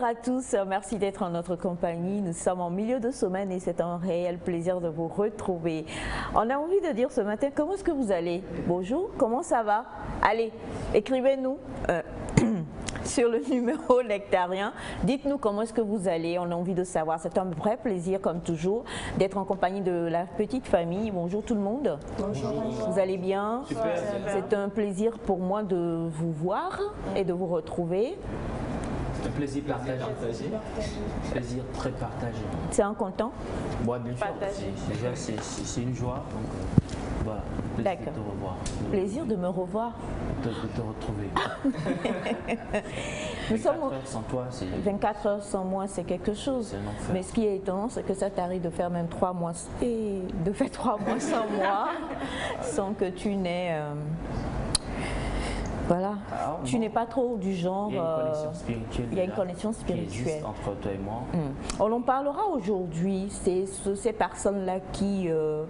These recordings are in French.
à tous, merci d'être en notre compagnie. Nous sommes en milieu de semaine et c'est un réel plaisir de vous retrouver. On a envie de dire ce matin, comment est-ce que vous allez? Bonjour, comment ça va? Allez, écrivez-nous sur le numéro nectarien. Dites-nous comment est-ce que vous allez, on a envie de savoir. C'est un vrai plaisir, comme toujours, d'être en compagnie de la petite famille. Bonjour tout le monde. Bonjour. Vous allez bien? Super. C'est un plaisir pour moi de vous voir et de vous retrouver. Un plaisir partagé. Plaisir très partagé. C'est un content? Ouais, bien sûr. Déjà, c'est une joie. Donc, voilà. Plaisir de te revoir. Plaisir de me revoir. De te retrouver. Nous 24 heures sans toi, c'est... 24 heures sans moi, c'est quelque chose. C'est un enfer. Mais ce qui est étonnant, c'est que ça t'arrive de faire même 3 mois. Et de faire 3 mois sans moi, sans que tu n'aies... Voilà, tu n'es pas trop du genre... Il y a une connexion spirituelle. Il y a une connexion spirituelle. Qui existe entre toi et moi. On en parlera aujourd'hui. C'est ces personnes-là qui ne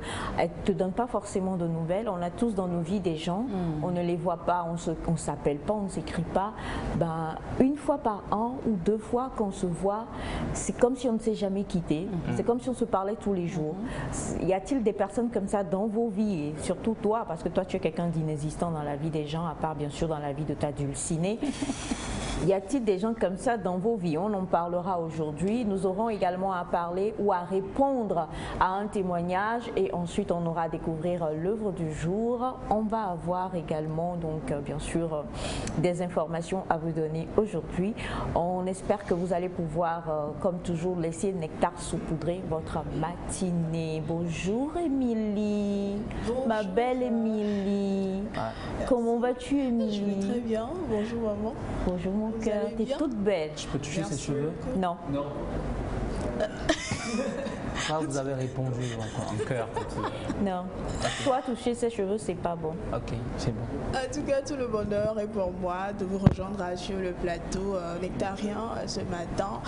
te donnent pas forcément de nouvelles. On a tous dans nos vies des gens. On ne les voit pas, on ne s'appelle pas, on ne s'écrit pas. Ben, une fois par an ou 2 fois qu'on se voit, c'est comme si on ne s'est jamais quitté. C'est comme si on se parlait tous les jours. Y a-t-il des personnes comme ça dans vos vies? Et surtout toi, parce que toi tu es quelqu'un d'inexistant dans la vie des gens, à part bien sûr dans la vie de ta dulcinée. Y a-t-il des gens comme ça dans vos vies? On en parlera aujourd'hui. Nous aurons également à parler ou à répondre à un témoignage et ensuite on aura à découvrir l'œuvre du jour. On va avoir également donc bien sûr des informations à vous donner aujourd'hui. On espère que vous allez pouvoir comme toujours laisser Nectar saupoudrer votre matinée. Bonjour Émilie, ma belle Émilie. Comment vas-tu Émilie? Je vais très bien. Bonjour maman. Bonjour mon cœur, t'es toute belle. Je peux toucher ses cheveux? Non. Non. Là, vous avez répondu en cœur. Non. Toi, toucher ses cheveux, c'est pas bon. Ok, c'est bon. En tout cas, tout le bonheur est pour moi de vous rejoindre sur le plateau nectarien ce matin.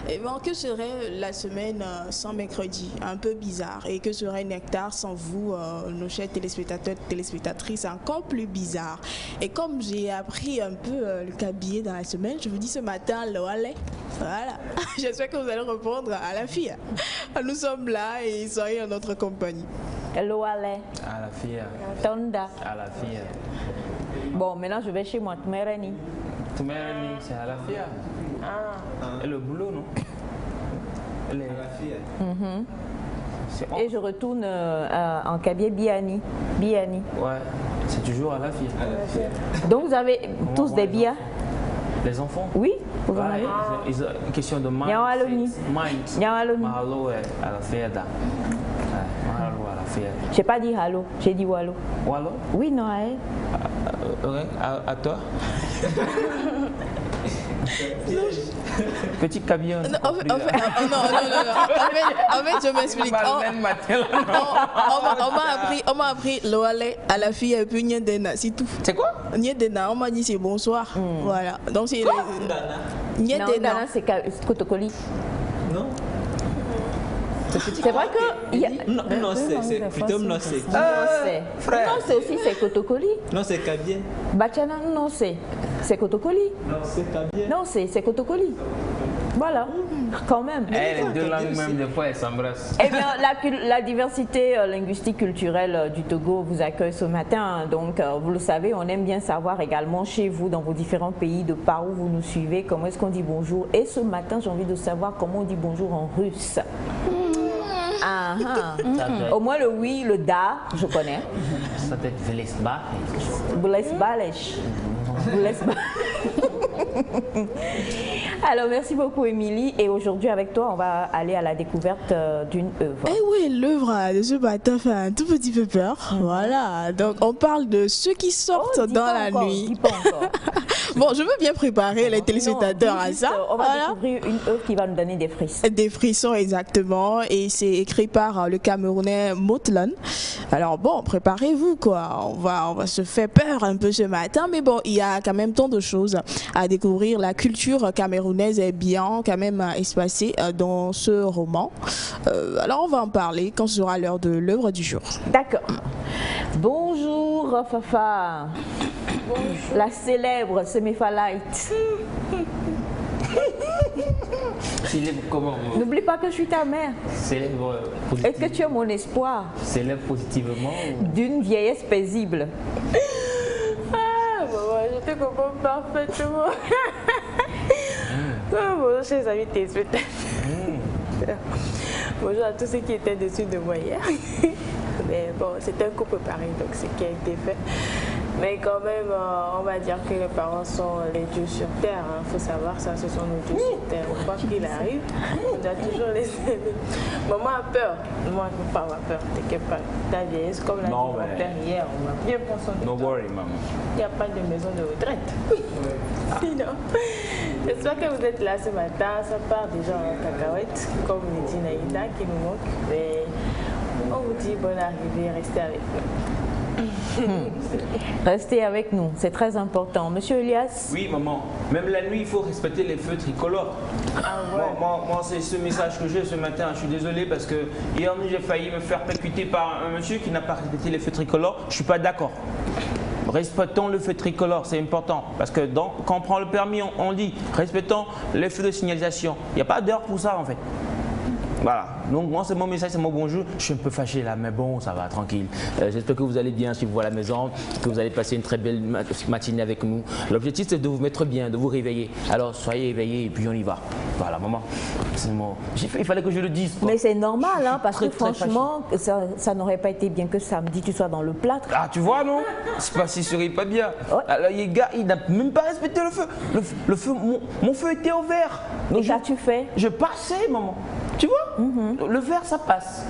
Et bon, que serait la semaine sans mercredi? Un peu bizarre. Et que serait Nectar sans vous, nos chers téléspectateurs, téléspectatrices, encore plus bizarre. Et comme j'ai appris un peu le cabier dans la semaine, je vous dis ce matin, l'Oalé. Voilà. J'espère que vous allez répondre à la fille. Nous sommes là et soyez en notre compagnie. L'Oalé. À la fille. Tonda. À la fille. Bon, maintenant je vais chez moi. Tumerani. Tumerani, c'est à la fille. Et le boulot, non? À la fille. Et je retourne en cabier Biani. Biani. Ouais, c'est toujours à la fille. Donc vous avez tous des biens? Les enfants? Oui, vous en avez. Ils ont une question de mind. Mind. Mahalo à la fieda. Mahalo à la fieda. J'ai pas dit halo, j'ai dit walo. Walo? Oui, non, elle. À toi? Petit camion. Non, en fait, je m'explique. On m'a appris l'Oalé à la fille et puis Nyedena, c'est tout. C'est quoi? Nyedena, on m'a dit c'est bonsoir. Voilà. Donc c'est Nyedena, c'est Kotokoli. Non. C'est vrai que... Non, c'est plutôt Mnossé. Frère. Non, c'est aussi c'est Kotokoli. Non, c'est Kabien. Bachana, non, c'est Kotokoli. Non, c'est Kabien. Non, c'est Kotokoli. Voilà, quand même. Les deux langues même, des fois, elles s'embrassent. Eh bien, la diversité linguistique culturelle du Togo vous accueille ce matin. Donc, vous le savez, on aime bien savoir également chez vous, dans vos différents pays, de par où vous nous suivez, comment est-ce qu'on dit bonjour. Et ce matin, j'ai envie de savoir comment on dit bonjour en russe. Au moins le oui, le da, je connais. Ça peut être Vlesba. Vlesbalech. Alors merci beaucoup Émilie et aujourd'hui avec toi on va aller à la découverte d'une œuvre. Eh oui, l'œuvre de ce matin fait un tout petit peu peur. Voilà, donc on parle de ceux qui sortent dans la nuit. Dis pas encore. Bon, je veux bien préparer les téléspectateurs à ça. On va découvrir une œuvre qui va nous donner des frissons. Des frissons exactement et c'est écrit par le Camerounais Motlan. Alors bon, préparez-vous quoi, on va se faire peur un peu ce matin mais bon, il y a quand même tant de choses à découvrir. La culture camerounaise est bien quand même espacée dans ce roman. Alors on va en parler quand ce sera l'heure de l'œuvre du jour. D'accord. Bonjour Fafa. Bonjour. La célèbre Semefalite. Célèbre comment? N'oublie pas que je suis ta mère. Célèbre positivement. Est-ce que tu es mon espoir? Célèbre positivement ou... D'une vieillesse paisible. Ah, maman, je te comprends parfaitement. Bonjour, chers amis téléspectateurs. Bonjour à tous ceux qui étaient dessus de moi hier. Mais bon, c'était un coup préparé, donc c'est ce qui a été fait. Mais quand même, on va dire que les parents sont les dieux sur terre. Il faut savoir ça, ce sont nos dieux sur terre. Quoi qu'il arrive, on doit toujours les aider. Maman a peur. Moi, je ne peux pas avoir peur. T'inquiète pas. Ta vieillesse, comme l'a dit mon père hier, on va bien prendre son temps. No worry, maman. Il n'y a pas de maison de retraite. Sinon, j'espère que vous êtes là ce matin. Ça part déjà en cacahuète, comme le dit Naïda qui nous manque. Mais on vous dit bonne arrivée, restez avec nous. Restez avec nous, c'est très important. Monsieur Elias? Oui, maman. Même la nuit, il faut respecter les feux tricolores. Ah ouais. Moi c'est ce message que j'ai ce matin. Je suis désolé parce que hier j'ai failli me faire percuter par un monsieur qui n'a pas respecté les feux tricolores. Je ne suis pas d'accord. Respectons le feu tricolore, c'est important. Parce que quand on prend le permis, on dit respectons les feux de signalisation. Il n'y a pas d'heure pour ça en fait. Voilà, donc moi c'est mon message, c'est mon bonjour. Je suis un peu fâché là, mais bon, ça va, tranquille. J'espère que vous allez bien si vous à la maison, que vous allez passer une très belle matinée avec nous. L'objectif c'est de vous mettre bien, de vous réveiller. Alors soyez éveillés et puis on y va. Voilà, maman, il fallait que je le dise. Mais c'est normal, hein, parce que franchement, ça n'aurait pas été bien que samedi tu sois dans le plâtre. Ah, tu vois, non? C'est pas si serait pas bien. Ouais. Alors, les gars, il n'a même pas respecté le feu. Le feu, mon feu était au vert. Et qu'as-tu fait? Je passais, maman. Tu vois, le vert, ça passe.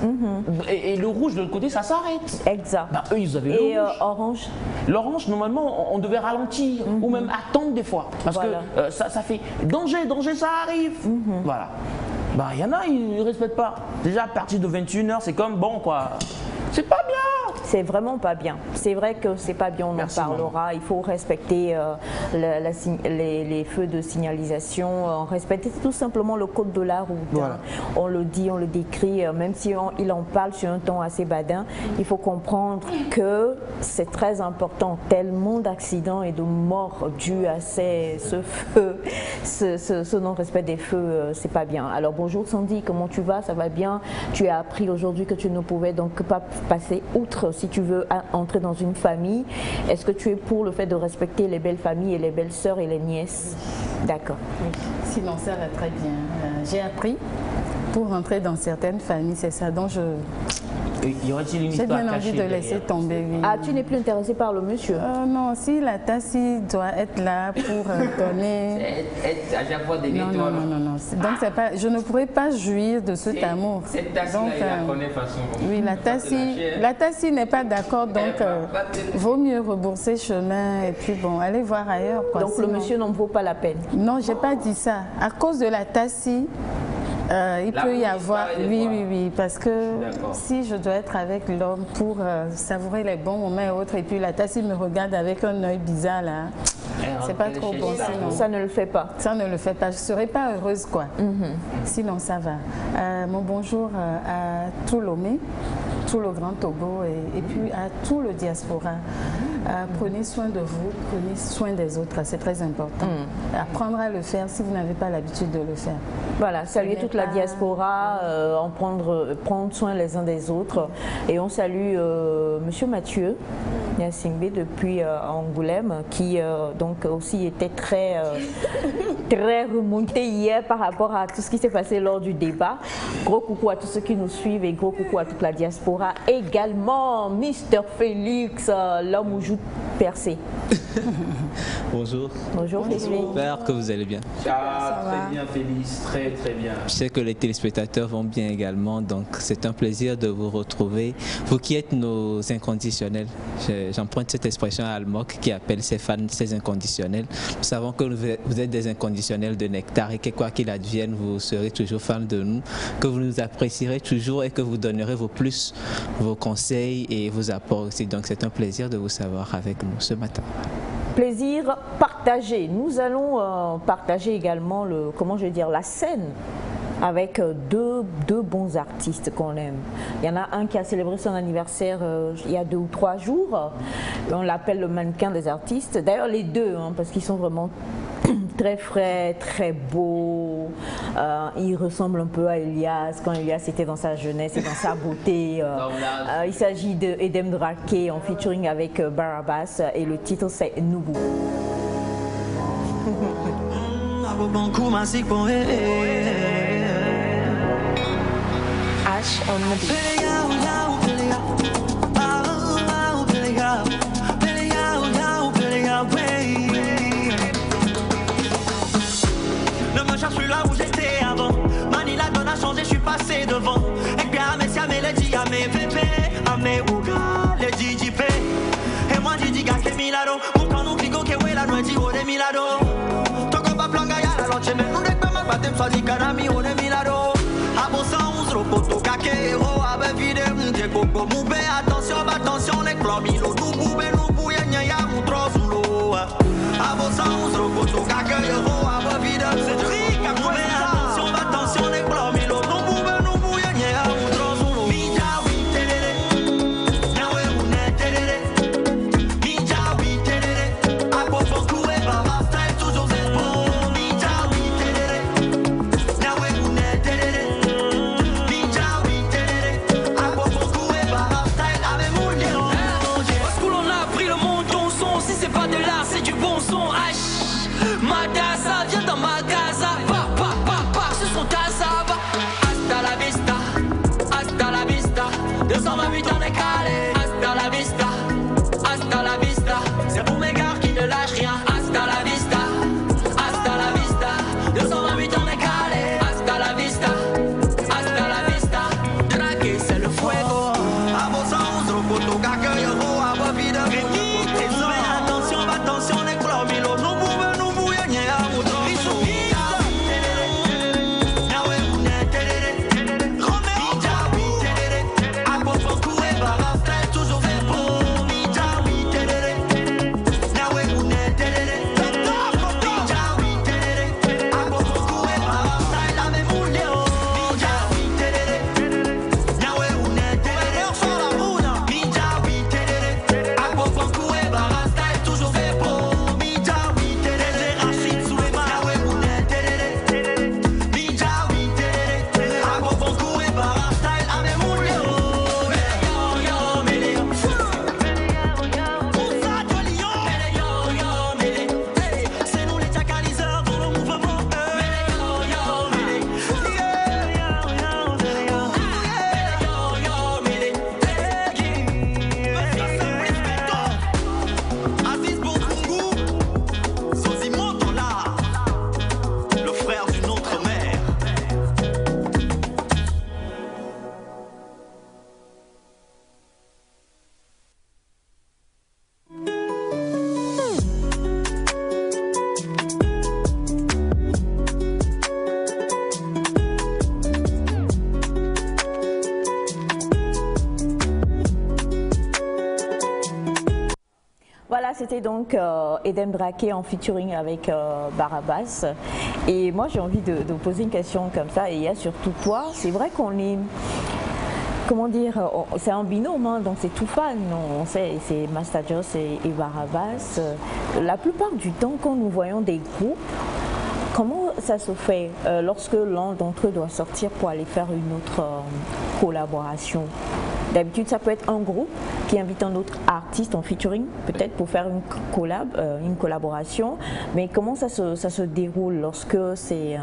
Et le rouge, de l'autre côté, ça s'arrête. Exact. Bah, eux, ils avaient et le rouge. orange? L'orange, normalement, on devait ralentir ou même attendre des fois. Parce que ça fait danger, ça arrive. Voilà. Bah, il y en a, ils ne respectent pas. Déjà, à partir de 21h, c'est comme bon, quoi. C'est pas bien. C'est vraiment pas bien. C'est vrai que c'est pas bien, on en parlera. Maman. Il faut respecter les feux de signalisation, respecter tout simplement le code de la route. Voilà. On le dit, on le décrit, même si il en parle sur un ton assez badin, il faut comprendre que c'est très important. Tellement d'accidents et de morts dus à ce feu, ce non-respect des feux, c'est pas bien. Alors bonjour Sandy, comment tu vas? Ça va bien? Tu as appris aujourd'hui que tu ne pouvais donc pas passer outre si tu veux entrer dans une famille. Est-ce que tu es pour le fait de respecter les belles familles et les belles sœurs et les nièces? D'accord. Oui. Sinon ça va très bien. J'ai appris pour entrer dans certaines familles, c'est ça dont y aurait-il une histoire j'ai bien envie de laisser tomber. Oui. Ah, tu n'es plus intéressée par le monsieur? Non, si la Tassi doit être là pour donner... C'est à chaque fois des non. Donc c'est pas, je ne pourrais pas jouir de cet amour. Cette Tassi-là, il la connaît façon. Oui, la Tassi n'est pas d'accord, donc vaut mieux rebourser chemin et puis bon, aller voir ailleurs. Quoi. Donc sinon, le monsieur n'en vaut pas la peine? Non, j'ai pas dit ça. À cause de la Tassi, il peut y avoir, oui, parce que si je dois être avec l'homme pour savourer les bons moments et autres, et puis la Tassi me regarde avec un œil bizarre là, c'est pas trop bon sinon. Ça ne le fait pas? Ça ne le fait pas, je serais pas heureuse quoi. Sinon ça va. Mon bonjour à tout Lomé, tout le Grand Togo et puis à tout le diaspora. Prenez soin de vous, prenez soin des autres, c'est très important. Apprendre à le faire si vous n'avez pas l'habitude de le faire. Voilà, saluer toute la diaspora, prendre soin les uns des autres. Et on salue Monsieur Mathieu Niassingbe depuis Angoulême, qui donc aussi était très remonté hier par rapport à tout ce qui s'est passé lors du débat. Gros coucou à tous ceux qui nous suivent et gros coucou à toute la diaspora. Également, Mister Félix, l'homme au joue percé. Bonjour. Bonjour Félix. J'espère que vous allez bien. Très bien Félix, très bien. Je sais que les téléspectateurs vont bien également, donc c'est un plaisir de vous retrouver. Vous qui êtes nos inconditionnels, j'emprunte cette expression à Almoc qui appelle ses fans ses inconditionnels. Nous savons que vous êtes des inconditionnels de Nectar et que quoi qu'il advienne, vous serez toujours fans de nous, que vous nous apprécierez toujours et que vous donnerez vos conseils et vos apports aussi. Donc c'est un plaisir de vous savoir avec nous ce matin. Plaisir partagé. Nous allons partager également la scène avec deux bons artistes qu'on aime. Il y en a un qui a célébré son anniversaire il y a 2 ou 3 jours. On l'appelle le mannequin des artistes. D'ailleurs les deux, parce qu'ils sont vraiment très frais, très beaux, Il ressemble un peu à Elias quand Elias était dans sa jeunesse et dans sa beauté. Il s'agit de Edem Drake en featuring avec Barabas et le titre c'est Noubou. H on the beat. Ne me cherche plus là où j'étais avant. Manila donne a changé, je suis passé devant. Et bien à mes si à mes lady, à mes bébés, à mes ouga, les DJP. Et moi Didi Gake Milado, mon canon cligo que ouais la noix d'Ivo de Milado. Toko pa planga ya la loche, mais nous n'est pas ma batem soit dit canami au de Milado. A bon sang, ropoto kake hero, abe vide m'dje koko moube. Attention, les clomilo, nous boube, nous bouye, ya mon trozulo. A bon sang, ropoto kake hero, abe vide c'est trick à moube. Attention, les clomilo, nous boube, nous bouye, ya mon trozulo. Mija oui terere, nawe une terere. Mija oui terere, a popo koué baba style toujours c'est bon. Mija oui terere, nawe une terere. Si c'est pas de l'art, c'est du bon son. H, Madassa, viens dans ma casa. Ce sont ta sava. Hasta la vista. 228 on est calé. Hasta la vista. C'est pour mes gars qui ne lâchent rien. Hasta la vista. 228 on est calé. Hasta la vista. Drake, c'est le fuego. A vos sens, roboto, gaga, yoro, a vos vides. Attention, les clomilo, nous boube, y'a un mouton. Ils sont nawe une terere. Mija oui terere. A popo koué barasta, toujours c'est bon. Mija oui terere. Nawe une terere. Mija oui terere. A popo koué barasta, la même moulé. Mija oui terere. Nawe une terere. Mija oui terere. A popo koué barasta, toujours c'est bon. Voilà, c'était donc Edem Drake en featuring avec Barabas. Et moi, j'ai envie de vous poser une question comme ça, et il y a surtout toi. C'est vrai qu'on est, comment dire, c'est un binôme, hein, donc c'est tout fan. On sait, c'est Master Joss et Barabas. La plupart du temps, quand nous voyons des groupes, comment ça se fait lorsque l'un d'entre eux doit sortir pour aller faire une autre collaboration? D'habitude, ça peut être un groupe qui invite un autre artiste en featuring, peut-être pour faire une collaboration. Mais comment ça se déroule lorsque c'est...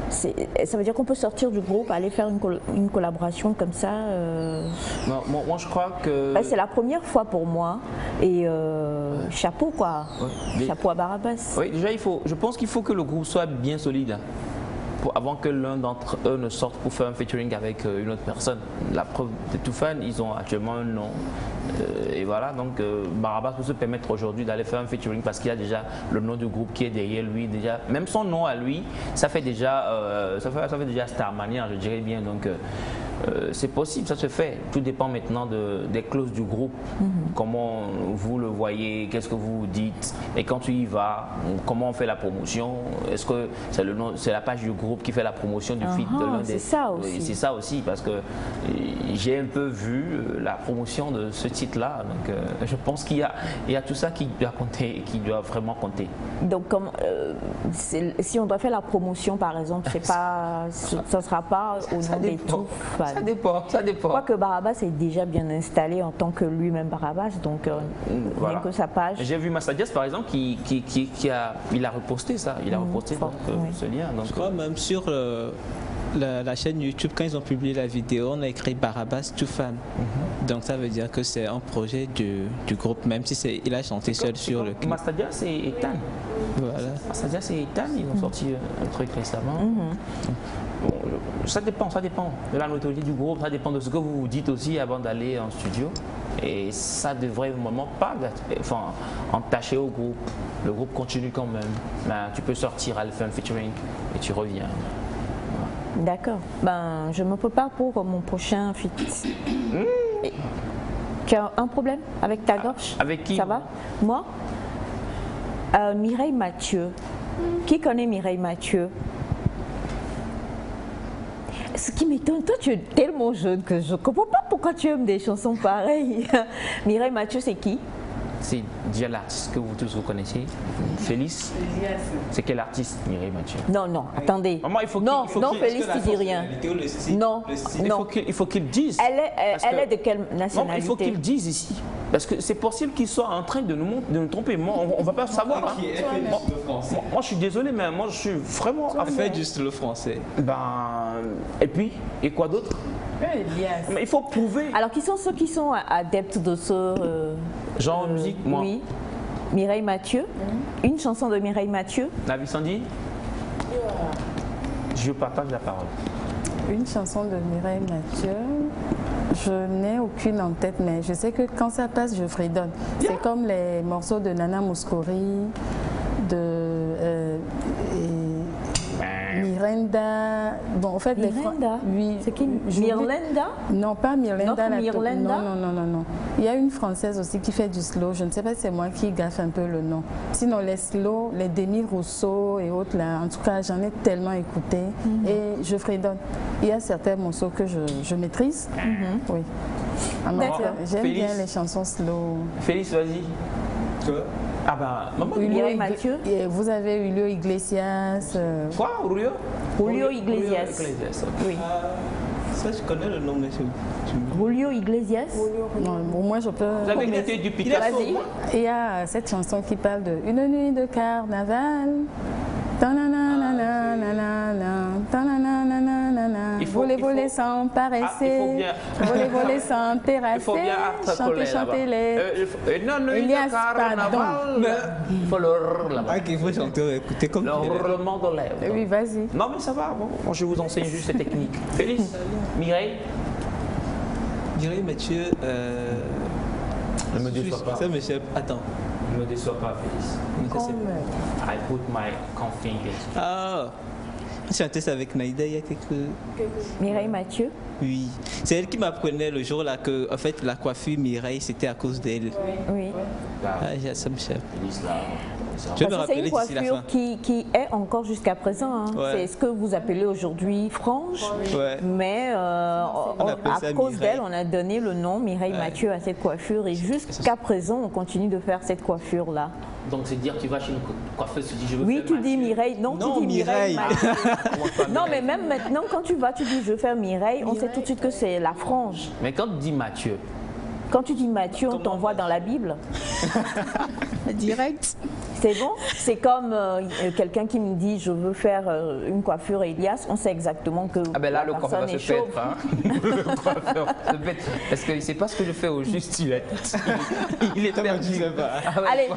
ça veut dire qu'on peut sortir du groupe, aller faire une collaboration comme ça Non, moi je crois que... c'est la première fois pour moi. Et chapeau quoi, oui. Chapeau à Barabas. Oui, déjà je pense qu'il faut que le groupe soit bien solide. Avant que l'un d'entre eux ne sorte pour faire un featuring avec une autre personne. La preuve des tout fans, ils ont actuellement un nom. Et voilà, donc Barabas peut se permettre aujourd'hui d'aller faire un featuring parce qu'il y a déjà le nom du groupe qui est derrière lui. Déjà, même son nom à lui, ça fait déjà Starmania, je dirais bien. Donc c'est possible, ça se fait. Tout dépend maintenant des clauses du groupe. Comment vous le voyez, qu'est-ce que vous dites. Et quand tu y vas, comment on fait la promotion? Est-ce que c'est la page du groupe qui fait la promotion du feed de l'un des... C'est ça aussi. C'est ça aussi, parce que j'ai un peu vu la promotion de ce titre-là. Donc je pense qu'il y a tout ça qui doit compter, qui doit vraiment compter. Donc si on doit faire la promotion, par exemple, ça ne sera pas au nom des tout fans. Ça dépend. Quoique Barabas est déjà bien installé en tant que lui-même Barabas, donc voilà. que sa page. J'ai vu Massadias par exemple il a reposté ça, il a reposté ce lien. Donc, je crois même sur la chaîne YouTube, quand ils ont publié la vidéo, on a écrit Barabas to Fan. Donc ça veut dire que c'est un projet du groupe, même si il a chanté seul sur le clip. Massadias et Ethan. Voilà. Massadias et Ethan, ils ont sorti un truc récemment. Bon, ça dépend de la notoriété du groupe, ça dépend de ce que vous vous dites aussi avant d'aller en studio. Et ça devrait vraiment pas entacher au groupe. Le groupe continue quand même. Ben, tu peux sortir Alpha featuring et tu reviens. D'accord. Ben, je me prépare pour mon prochain feat. Tu as un problème avec ta gorge? Avec qui? Ça va? Moi? Mireille Mathieu. Qui connaît Mireille Mathieu? Ce qui m'étonne, toi tu es tellement jeune que je ne comprends pas pourquoi tu aimes des chansons pareilles. Mireille Mathieu, c'est qui? C'est déjà l'artiste que vous tous vous connaissez. Félix. C'est quel artiste, Mireille Mathieu? Non, attendez. Maman, Félix, tu dis rien. Non. Il faut qu'il dise. Elle est de quelle nationalité? Non, il faut qu'il dise ici. Parce que c'est possible qu'il soit en train de nous tromper. Moi, on ne va pas savoir. Moi, je suis désolé, mais moi, je suis vraiment... Elle fait juste le français. Et puis, et quoi d'autre? Mais il faut prouver. Alors, qui sont ceux qui sont adeptes de ce... genre musique, moi. Oui. Mireille Mathieu. Une chanson de Mireille Mathieu. Navi Sandy. Je partage la parole. Une chanson de Mireille Mathieu. Je n'ai aucune en tête, mais je sais que quand ça passe, je fredonne. C'est comme les morceaux de Nana Mouskouri, de Miranda. Bon, en fait, Miranda? Oui. C'est qui? Mirlanda? Non, pas Mirlanda. Mirlanda? Non. Il y a une française aussi qui fait du slow. Je ne sais pas si c'est moi qui gaffe un peu le nom. Sinon, les slow, les Denis Rousseau et autres, là, en tout cas, j'en ai tellement écouté et je fredonne. Il y a certains morceaux que je maîtrise. Oui. J'aime bien les chansons slow. Félix, vas-y. Quoi? Ah bah, maman, Mireille Mathieu. Et vous avez Julio Iglesias. Quoi, Julio? Julio Iglesias. Oui. Ça, je connais le nom, monsieur. Julio Iglesias. Non, bon, moi, je peux... Vous avez été du Picasso? Il y a cette chanson qui parle de Une nuit de carnaval. Voler sans paresser, voler sans terrasser, chanter les... Il faut le là-bas. Il faut chanter, écouter comme le roulement de lèvres. Oui, vas-y. Non mais ça va, bon, je vous enseigne juste ces techniques. Félix, Mireille? Mireille Mathieu, ne me déçois pas. Ça m'échappe. Attends. Ne me déçois pas, Félix. I put my confidence. Ah, on chantait ça avec Naïda il y a quelques... Mireille Mathieu. Oui, c'est elle qui m'apprenait le jour là que en fait la coiffure Mireille c'était à cause d'elle. Oui. Ça me cherche. Félix là. Je vais me rappeler d'ici la fin. C'est une coiffure qui est encore jusqu'à présent. Hein. Ouais. C'est ce que vous appelez aujourd'hui frange. Ouais. Mais à cause d'elle, on a donné le nom Mireille Mathieu à cette coiffure. Et jusqu'à présent, on continue de faire cette coiffure-là. Donc c'est dire tu vas chez une coiffeuse, tu dis je veux oui, faire tu dis Mireille. Non, tu dis Mireille. Non, mais même maintenant, quand tu vas, tu dis je veux faire Mireille, on sait tout de suite que c'est la frange. Mais quand tu dis Mathieu, quand tu dis Mathieu, on t'envoie dans la Bible. Direct. C'est bon. C'est comme quelqu'un qui me dit je veux faire une coiffure Elias, on sait exactement que ah ben là, la le coiffeur va se perdre. Hein. Le coiffeur se pète. Parce qu'il ne sait pas ce que je fais au juste. Il est perdu. Allez,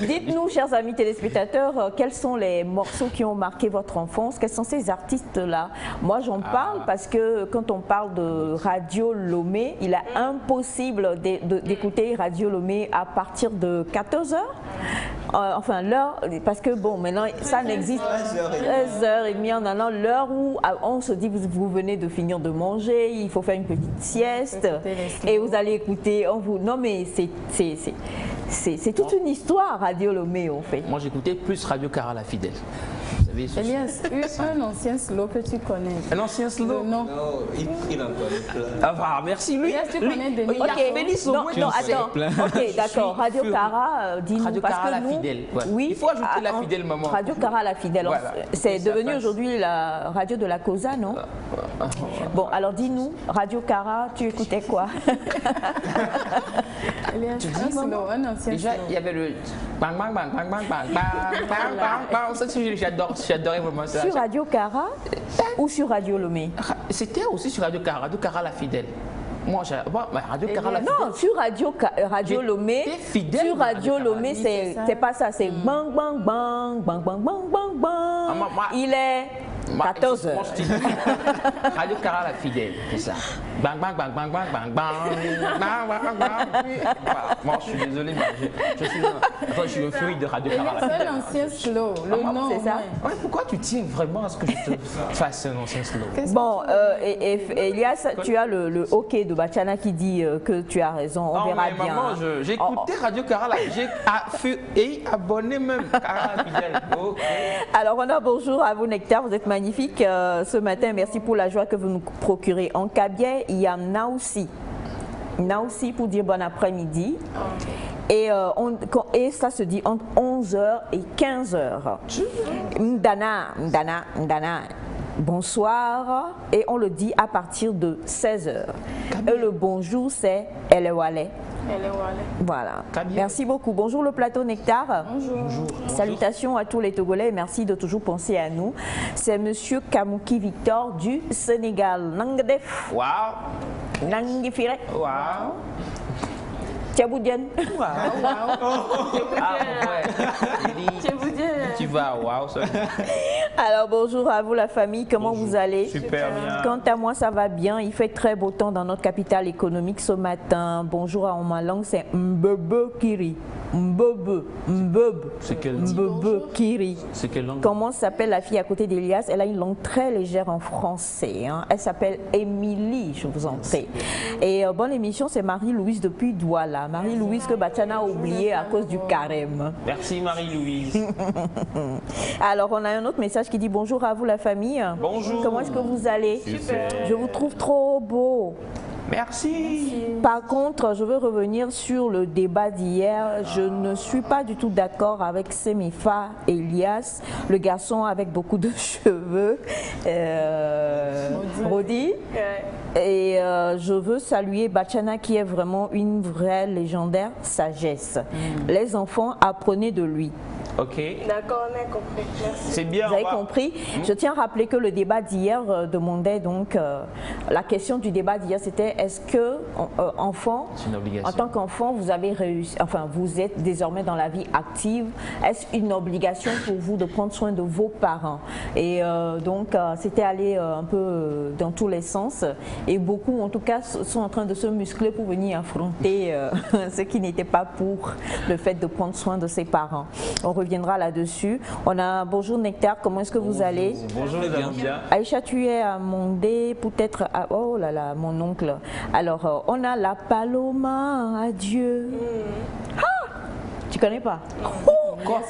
dites-nous, chers amis téléspectateurs, quels sont les morceaux qui ont marqué votre enfance? Quels sont ces artistes-là? Moi, j'en parle parce que quand on parle de Radio Lomé, il est impossible d'écouter Radio Lomé à partir de 14h. enfin l'heure, parce que bon, maintenant ça n'existe 13h30 en allant, l'heure où on se dit vous venez de finir de manger, il faut faire une petite sieste et vous allez écouter, non mais c'est toute une histoire Radio Lomé en fait. Moi j'écoutais plus Radio Cara la Fidèle. Elias, un ancien slow que tu connais. Un ancien slow? Non. Non, il en connaît plein. Ah bah, merci lui. Elias, tu connais Denis. Non, attends. Ok, d'accord. Radio Cara, dis-nous Radio parce Cara que la nous, Fidèle. Ouais. Oui. Il faut ajouter la Fidèle, maman. Radio Cara la Fidèle. Voilà. C'est devenu aujourd'hui la radio de la Cosa, non? Bon, alors dis-nous, Radio Cara, tu écoutais quoi? Elias, un slow, un ancien Déjà, slow. il y avait le bang bang bang bang bang bang bang bang bang. Ça, j'adorais vraiment ça. Sur Radio Cara ou sur Radio Lomé? C'était aussi sur Radio Cara la Fidèle. Moi, Radio Cara la Fidèle. Non, sur Radio Lomé. Fidèle. Sur Radio Lomé, c'est pas ça, c'est bang bang bang bang bang bang bang bang. Il est 14h. Radio Cara la Fidèle, c'est ça. Bang bang bang bang bang bang bang bang bang. Moi, je suis désolé, mais je suis un fluide de Radio Cara la Fidèle. C'est un ancien slow, le nom. C'est ça. Ouais, pourquoi tu tiens vraiment à ce que je te fasse un ancien slow? Bon, Elias, tu as le hockey de Bachana qui dit que tu as raison, on verra bien. Maman, j'écoutais Radio Cara, j'ai abonné même Cara la Fidèle. Okay. Alors, on a bonjour à vous Nectar, vous êtes magnifique ce matin, merci pour la joie que vous nous procurez. En Kabylie, il y a Naoussi. Naoussi pour dire bon après-midi. Et ça se dit entre 11h et 15h. Ndana. Bonsoir. Et on le dit à partir de 16h. Et le bonjour, c'est Elewale. Voilà. Merci beaucoup. Bonjour le plateau Nectar. Bonjour. Salutations à tous les Togolais et merci de toujours penser à nous. C'est Monsieur Kamouki Victor du Sénégal. Nangdef. Waouh. Nangifire. Waouh. Tchaboudienne. Tu vas, waouh. Alors bonjour à vous la famille, comment vous allez? Super bien. Quant à moi ça va bien, il fait très beau temps dans notre capitale économique ce matin. Bonjour en ma langue c'est Mbebe Kiri. Mbebe. C'est quelle langue? Mbebe Kiri. C'est quelle langue? Comment s'appelle la fille à côté d'Elias? Elle a une langue très légère en français. Hein. Elle s'appelle Émilie, je vous en prie. Et bonne émission, c'est Marie-Louise depuis Douala. Marie-Louise que Bachana a oublié à cause du carême. Merci Marie-Louise. Alors, on a un autre message qui dit bonjour à vous la famille. Bonjour. Comment est-ce que vous allez? Super. Je vous trouve trop beau. Merci. Par contre, je veux revenir sur le débat d'hier. Je ne suis pas du tout d'accord avec Semifa Elias, le garçon avec beaucoup de cheveux, Rodi. Et je veux saluer Bachana qui est vraiment une vraie légendaire sagesse. Les enfants, apprenez de lui. Ok. D'accord, on a compris. Merci. C'est bien. Vous avez compris? Je tiens à rappeler que le débat d'hier demandait donc, la question du débat d'hier c'était est-ce que enfant, C'est une obligation. en tant qu'enfant, vous avez réussi, enfin vous êtes désormais dans la vie active, est-ce une obligation pour vous de prendre soin de vos parents? Et donc c'était allé un peu dans tous les sens et beaucoup en tout cas sont en train de se muscler pour venir affronter ce qui n'était pas pour le fait de prendre soin de ses parents. On reviendra là-dessus. On a bonjour Nectar, comment est-ce que vous allez? Bonjour les amis. Aïcha, tu es à Mondé, peut-être à... Oh là là, mon oncle. Alors, on a la Paloma, adieu. Ah, tu connais pas? Quoi?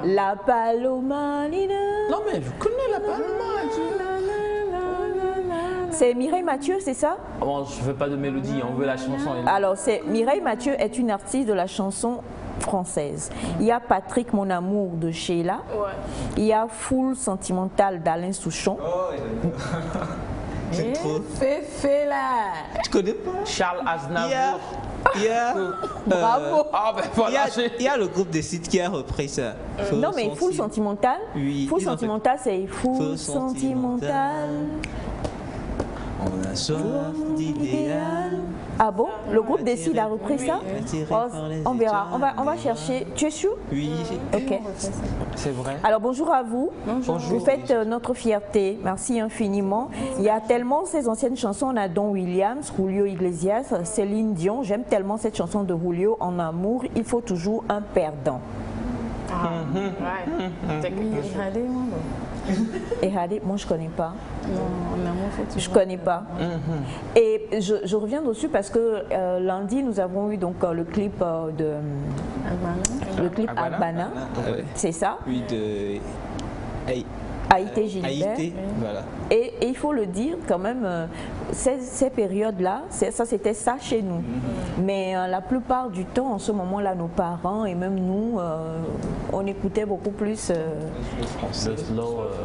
La Paloma, Lina. Non mais je connais la Paloma. C'est Mireille Mathieu, c'est ça? Bon, je veux pas de mélodie, on veut la chanson. Alors, Mireille Mathieu est une artiste de la chanson française. Il y a Patrick Mon Amour de Sheila. Ouais. Il y a Foule Sentimentale d'Alain Souchon. C'est trop. Féfé là. Tu connais pas? Charles Aznavour. Bravo. Ah ben voilà. Il y a le groupe des sites qui a repris ça. Non mais Foule Sentimentale. Oui, Foule ils ont fait- Sentimentale, c'est Foule Foule Sentimentale. On a soif d'idéal. Ah bon? Le groupe Décide a repris ça? Attiré Oh, par les on verra. étoiles. On va chercher. Tu es sûr? Oui. Ok. C'est vrai. Alors bonjour à vous. Vous faites notre fierté. Merci infiniment. Il y a tellement ces anciennes chansons. On a Don Williams, Julio Iglesias, Céline Dion. J'aime tellement cette chanson de Julio. En amour, il faut toujours un perdant. Ehadé, moi je connais pas. Non, je connais pas. Et je reviens dessus parce que lundi nous avons eu donc le clip de Agbana, c'est ça? Oui, de Haïté Gilbert. Haïté, voilà. Et il faut le dire quand même, ces périodes-là, ça c'était ça chez nous. Mais la plupart du temps, en ce moment-là, nos parents et même nous, on écoutait beaucoup plus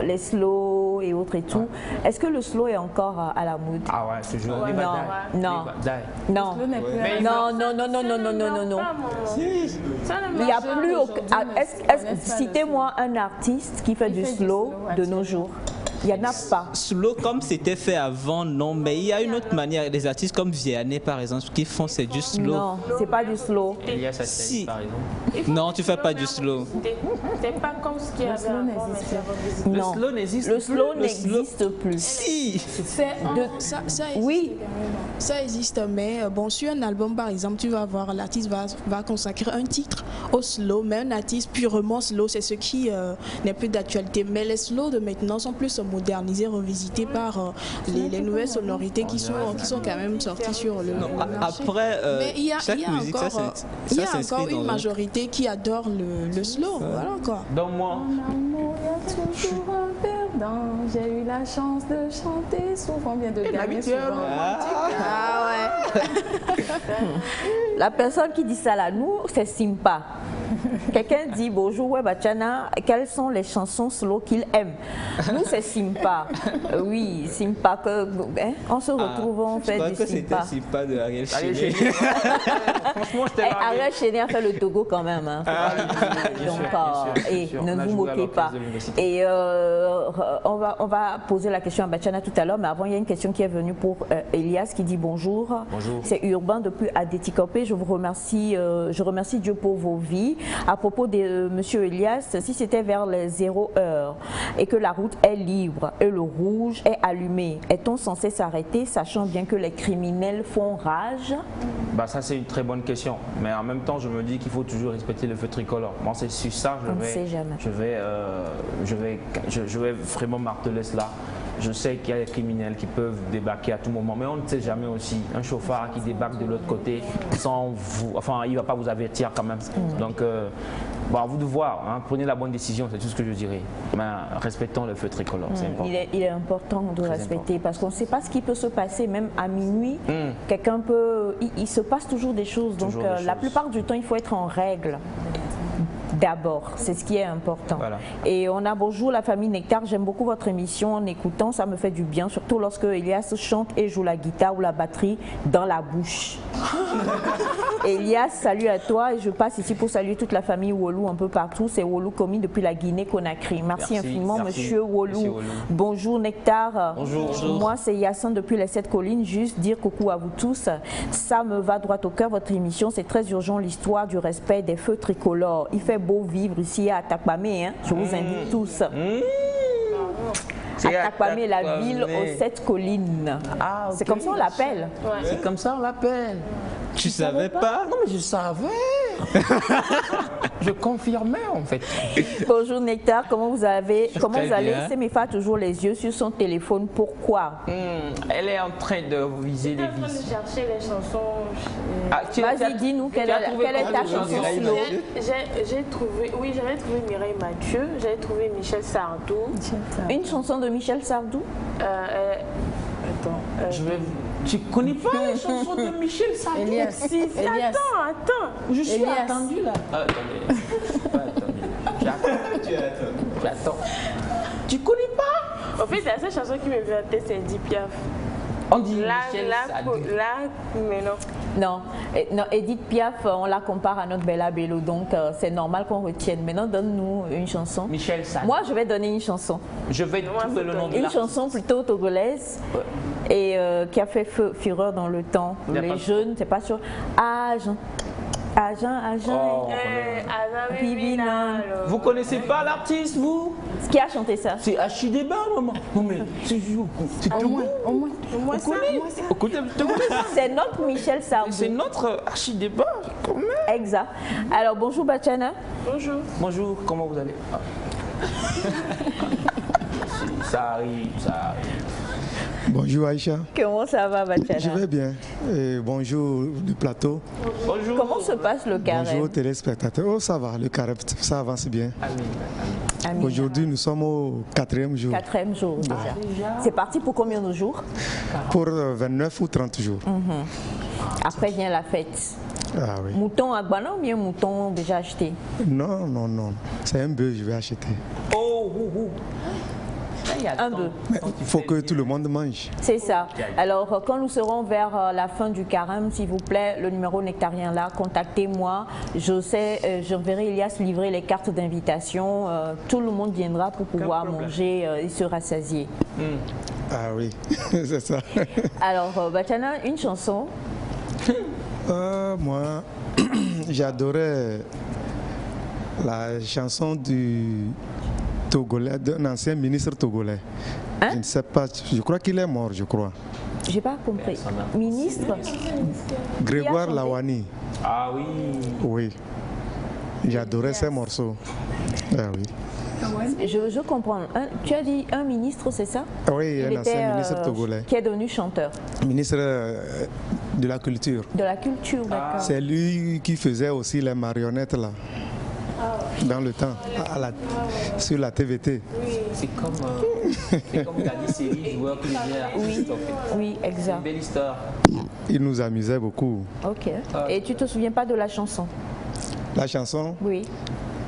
les slow et autres et tout. Ouais. Est-ce que le slow est encore à la mode? Ah ouais, ce jour. Ouais. Non. Il n'y a plus aucun... Citez-moi un artiste qui fait du slow de nos jours. Il n'y en a pas. Slow comme c'était fait avant, non, mais il y a une autre manière. Des artistes comme Vianney, par exemple, qui font c'est du slow. Non, c'est pas du slow. Si. Par exemple. Non, tu fais pas du slow. C'est pas comme ce qu'il y avait avant. Le slow n'existe plus. Le slow n'existe plus. Si. Oui. Ça existe, mais bon, sur un album, par exemple, tu vas voir, l'artiste va consacrer un titre au slow, mais un artiste purement slow, c'est ce qui n'est plus d'actualité. Mais les slows de maintenant sont plus modernisés, revisités par les nouvelles sonorités qui sont quand même sorties sur le marché. Après, mais il y a encore une majorité qui adore le slow. Voilà quoi. Donc moi, toujours un perdant. J'ai eu la chance de chanter souvent, bien de gagner souvent. Ah ouais. La personne qui dit ça là, nous, c'est Simpa. Quelqu'un dit bonjour, ouais, Bachana, quelles sont les chansons slow qu'il aime? Nous, c'est Simpa. Oui, Simpa, on se retrouve, on fait du Simpa. Je crois que c'était Simpa de Ariel Chéné. Franchement, je t'ai largué. Ariel Chéné a fait le Togo quand même. Hein. Donc, ne vous moquez pas. Et on va poser la question à Bachana tout à l'heure, mais avant, il y a une question qui est venue pour Elias qui dit bonjour. Bonjour. C'est Urbain depuis Adéticopé. Je vous remercie, je remercie Dieu pour vos vies. À propos de Monsieur Elias, si c'était vers les 0 heures et que la route est libre et le rouge est allumé, est-on censé s'arrêter, sachant bien que les criminels font rage? Bah ça c'est une très bonne question, mais en même temps je me dis qu'il faut toujours respecter le feu tricolore. Moi c'est sur ça je vais vraiment marteler cela. Je sais qu'il y a des criminels qui peuvent débarquer à tout moment, mais on ne sait jamais aussi. Un chauffard qui débarque de l'autre côté sans vous, enfin il ne va pas vous avertir quand même. Donc bon, à vous de voir, hein. Prenez la bonne décision, c'est tout ce que je dirais. Mais respectons le feu tricolore, c'est important. Il est important de respecter parce qu'on ne sait pas ce qui peut se passer, même à minuit. Quelqu'un peut, il se passe toujours des choses, donc la plupart du temps il faut être en règle. D'abord, c'est ce qui est important. Voilà. Et on a bonjour la famille Nectar, j'aime beaucoup votre émission, en écoutant ça me fait du bien, surtout lorsque Elias chante et joue la guitare ou la batterie dans la bouche. Elias, salut à toi et je passe ici pour saluer toute la famille Wolou un peu partout, c'est Wolou Komi depuis la Guinée-Conakry. Merci infiniment Monsieur Wolou. Bonjour Nectar. Bonjour. Moi c'est Yassin depuis les 7 collines, juste dire coucou à vous tous. Ça me va droit au cœur votre émission, c'est très urgent l'histoire du respect des feux tricolores. Il fait beau vivre ici à Atakpamé, hein. Je vous invite tous. Atakpamé, la ville aux 7 collines. Ah, okay. C'est comme ça on l'appelle. Ouais. C'est comme ça on l'appelle. Tu savais pas? Non mais je savais. Je confirmais en fait. Bonjour Nectar, comment vous allez? Semefa a toujours les yeux sur son téléphone. Pourquoi? Elle est en train de viser les vis. Je suis en train de chercher les chansons. Vas-y, dis-nous quelle est ta chanson slow? J'ai trouvé, oui, j'avais trouvé Mireille Mathieu, j'avais trouvé Michel Sardou. Une chanson de Michel Sardou? Attends. Tu connais pas les chansons de Michel Sardou? Elias. Attends. Je suis attendue là. Attendez. J'attends. Tu connais pas? En fait, la seule chanson qui me vient en tête, c'est Edith Piaf. On dit Michel Sardou. Mais non. Non, Edith Piaf, on la compare à notre Bella Bello, donc c'est normal qu'on retienne. Maintenant, donne-nous une chanson. Michel Sardou. Moi, je vais donner une chanson. Je vais trouver le nom de une chanson plutôt togolaise et qui a fait fureur dans le temps. Les jeunes, c'est pas sûr. Agent. Vous connaissez pas l'artiste, vous? Qui a chanté ça? C'est Achideba, maman. Non mais c'est Au moins c'est notre Michel Sardou. C'est notre Achideba, quand même. Exact. Alors bonjour Bachana. Bonjour. Bonjour, comment vous allez? Ça arrive, ça arrive. Bonjour Aïcha. Comment ça va, Bachana? Je vais bien. Et bonjour du plateau. Bonjour. Comment se passe le carême? Bonjour téléspectateurs. Oh, ça va, le carême, ça avance bien. Amin. Aujourd'hui, nous sommes au 4e jour. 4e jour déjà. C'est parti pour combien de jours? Pour 29 ou 30 jours. Après vient la fête. Ah oui. Mouton à Gbana ou bien mouton déjà acheté? Non, non, non. C'est un bœuf que je vais acheter. Oh, Un bœuf. Mais il faut que tout le monde mange. C'est ça. Alors, quand nous serons vers la fin du carême, s'il vous plaît, le numéro nectarien là, contactez-moi. J'enverrai Elias livrer les cartes d'invitation. Tout le monde viendra pour pouvoir manger et se rassasier. Ah oui, c'est ça. Alors, Bachana, une chanson? Moi, j'adorais la chanson du Togolais, d'un ancien ministre togolais. Hein? Je ne sais pas, je crois qu'il est mort, je crois. J'ai pas compris. Ministre? Grégoire chanté? Lawani. Ah oui. Oui. J'adorais ces morceaux. Ah oui. Je comprends. Tu as dit un ministre, c'est ça? Oui, un ancien ministre togolais. Qui est devenu chanteur? Ministre de la culture. De la culture, d'accord. C'est lui qui faisait aussi les marionnettes là. Dans le temps, sur la TVT. C'est comme Dani Série, joueur que j'ai Oui, oui, exact. Belle histoire. Il nous amusait beaucoup. Ok. Et tu te souviens pas de la chanson? La chanson, Oui.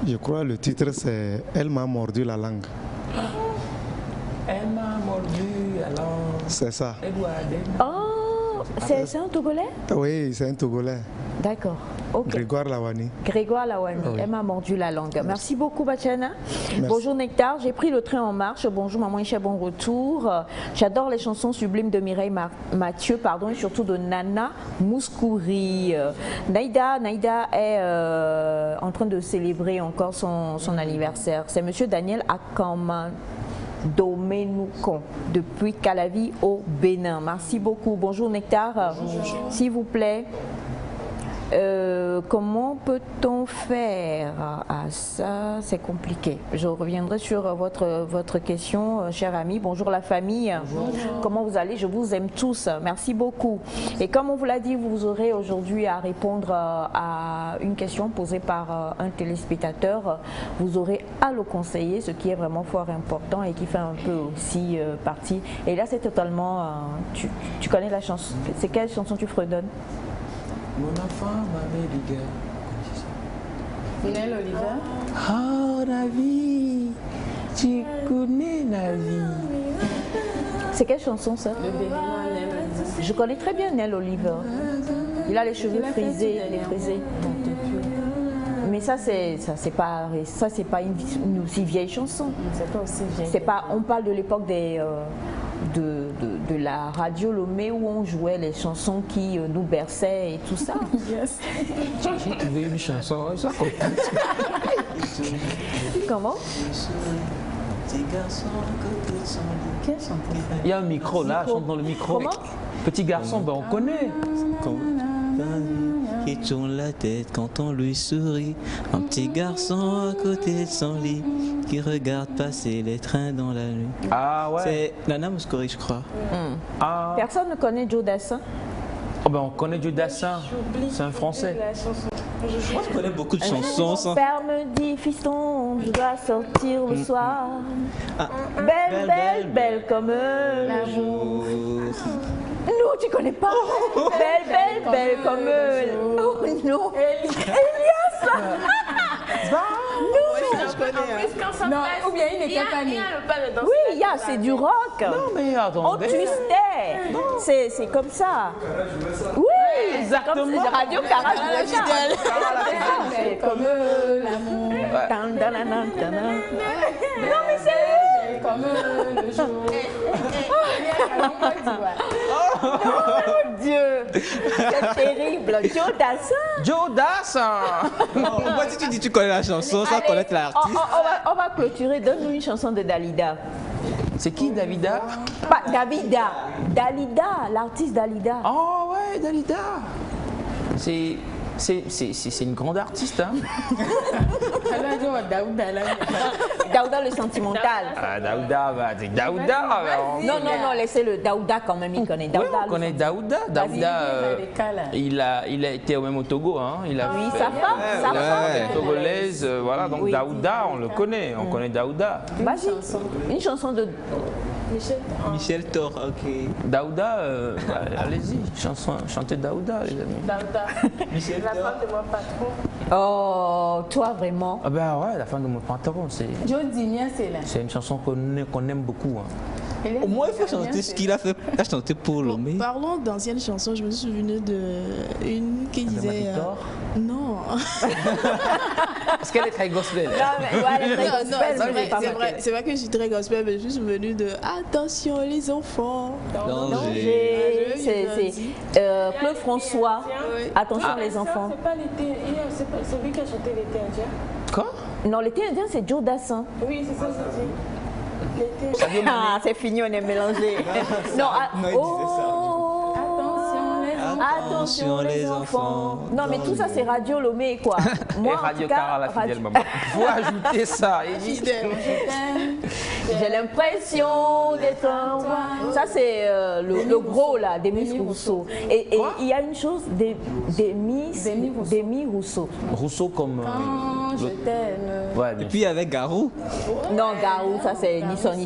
je crois le titre c'est « Elle m'a mordu la langue Elle m'a mordu, alors. ». C'est ça. Oh, c'est un Togolais? Oui, c'est un Togolais. D'accord. Ok. Grégoire Lawani. Grégoire Lawani, Oui. elle m'a mordu la langue. Merci beaucoup, Bachana. Merci. Bonjour Nectar, j'ai pris le train en marche. Bonjour Maman Isha, bon retour. J'adore les chansons sublimes de Mireille Mathieu, pardon, et surtout de Nana Mouskouri. Naïda est en train de célébrer encore son anniversaire. C'est Monsieur Daniel Akama Domenoucon depuis Calavi au Bénin. Merci beaucoup. Bonjour Nectar. S'il vous plaît. Comment peut-on faire? Ah, ça, c'est compliqué. Je reviendrai sur votre question, cher ami. Bonjour la famille. Bonjour. Comment vous allez? Je vous aime tous. Merci beaucoup. Et comme on vous l'a dit, vous aurez aujourd'hui à répondre à une question posée par un téléspectateur. Vous aurez à le conseiller, ce qui est vraiment fort important et qui fait un peu aussi partie. Et là, c'est totalement... tu connais la chanson? C'est quelle chanson tu fredonnes? Mon enfant, ma belle girl. Nel Oliver. Oh, Navi, tu connais Navi. C'est quelle chanson ça? Le Béninois Nel Oliver. Je connais très bien Nel Oliver. Il a les cheveux frisés, il est frisé. Mais ça c'est pas une aussi vieille chanson. C'est pas aussi vieille. C'est pas, on parle de l'époque de la radio Lomé où on jouait les chansons qui nous berçaient et tout ça. Yes. J'ai trouvé une chanson, ça compte. Comment? Quelle chanson? Il y a un micro là, chante dans le micro. Comment? Petit garçon, ben on connaît. Qui tourne la tête quand on lui sourit. Un petit garçon à côté de son lit qui regarde passer les trains dans la nuit. Ah ouais. C'est Nana Mouskouri, je crois. Ah. Personne ne connaît Joe Dassin? Oh ben on connaît Dieu Dassin. C'est un Français. Moi, je connais beaucoup de chansons. Mon Sans... père me dit, fiston, je dois sortir le soir. Belle, belle, belle comme le jour. Non, tu connais pas. Belle, belle, belle comme le... Oh non. Elias. Non, ou bien il n'était pas né. Oui, c'est du rock. Non mais On attendez. twistait. C'est comme ça. Oui, exactement. C'est comme Radio Cara, c'est comme l'amour. Non mais c'est Comme le jour. mon Dieu, c'est terrible. Joe Dassin. Joe Dassin. Pourquoi si tu dis tu connais la chanson sans Allez, connaître l'artiste? on va clôturer. Donne-nous une chanson de Dalida. C'est qui Davida? Pas Davida. Dalida, l'artiste Dalida. Oh ouais, Dalida. C'est c'est une grande artiste. Hein. Daouda le sentimental. Ah, Daouda, c'est Daouda. Non, laissez-le. Daouda quand même, il connaît. Daouda, Oui, on connaît Daouda. Daouda, il a été même au Togo. Hein. Il a oui, sa femme. Togolaise, voilà. Donc Oui. Daouda, on le connaît. On connaît Daouda. Vas-y, une chanson de... Michel Thor, ok. Daouda, allez-y, chantez Daouda, les amis. Daouda. Michel La Thor. femme de mon patron. Oh, toi vraiment. Ah ben ouais, la femme de mon pantalon, Joe Dignan, c'est là. c'est une chanson qu'on aime beaucoup. Hein. Au moins, il faut chanter ce qu'il a fait. Il a chanté pour Lomé. Parlons d'anciennes chansons, je me suis souvenue d'une qui disait... non. Parce qu'elle est très gospel. Non, mais ouais, elle est très Non, gospel, c'est vrai que je suis très gospel, mais je suis souvenue de Attention les enfants. Danger. C'est Claude François. Attention les enfants. C'est pas l'été, c'est lui qui a chanté l'été indien. Quoi? Non, l'été indien, c'est Joe Dassin. Oui, c'est ça, c'est l'été. Ah, c'est fini, on est mélangé. Non, attention les enfants. Non, mais tout ça, c'est Radio Lomé, quoi. Moi, Et en Radio tout cas, Cara, la fidèle maman. Faut ajouter ça. J'ai l'impression d'être un roi. Ça, c'est le gros, là, d'Émile Rousseau. Et il y a une chose, d'Émile Rousseau. Rousseau comme... Quand je t'aime. Ouais, Et bien puis avec Garou. Non, Garou, ça, c'est Nissan.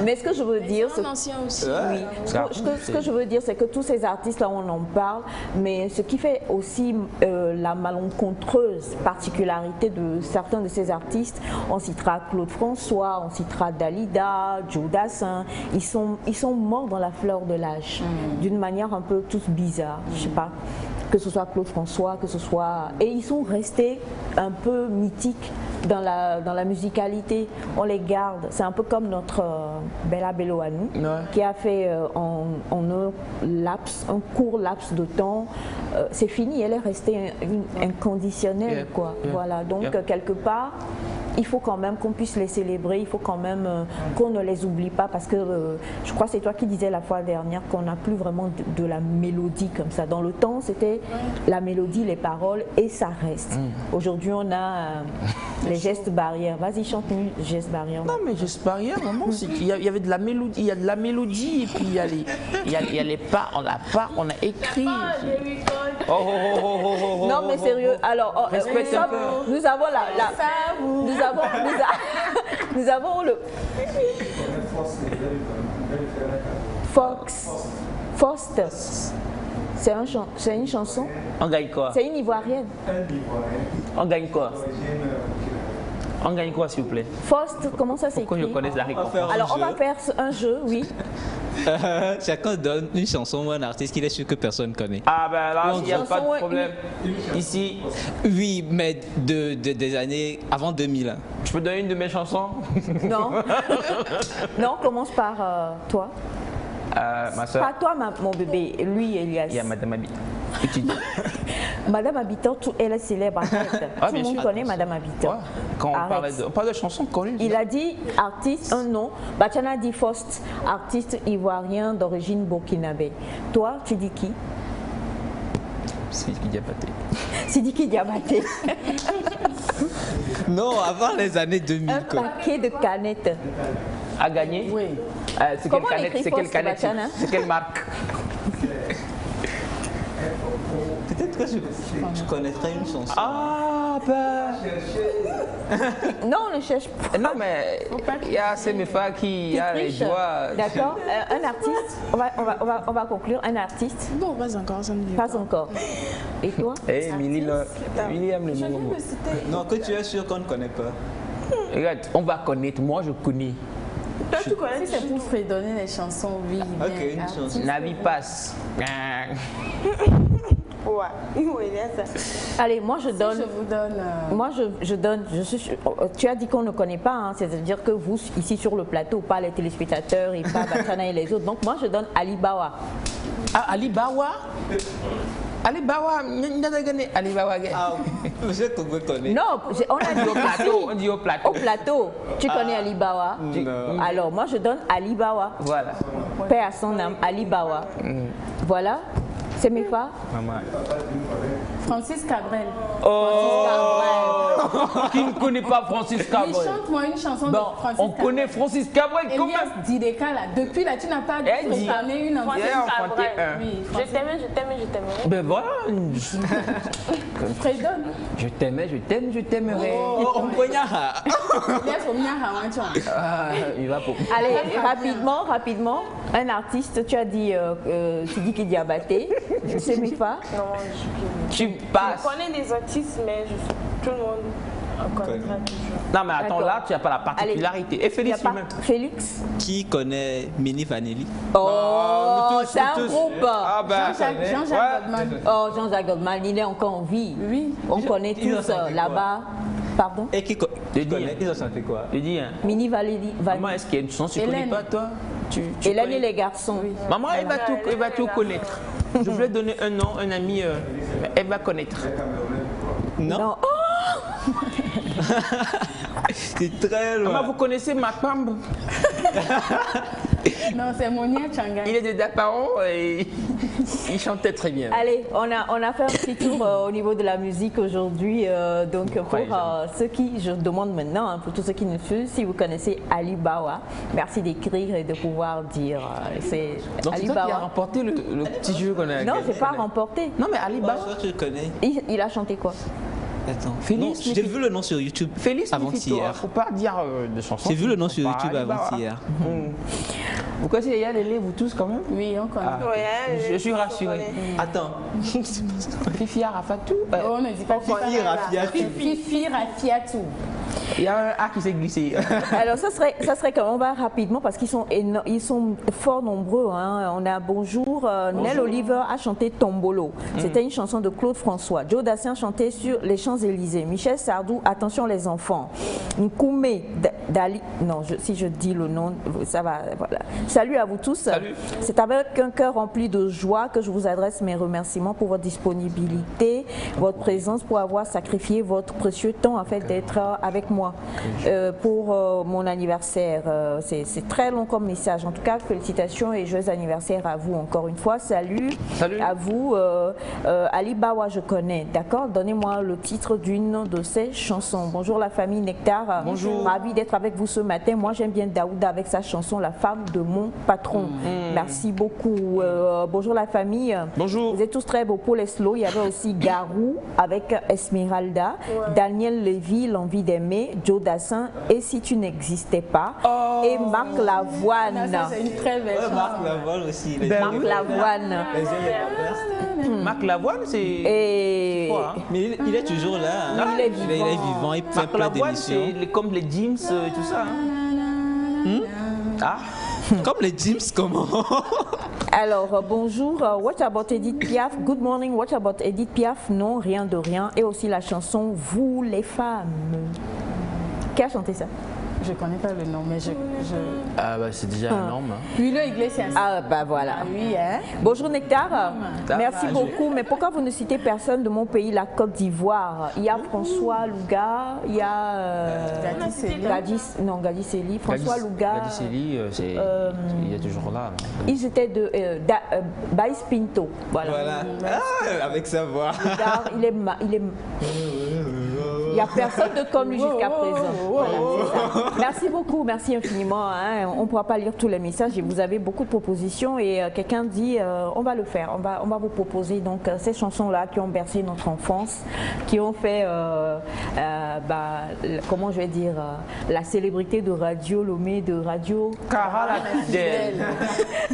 Mais ce que je veux dire, c'est... Un ancien aussi. Oui. Ce que je veux dire, c'est que tous ces artistes-là, on en parle, mais ce qui fait aussi la malencontreuse particularité de certains de ces artistes, on citera Claude François, on citera Dalida, Joe Dassin, ils sont morts dans la fleur de l'âge, d'une manière un peu tous bizarre, je sais pas. Que ce soit Claude François, que ce soit... Et ils sont restés un peu mythiques dans la musicalité. On les garde. C'est un peu comme notre Bella Bello à nous, qui a fait en un court laps de temps. C'est fini, elle est restée inconditionnelle, quoi. Voilà. Donc, quelque part... il faut quand même qu'on puisse les célébrer, il faut quand même qu'on ne les oublie pas parce que je crois que c'est toi qui disais la fois dernière qu'on n'a plus vraiment de la mélodie comme ça. Dans le temps, c'était la mélodie, les paroles et ça reste. Aujourd'hui, on a les gestes barrières. Vas-y, chante-nous les gestes barrières. Non, mais gestes barrières, maman, il y avait de la mélodie, il y a de la mélodie et puis il y a les pas, on a écrit. Non, mais sérieux, alors, nous avons nous avons le Faust. C'est une chanson. On gagne quoi? C'est une ivoirienne. On gagne quoi? On gagne quoi, s'il vous plaît? Faust, comment ça s'écrit? Pourquoi je connais la réponse? Alors, on va faire un jeu, oui. Chacun donne une chanson ou un artiste qu'il est sûr que personne ne connaît. Ah ben là, il n'y a pas de problème. Ici. Oui, mais des années avant 2000. Hein. Je peux donner une de mes chansons? Non. Non, commence par toi. Ma soeur. Pas toi, mon bébé. Lui, Elias. Il y a Madame Abi. Madame Habitant, elle est célèbre. Tout le monde connaît Madame Habitant. Ouais. Quand on parle de chansons connues. Il a dit artiste, un nom. Batiana a dit Faust, artiste ivoirien d'origine burkinabé. Toi, tu dis qui? Sidiki Diabaté. Sidiki Diabaté. Non, avant les années 2000. Un paquet de canettes. A gagné? Oui. C'est quelle canette? C'est quelle canette? C'est quelle marque? Peut-être que je connaîtrais une chanson. Ah, ben. Non, on ne cherche pas. Non, mais il y a Semefa qui a les doigts. D'accord. Un artiste, on va conclure. Un artiste. Bon, pas encore, ça me dit. Pas encore. Et toi? Eh, Milly aime les mots. Non, que tu es sûr qu'on ne connaît pas. Regarde, on va connaître. Moi, je connais. Toi, tu connais, c'est pour fredonner les chansons, oui. Ok, une chanson. Navi passe. Allez, moi je donne. Je vous donne. Moi je donne. Tu as dit qu'on ne connaît pas, hein, c'est-à-dire que vous ici sur le plateau, pas les téléspectateurs et pas Batiana et les autres. Donc moi je donne Ali Bawa. Ah, Ali Bawa? Ali Bawa, Ali Bawa. Ah, je connais. Non, on a dit au plateau. On dit au plateau. Au plateau, tu connais Ali Bawa? Non. Alors moi je donne Ali Bawa. Voilà. Paix à son âme, Ali Bawa. Voilà. C'est Mefa. Maman. Francis Cabrel. Qui ne connaît pas Francis Oui, Cabrel? chante-moi une chanson de Bon, Francis on Cabrel. connaît Francis Cabrel quand Elias même. Dideka, là. Depuis là, tu n'as pas Elle dit. proclamé une enfant. Hier, on chantait un. Oui, Je t'aimais, je t'aimais, je t'aimerais. Ben voilà. Fredon. Je t'aimais, je t'aime, je t'aimerais. On poignard. Elias Omiara, Il va pour. Allez, rapidement, un artiste, tu dis qu'il Diabaté, c'est Mefa. Non, Tu je passes. connais des artistes, mais tout le monde connaîtra toujours. Non, mais attends, D'accord. là, tu n'as pas la particularité. Et Il y a Félix pas lui-même. Félix. Qui connaît Mini Vanilli? Oh, nous tous, c'est un nous tous. groupe. Ah ben, Jean-Jacques Goldman. Oh, Jean-Jacques Goldman, il est encore en vie. Oui. On connaît ils ont tous chanté là-bas. Pardon? Et qui J'ai dit, connaît? Ils ont chanté quoi? je dis, hein. Mini Valérie. Maman, est-ce qu'il y a une chanson que tu ne connais Hélène. pas, toi? Tu Hélène connais? et les garçons. Maman, elle va tout connaître. Je voulais donner un nom, un ami, elle va connaître. Non. Oh, C'est très Maman, loin. vous connaissez Makpamb? Non, c'est Monia Changa. Il est de Dakaro et il chantait très bien. allez, on a fait un petit tour au niveau de la musique aujourd'hui. Donc, pour ceux qui, je demande maintenant, hein, pour tous ceux qui nous suivent, si vous connaissez Ali Bawa, merci d'écrire et de pouvoir dire. C'est Donc, Ali c'est toi qui a Bawa. remporté le petit jeu qu'on a Non, gagné. c'est pas remporté. Non, mais Ali Bawa. Moi, je connais. Il a chanté quoi? Attends. Félix, Non, j'ai vu le nom sur YouTube Félix avant-hier. faut pas dire de chansons. J'ai vu le nom sur Pas YouTube Ali Bawa. avant-hier. Vous connaissez Yaya Lélé, vous tous quand même? Oui, on connaît. Ouais, Je suis rassuré. Attends. Fifi Arafatou. Oh, on ne dit pas Fifi Rafiatou. Fifi Rafiatou. Il y a un A qui s'est glissé. Alors ça serait quand on va rapidement parce qu'ils sont fort nombreux. Hein. On a bonjour. Nell Oliver a chanté Tombolo. C'était une chanson de Claude François. Joe Dassin a chanté sur les Champs-Élysées. Michel Sardou, attention les enfants. Nkoumé Dali. Non, si je dis le nom, ça va. Voilà. Salut à vous tous. Salut. C'est avec un cœur rempli de joie que je vous adresse mes remerciements pour votre disponibilité, votre présence, pour avoir sacrifié votre précieux temps en fait d'être avec moi pour mon anniversaire. C'est très long comme message. En tout cas, félicitations et joyeux anniversaire à vous encore une fois. Salut, Salut. à vous. Ali Bawa, je connais. D'accord? Donnez-moi le titre d'une de ces chansons. Bonjour la famille Nectar. Bonjour. Ravi d'être avec vous ce matin. Moi, j'aime bien Daouda avec sa chanson La femme de mon patron. Merci beaucoup. Bonjour la famille. Bonjour. Vous êtes tous très beaux pour les slow. Il y avait aussi Garou avec Esmeralda, Daniel Lévy, L'envie d'aimer, Joe Dassin et Si tu n'existais pas, et Marc Lavoine. Ça, c'est une très belle chanson. Marc Lavoine aussi. Marc Lavoine. Marc Lavoine, c'est. Et quoi, hein? Mais il est toujours là. hein. Il est Il est vivant, il fait Marc plein Lavoine, d'émissions. c'est comme les jeans et tout ça. Hein? Ah, Comme les James, comment? alors, bonjour, what about Edith Piaf? Good morning, what about Edith Piaf? Non, rien de rien. Et aussi la chanson Vous les femmes. Qui a chanté ça? Je ne connais pas le nom, mais je... ah bah, c'est déjà énorme. Hein. Julio Iglesias. Ah, bah voilà. Ah oui, hein? Bonjour Nectar, merci va, beaucoup. Mais pourquoi vous ne citez personne de mon pays, la Côte d'Ivoire? Il y a François Louga, il y a Gadi Sely, François Louga. Gadiseli, il est toujours là. Ils étaient de Baïs Pinto. Voilà. Voilà. Ah, avec sa voix. Nectar, il n'y a personne de comme lui jusqu'à présent. Voilà, c'est ça. Merci beaucoup, merci infiniment. Hein. On ne pourra pas lire tous les messages et vous avez beaucoup de propositions et quelqu'un dit on va le faire, on va vous proposer donc ces chansons-là qui ont bercé notre enfance, qui ont fait, comment je vais dire, la célébrité de Radio Lomé, de Radio Cara la fidèle.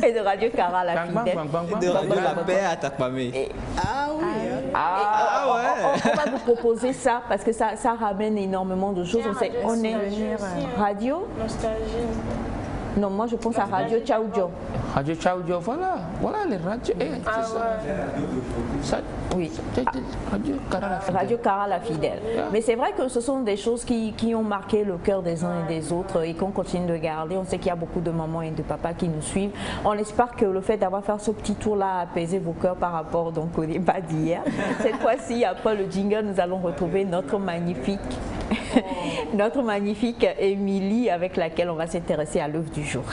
et de Radio Cara la Bang, bang, fidèle. bang, bang, bang. De la paix à Takpamé. Ah oui. On va vous proposer ça parce que ça ramène énormément de choses. On est radio. Nostalgie. Non, moi je pense à Radio Tchaoudjo. Radio Tchaoudjo, voilà les radios. Ah c'est ouais. ça. Oui. Radio Cara la fidèle. Radio Cara la fidèle. Mais c'est vrai que ce sont des choses qui ont marqué le cœur des uns et des autres et qu'on continue de garder. On sait qu'il y a beaucoup de mamans et de papas qui nous suivent. On espère que le fait d'avoir fait ce petit tour-là a apaisé vos cœurs par rapport donc, au débat d'hier. Cette fois-ci, après le jingle, nous allons retrouver notre magnifique Émilie avec laquelle on va s'intéresser à l'œuvre du jour.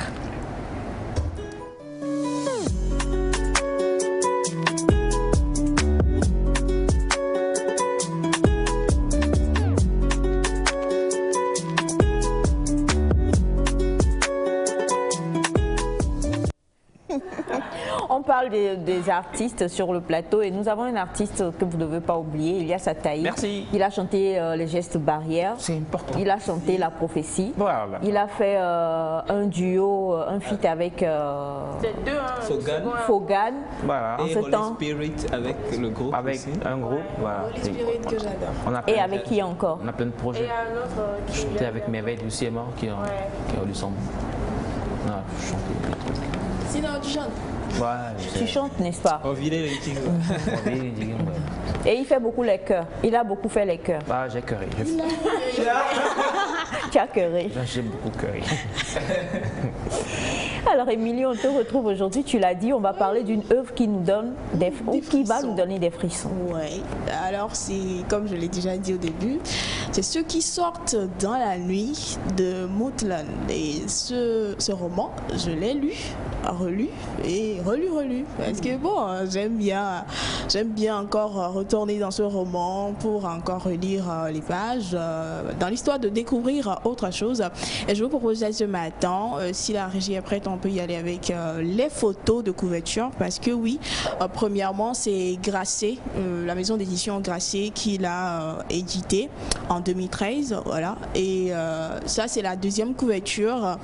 parle des artistes sur le plateau et nous avons un artiste que vous ne devez pas oublier, Elias Ataï. Merci. Il a chanté les gestes barrières. C'est important. Il a chanté La Prophétie. Voilà. Il a fait un duo, un feat avec C'est deux, hein. Fogan. Voilà. Et Holy Spirit avec le groupe Avec aussi. un groupe, voilà. Holy Spirit que j'adore. On a Et plein avec qui encore? On a plein de Et projets. un autre qui J'étais vient avec de- Merveille du CMA qui est au Luxembourg. On a chanté des trucs. Sinon, tu chantes. Ouais, Tu chantes, n'est-ce pas? On vit les meetings. Et il fait beaucoup les chœurs. Il a beaucoup fait les chœurs. Ah, j'ai curry. Tu as chœuré. J'ai beaucoup curry. Alors, Émilie, on te retrouve aujourd'hui. Tu l'as dit, on va parler d'une œuvre qui nous donne qui va nous donner des frissons. Ouais. Alors, c'est comme je l'ai déjà dit au début, c'est ceux qui sortent dans la nuit de Mautland. Et ce roman, je l'ai lu, relu et relu. Parce que bon, j'aime bien encore retourner dans ce roman pour encore relire les pages, dans l'histoire de découvrir autre chose. Et je vous propose ce matin, si la régie est prête, on peut y aller avec les photos de couverture. Parce que oui, premièrement, c'est Grasset, la maison d'édition Grasset qui l'a édité en 2013. Voilà. Et ça, c'est la deuxième couverture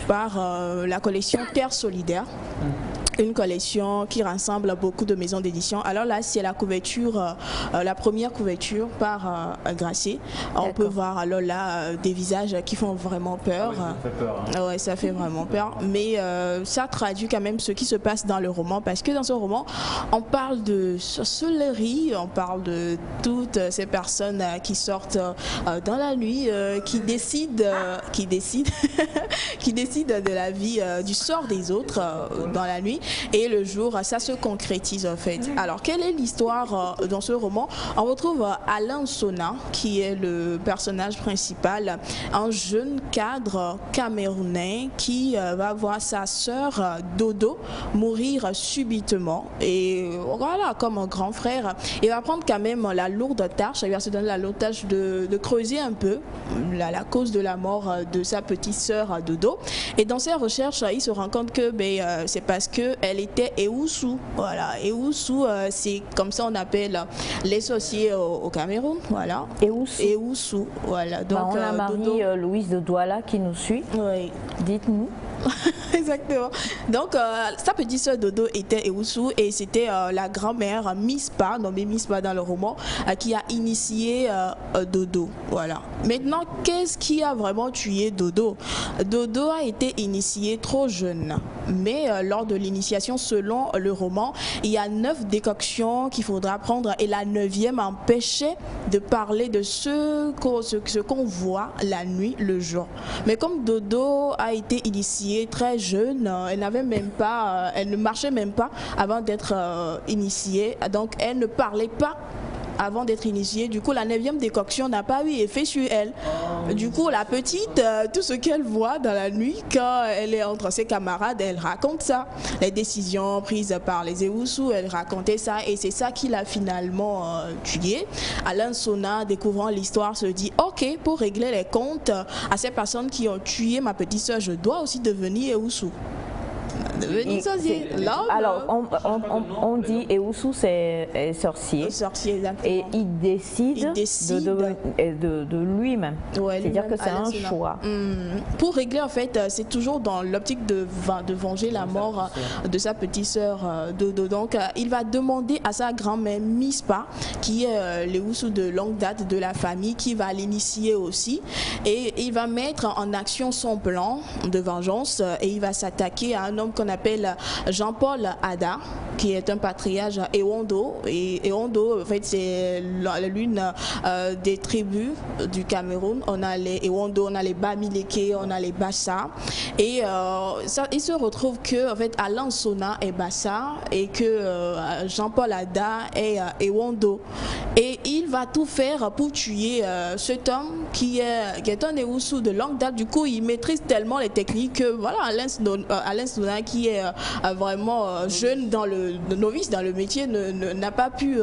par la collection Terre Solidaire. Une collection qui rassemble beaucoup de maisons d'édition. Alors là, c'est la couverture, la première couverture par Grasset. On peut voir alors là des visages qui font vraiment peur. Ça fait peur. Hein. Ouais, ça fait vraiment peur. Mais ça traduit quand même ce qui se passe dans le roman. Parce que dans ce roman, on parle de sorcellerie, on parle de toutes ces personnes qui sortent dans la nuit, qui décident qui décident de la vie, du sort des autres dans la nuit. Et le jour, ça se concrétise en fait. Alors, quelle est l'histoire dans ce roman? On retrouve Alain Sona, qui est le personnage principal, un jeune cadre camerounais qui va voir sa sœur Dodo mourir subitement. Et voilà, comme un grand frère, il va prendre quand même la lourde tâche, il va se donner la lourde tâche de creuser un peu la cause de la mort de sa petite sœur Dodo. Et dans ses recherches, il se rend compte que c'est parce qu'elle était Ewusu. Voilà, Ewusu, c'est comme ça on appelle les sorciers au Cameroun. Voilà. Ewusu. Voilà. Donc, on a Marie-Louise de Douala qui nous suit. Oui. Dites-nous. Exactement. Donc, sa petite sœur Dodo était Ewusu et c'était la grand-mère Mispa, nommée Mispa dans le roman, qui a initié Dodo. Voilà. Maintenant, qu'est-ce qui a vraiment tué Dodo? Dodo a été initié trop jeune. Mais lors de l'initiation, selon le roman, il y a 9 décoctions qu'il faudra prendre et la 9e empêchait de parler de ce qu'on voit la nuit, le jour. Mais comme Dodo a été initiée très jeune, elle ne marchait même pas avant d'être initiée, donc elle ne parlait pas avant d'être initiée. Du coup, la 9e décoction n'a pas eu effet sur elle. Du coup, la petite, tout ce qu'elle voit dans la nuit, quand elle est entre ses camarades, elle raconte ça. Les décisions prises par les Ewusu, elle racontait ça et c'est ça qui l'a finalement tuée. Alain Sona, découvrant l'histoire, se dit « Ok, pour régler les comptes à ces personnes qui ont tué ma petite soeur, je dois aussi devenir Ewusu. » Devenir sorcier. Alors, on dit Ewusu, c'est sorcier. Sorcier, exactement. Et il décide de lui-même. Ouais, c'est-à-dire que c'est un choix. Pour régler, en fait, c'est toujours dans l'optique de venger la mort de sa petite sœur Dodo. Donc, il va demander à sa grand-mère Mispa, qui est l'Ewusu de longue date de la famille, qui va l'initier aussi. Et il va mettre en action son plan de vengeance et il va s'attaquer à un homme qu'on appelle Jean-Paul Ada, qui est un patriarche Ewondo. Et Ewondo, en fait, c'est l'une des tribus du Cameroun. On a les Ewondo, on a les Bamileke, on a les Bassa. Et il se retrouve que, en fait, Alain Sona est Bassa et que Jean-Paul Ada est Ewondo. Et il va tout faire pour tuer cet homme qui est un Ewusu de longue date. Du coup, il maîtrise tellement les techniques que, voilà, Alain Sona qui est vraiment jeune dans le novice dans le métier n'a pas pu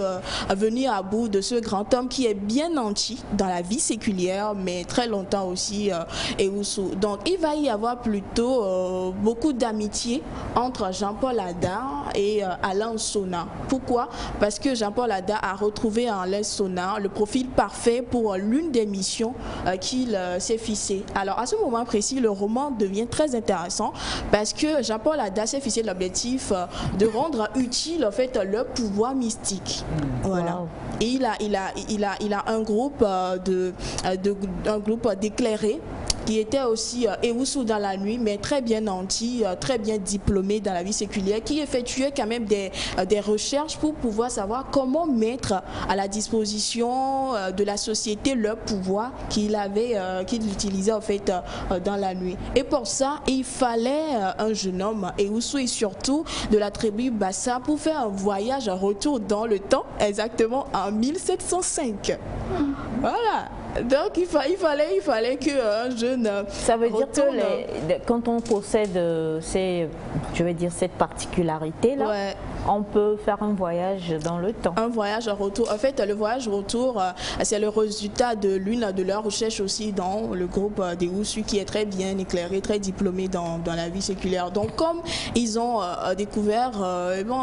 venir à bout de ce grand homme qui est bien nanti dans la vie séculière, mais très longtemps aussi Ewusu. Donc il va y avoir plutôt beaucoup d'amitié entre Jean-Paul Ada et Alain Sona. Pourquoi? Parce que Jean-Paul Ada a retrouvé en Alain Sona le profil parfait pour l'une des missions qu'il s'est fixé. Alors à ce moment précis, le roman devient très intéressant parce que Jean-Paul Ada s'est fixé l'objectif de rendre utile en fait le pouvoir mystique. Voilà. Wow. Et il a un groupe d'éclairés qui était aussi Ewusu dans la nuit, mais très bien nanti, très bien diplômé dans la vie séculière, qui effectuait quand même des recherches pour pouvoir savoir comment mettre à la disposition de la société le pouvoir qu'il utilisait en fait dans la nuit. Et pour ça, il fallait un jeune homme, Ewusu, et surtout de la tribu Bassa, pour faire un voyage retour dans le temps, exactement en 1705. Voilà. Donc il fallait qu'un jeune... Ça veut dire que quand on possède cette particularité-là, ouais, on peut faire un voyage dans le temps. Un voyage retour. En fait, le voyage retour, c'est le résultat de l'une de leurs recherches aussi dans le groupe des Ewusu, qui est très bien éclairé, très diplômé dans la vie séculaire. Donc comme ils ont découvert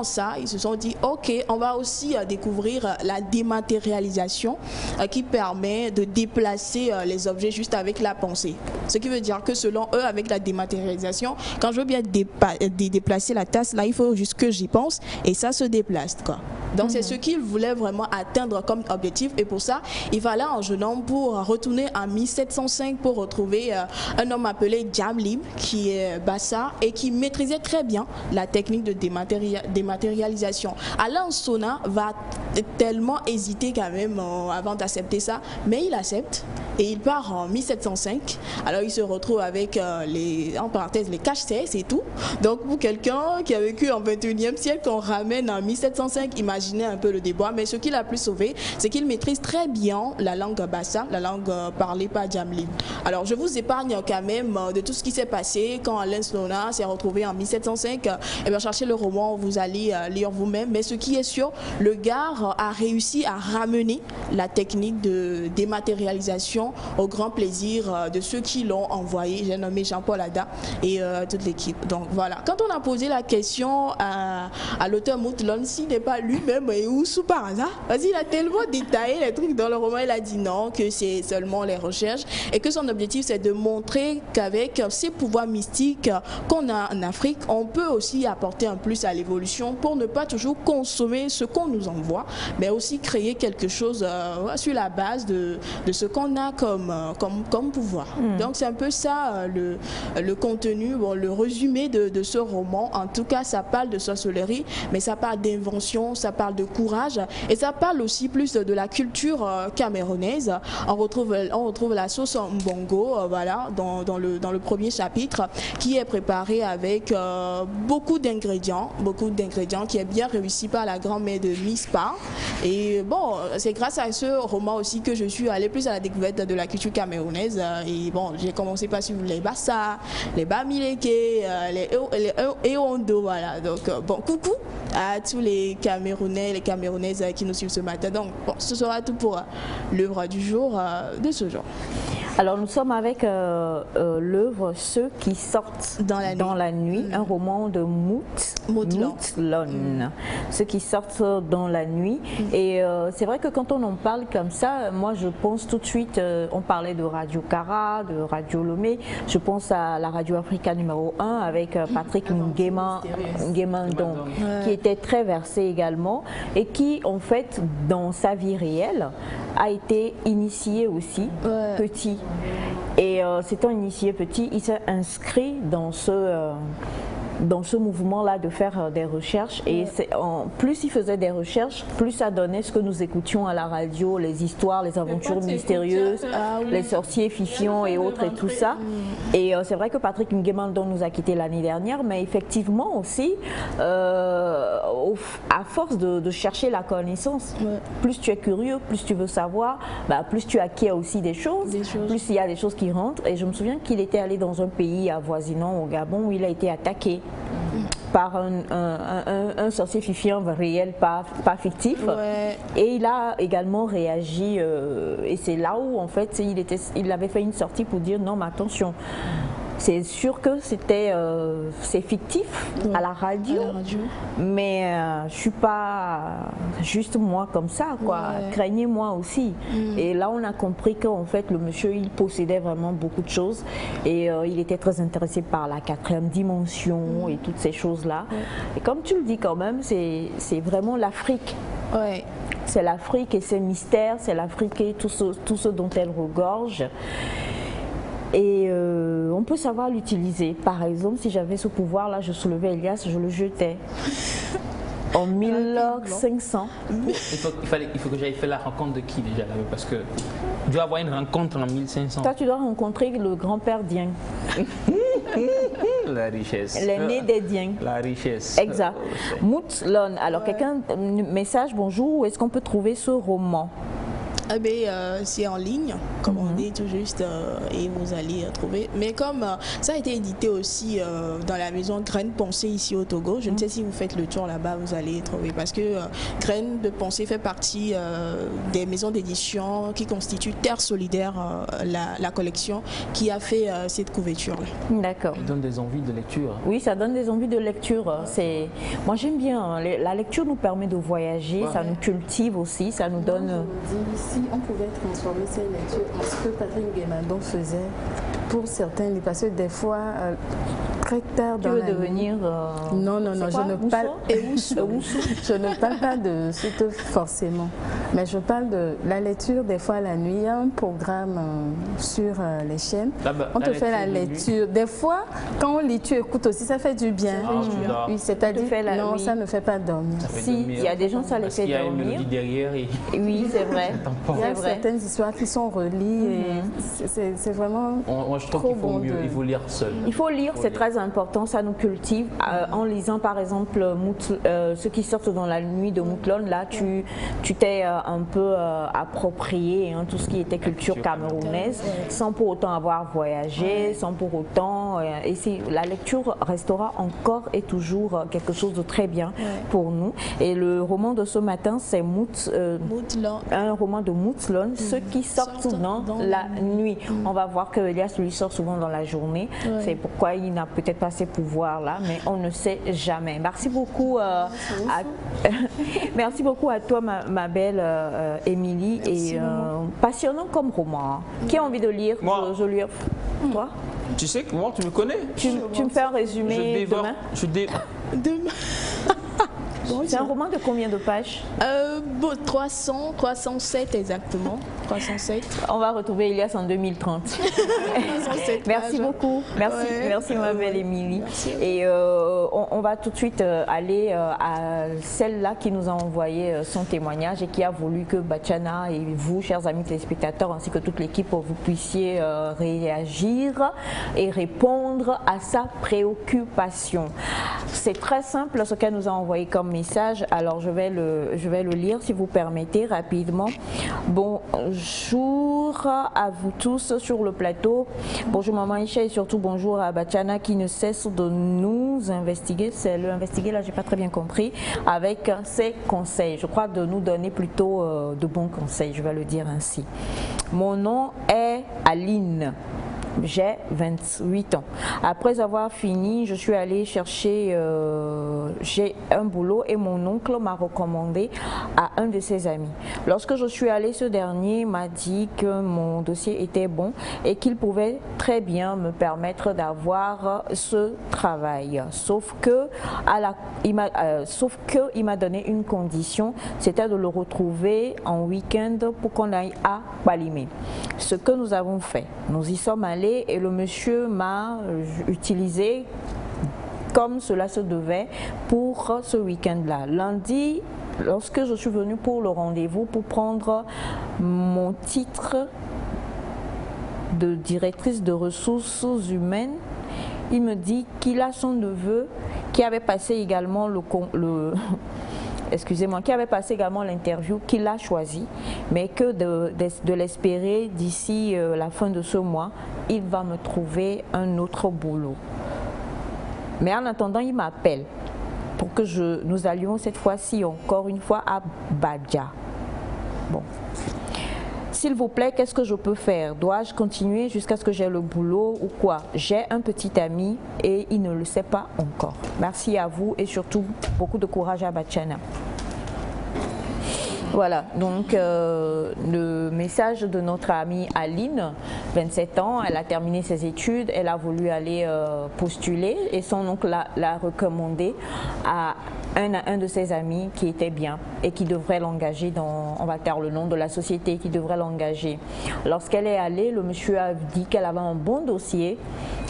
ça, ils se sont dit, ok, on va aussi découvrir la dématérialisation qui permet de déplacer les objets juste avec la pensée. Ce qui veut dire que selon eux, avec la dématérialisation, quand je veux bien déplacer la tasse, là, il faut juste que j'y pense et ça se déplace, quoi. Donc c'est ce qu'ils voulaient vraiment atteindre comme objectif, et pour ça, il fallait un jeune homme pour retourner en 1705 pour retrouver un homme appelé Jamlib, qui est Bassa et qui maîtrisait très bien la technique de dématérialisation. Alain Sona va tellement hésiter quand même avant d'accepter ça, mais il accepte et il part en 1705. Alors il se retrouve avec en parenthèse les cache-têtes et tout. Donc pour quelqu'un qui a vécu en 21e siècle, qu'on ramène en 1705, imaginez un peu le déboire, mais ce qui l'a plus sauvé, c'est qu'il maîtrise très bien la langue Bassa, la langue parlée par Jamlib. Alors je vous épargne quand même de tout ce qui s'est passé quand Alain Sona s'est retrouvé en 1705. Et bien cherchez le roman, vous allez lire vous-même, mais ce qui est sûr, le gars a réussi à ramener la technique de dématérialisation au grand plaisir de ceux qui l'ont envoyé. J'ai nommé Jean-Paul Ada et toute l'équipe. Donc voilà, quand on a posé la question à l'auteur Moutlon, s'il n'est pas lui-même Ewusu par hasard, parce qu'il a tellement détaillé les trucs dans le roman, il a dit non, que c'est seulement les recherches et que son objectif c'est de montrer qu'avec ces pouvoirs mystiques qu'on a en Afrique, on peut aussi apporter un plus à l'évolution pour ne pas toujours consommer ce qu'on nous envoie, mais aussi créer quelque chose sur la base de ce qu'on a comme pouvoir. Donc c'est un peu ça le contenu, le résumé de ce roman. En tout cas, ça parle de sorcellerie, mais ça parle d'invention, ça parle de courage et ça parle aussi plus de la culture camerounaise. On retrouve la sauce mbongo, voilà, dans le premier chapitre, qui est préparé avec beaucoup d'ingrédients qui est bien réussi par la grand-mère de Miss Pa. Et bon, c'est grâce à ce roman aussi que je suis allée plus à la découverte de la culture camerounaise. Et bon, j'ai commencé par suivre les Bassa, les Bamileke, les Eondo, voilà. Donc bon, coucou à tous les Camerounais et les Camerounaises qui nous suivent ce matin. Donc bon, ce sera tout pour l'œuvre du jour de ce jour. Alors nous sommes avec l'œuvre Ceux qui sortent dans la nuit, un roman de Moutlon. Ceux qui sortent dans la nuit. Et c'est vrai que quand on en parle comme ça, moi je pense tout de suite, on parlait de Radio Kara, de Radio Lomé, je pense à la Radio Africa numéro 1 avec Patrick Nguemandong, qui était très versé également et qui en fait dans sa vie réelle a été initié aussi petit. Et s'étant initié petit, il s'est inscrit dans ce mouvement-là de faire des recherches. Et plus il faisait des recherches, plus ça donnait ce que nous écoutions à la radio, les histoires, les aventures mystérieuses, les sorciers, fifions et autres et tout ça. Et c'est vrai que Patrick Nguemandong nous a quittés l'année dernière, mais effectivement aussi, à force de chercher la connaissance, plus tu es curieux, plus tu veux savoir, plus tu acquiers aussi des choses, plus il y a des choses qui rentrent. Et je me souviens qu'il était allé dans un pays avoisinant au Gabon où il a été attaqué par un sorcier fifi réel, pas fictif. Ouais. Et il a également réagi, et c'est là où en fait il avait fait une sortie pour dire non mais attention. C'est sûr que c'est fictif à la radio, mais je suis pas juste moi comme ça, quoi. Ouais. Craignez-moi aussi. Et là, on a compris qu'en fait, le monsieur, il possédait vraiment beaucoup de choses et il était très intéressé par la 4e dimension et toutes ces choses-là. Et comme tu le dis quand même, c'est vraiment l'Afrique. Ouais. C'est l'Afrique et ses mystères, c'est l'Afrique et tout ce dont elle regorge. Et on peut savoir l'utiliser. Par exemple, si j'avais ce pouvoir-là, je soulevais Elias, je le jetais. En 1500. Il faut que j'aille faire la rencontre de qui déjà là-bas, parce que je dois avoir une rencontre en 1500. Toi, tu dois rencontrer le grand-père Dieng. La richesse. L'aîné des Dieng. La richesse. Exact. Moutlon. Alors, quelqu'un, message, bonjour, où est-ce qu'on peut trouver ce roman? Eh bien, c'est en ligne, comme on dit tout juste, et vous allez trouver. Mais comme ça a été édité aussi dans la maison Graines Pensée ici au Togo, je ne sais si vous faites le tour là-bas, vous allez trouver. Parce que Graines de Pensée fait partie des maisons d'édition qui constituent Terre Solidaire, la collection qui a fait cette couverture-là. D'accord. Ça donne des envies de lecture. Oui, ça donne des envies de lecture. Moi, j'aime bien. La lecture nous permet de voyager, ça nous cultive aussi, ça nous donne... Si on pouvait transformer ces lectures en ce que Patrick Guémandon faisait pour certains, parce que des fois, très tard dans la nuit... Tu veux devenir... Non, je ne parle... Je ne parle pas de ce forcément, mais je parle de la lecture des fois la nuit. Il y a un programme sur les chaînes. On te fait la lecture. Des fois, quand on lit, tu écoutes aussi, ça fait du bien. Oui, c'est-à-dire, non, ça ne fait pas dormir. Si, il y a des gens, ça les fait dormir. Il y a une mélodie derrière. Oui, c'est vrai. Il y a certaines histoires qui sont reliées et c'est vraiment moi, je trouve qu'il faut mieux, il faut lire seul. Il faut lire, c'est très important, ça nous cultive. En lisant par exemple ceux qui sortent dans la nuit de Moutlon, là tu t'es un peu approprié tout ce qui était culture camerounaise, sans pour autant avoir voyagé, sans pour autant... la lecture restera encore et toujours quelque chose de très bien pour nous. Et le roman de ce matin, c'est Moutlon, un roman de Moutlon, ceux qui sortent dans la nuit. On va voir que Elias lui sort souvent dans la journée. C'est pourquoi il n'a peut-être pas ces pouvoirs-là, mais on ne sait jamais. Merci beaucoup, merci beaucoup à toi, ma belle Émilie. Et passionnant comme roman. Qui a envie de lire? Moi. Je lui offre. Toi? Tu sais que moi, tu me connais. Tu me fais un résumé demain? Demain. C'est un roman de combien de pages? 307 exactement. 307. On va retrouver Elias en 2030. Merci beaucoup. Merci ma belle Émilie. Et on va tout de suite aller à celle-là qui nous a envoyé son témoignage et qui a voulu que Bachana et vous, chers amis téléspectateurs, ainsi que toute l'équipe, vous puissiez réagir et répondre à sa préoccupation. C'est très simple ce qu'elle nous a envoyé comme message. Alors je vais le lire si vous permettez rapidement. Bonjour à vous tous sur le plateau. Bonjour maman Isha et surtout bonjour à Bachana qui ne cesse de nous investiguer. C'est le investiguer là, j'ai pas très bien compris. Avec ses conseils. Je crois de nous donner plutôt de bons conseils, je vais le dire ainsi. Mon nom est Aline. J'ai 28 ans. Après avoir fini, je suis allée chercher j'ai un boulot et mon oncle m'a recommandé à un de ses amis. Lorsque je suis allée, ce dernier m'a dit que mon dossier était bon et qu'il pouvait très bien me permettre d'avoir ce travail. Sauf que il m'a donné une condition, c'était de le retrouver en week-end pour qu'on aille à Balimé. Ce que nous avons fait, nous y sommes allés et le monsieur m'a utilisé comme cela se devait pour ce week-end-là. Lundi, lorsque je suis venue pour le rendez-vous pour prendre mon titre de directrice de ressources humaines, il me dit qu'il a son neveu qui avait passé également qui avait passé également l'interview, qu'il a choisi, mais que de l'espérer d'ici la fin de ce mois, il va me trouver un autre boulot. Mais en attendant, il m'appelle pour que nous allions cette fois-ci encore une fois à Badja. Bon. S'il vous plaît, qu'est-ce que je peux faire? Dois-je continuer jusqu'à ce que j'ai le boulot ou quoi? J'ai un petit ami et il ne le sait pas encore. Merci à vous et surtout beaucoup de courage à Batchana. Voilà, donc le message de notre amie Aline, 27 ans, elle a terminé ses études, elle a voulu aller postuler et son oncle l'a recommandé à un de ses amis qui était bien et qui devrait l'engager dans, on va taire le nom de la société, qui devrait l'engager. Lorsqu'elle est allée, le monsieur a dit qu'elle avait un bon dossier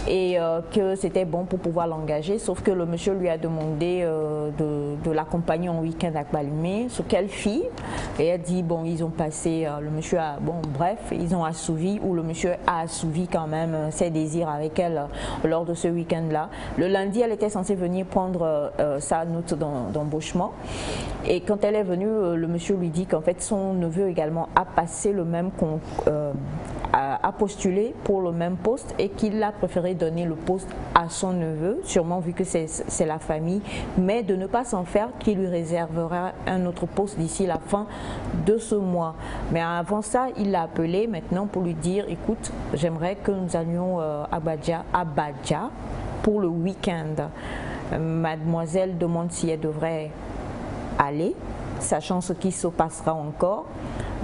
et que c'était bon pour pouvoir l'engager, sauf que le monsieur lui a demandé de l'accompagner en week-end à Kbalimé, ce qu'elle fit, et elle dit, bon, ils ont passé, le monsieur a, bon, bref, ils ont assouvi, ou le monsieur a assouvi quand même ses désirs avec elle lors de ce week-end-là. Le lundi, elle était censée venir prendre sa note d'embauchement, et quand elle est venue, le monsieur lui dit qu'en fait, son neveu également a passé le même a postulé pour le même poste et qu'il a préféré donner le poste à son neveu, sûrement vu que c'est la famille, mais de ne pas s'en faire, qu'il lui réservera un autre poste d'ici la fin de ce mois. Mais avant ça, il l'a appelé maintenant pour lui dire, écoute, j'aimerais que nous allions à Badja pour le week-end. Mademoiselle demande si elle devrait aller, sachant ce qui se passera encore,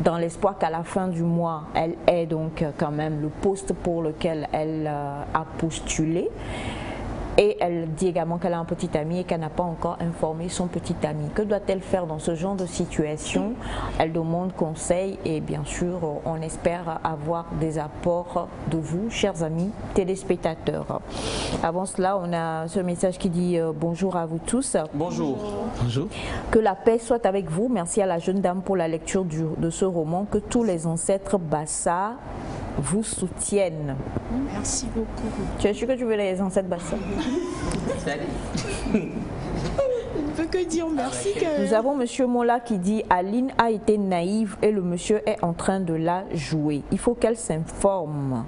dans l'espoir qu'à la fin du mois, elle ait donc quand même le poste pour lequel elle a postulé. Et elle dit également qu'elle a un petit ami et qu'elle n'a pas encore informé son petit ami. Que doit-elle faire dans ce genre de situation? Elle demande conseil et bien sûr, on espère avoir des apports de vous, chers amis téléspectateurs. Avant cela, on a ce message qui dit bonjour à vous tous. Bonjour. Bonjour. Que la paix soit avec vous. Merci à la jeune dame pour la lecture de ce roman. Que tous les ancêtres Bassa vous soutiennent. Merci beaucoup. Tu es sûr que tu veux les ancêtres Bassa? Je ne peux que dire merci. Nous avons monsieur Mola qui dit Aline a été naïve et le monsieur est en train de la jouer. Il faut qu'elle s'informe.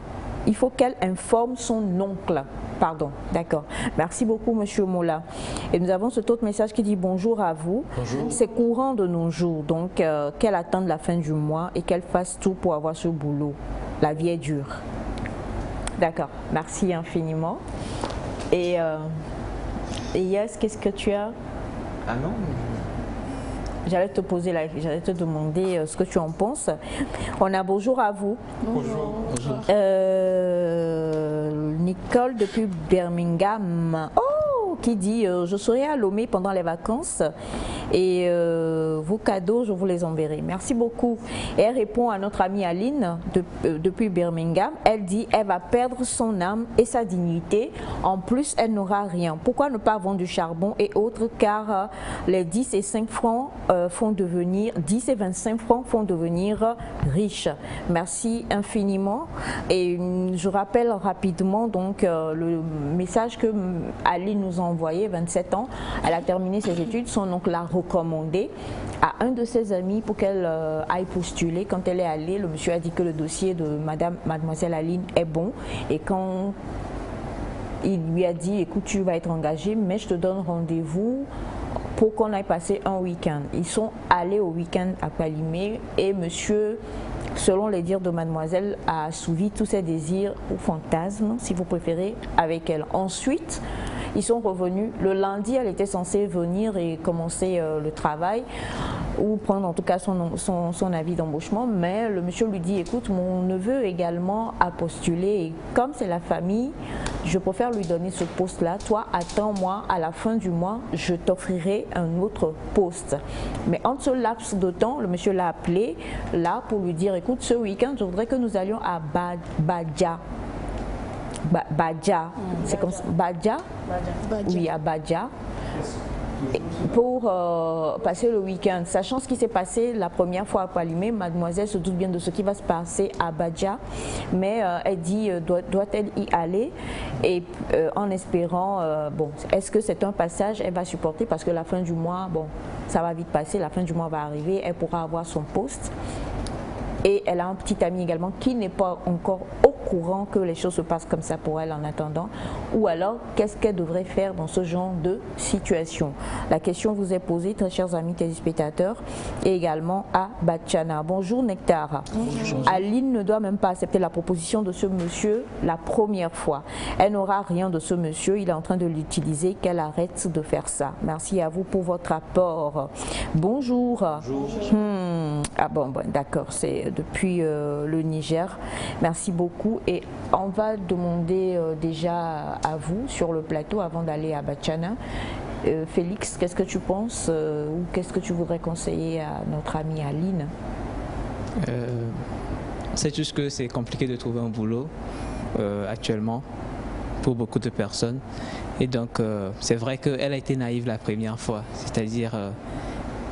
Il faut qu'elle informe son oncle. Pardon, d'accord. Merci beaucoup, monsieur Mola. Et nous avons cet autre message qui dit bonjour à vous. C'est courant de nos jours, donc qu'elle attende la fin du mois et qu'elle fasse tout pour avoir ce boulot. La vie est dure. D'accord, merci infiniment. Et Yes, qu'est-ce que tu as? Ah non. J'allais te demander ce que tu en penses. On a bonjour à vous. Bonjour. Nicole depuis Birmingham. Oh, qui dit je serai à Lomé pendant les vacances et vos cadeaux, je vous les enverrai. Merci beaucoup. Et elle répond à notre amie Aline depuis Birmingham. Elle dit elle va perdre son âme et sa dignité. En plus, elle n'aura rien. Pourquoi ne pas vendre du charbon et autres, car les 10 et 5 francs font devenir 10 et 25 francs font devenir riches. Merci infiniment. Et je rappelle rapidement donc le message que Aline nous a envoyé, 27 ans. Elle a terminé ses études. Son oncle l'a recommandé à un de ses amis pour qu'elle aille postuler. Quand elle est allée, le monsieur a dit que le dossier de mademoiselle Aline est bon. Et quand il lui a dit, écoute, tu vas être engagée, mais je te donne rendez-vous pour qu'on aille passer un week-end. Ils sont allés au week-end à Kbalimé et monsieur, selon les dires de mademoiselle, a assouvi tous ses désirs ou fantasmes, si vous préférez, avec elle. Ensuite, ils sont revenus. Le lundi, elle était censée venir et commencer le travail ou prendre en tout cas son avis d'embauchement. Mais le monsieur lui dit, écoute, mon neveu également a postulé et comme c'est la famille, je préfère lui donner ce poste-là. Toi, attends-moi, à la fin du mois, je t'offrirai un autre poste. Mais en ce laps de temps, le monsieur l'a appelé là pour lui dire, écoute, ce week-end, je voudrais que nous allions à Badja. Badja, c'est comme ça. Badja? Oui, à Badja. Pour passer le week-end. Sachant ce qui s'est passé la première fois à Kbalimé, mademoiselle se doute bien de ce qui va se passer à Badja, mais elle dit doit-elle y aller et en espérant, bon, est-ce que c'est un passage, elle va supporter parce que la fin du mois, bon, ça va vite passer, la fin du mois va arriver, elle pourra avoir son poste. Et elle a un petit ami également qui n'est pas encore au courant que les choses se passent comme ça pour elle en attendant. Ou alors, qu'est-ce qu'elle devrait faire dans ce genre de situation? La question vous est posée, très chers amis téléspectateurs, et également à Batchana. Bonjour Nectar. Bonjour. Aline ne doit même pas accepter la proposition de ce monsieur la première fois. Elle n'aura rien de ce monsieur, il est en train de l'utiliser, qu'elle arrête de faire ça. Merci à vous pour votre apport. Bonjour. Bonjour. Ah bon d'accord, c'est depuis le Niger. Merci beaucoup et on va demander déjà à vous sur le plateau avant d'aller à Batchana. Félix, qu'est-ce que tu penses ou qu'est-ce que tu voudrais conseiller à notre amie Aline? C'est juste que c'est compliqué de trouver un boulot actuellement pour beaucoup de personnes. Et donc, c'est vrai qu'elle a été naïve la première fois. C'est-à-dire,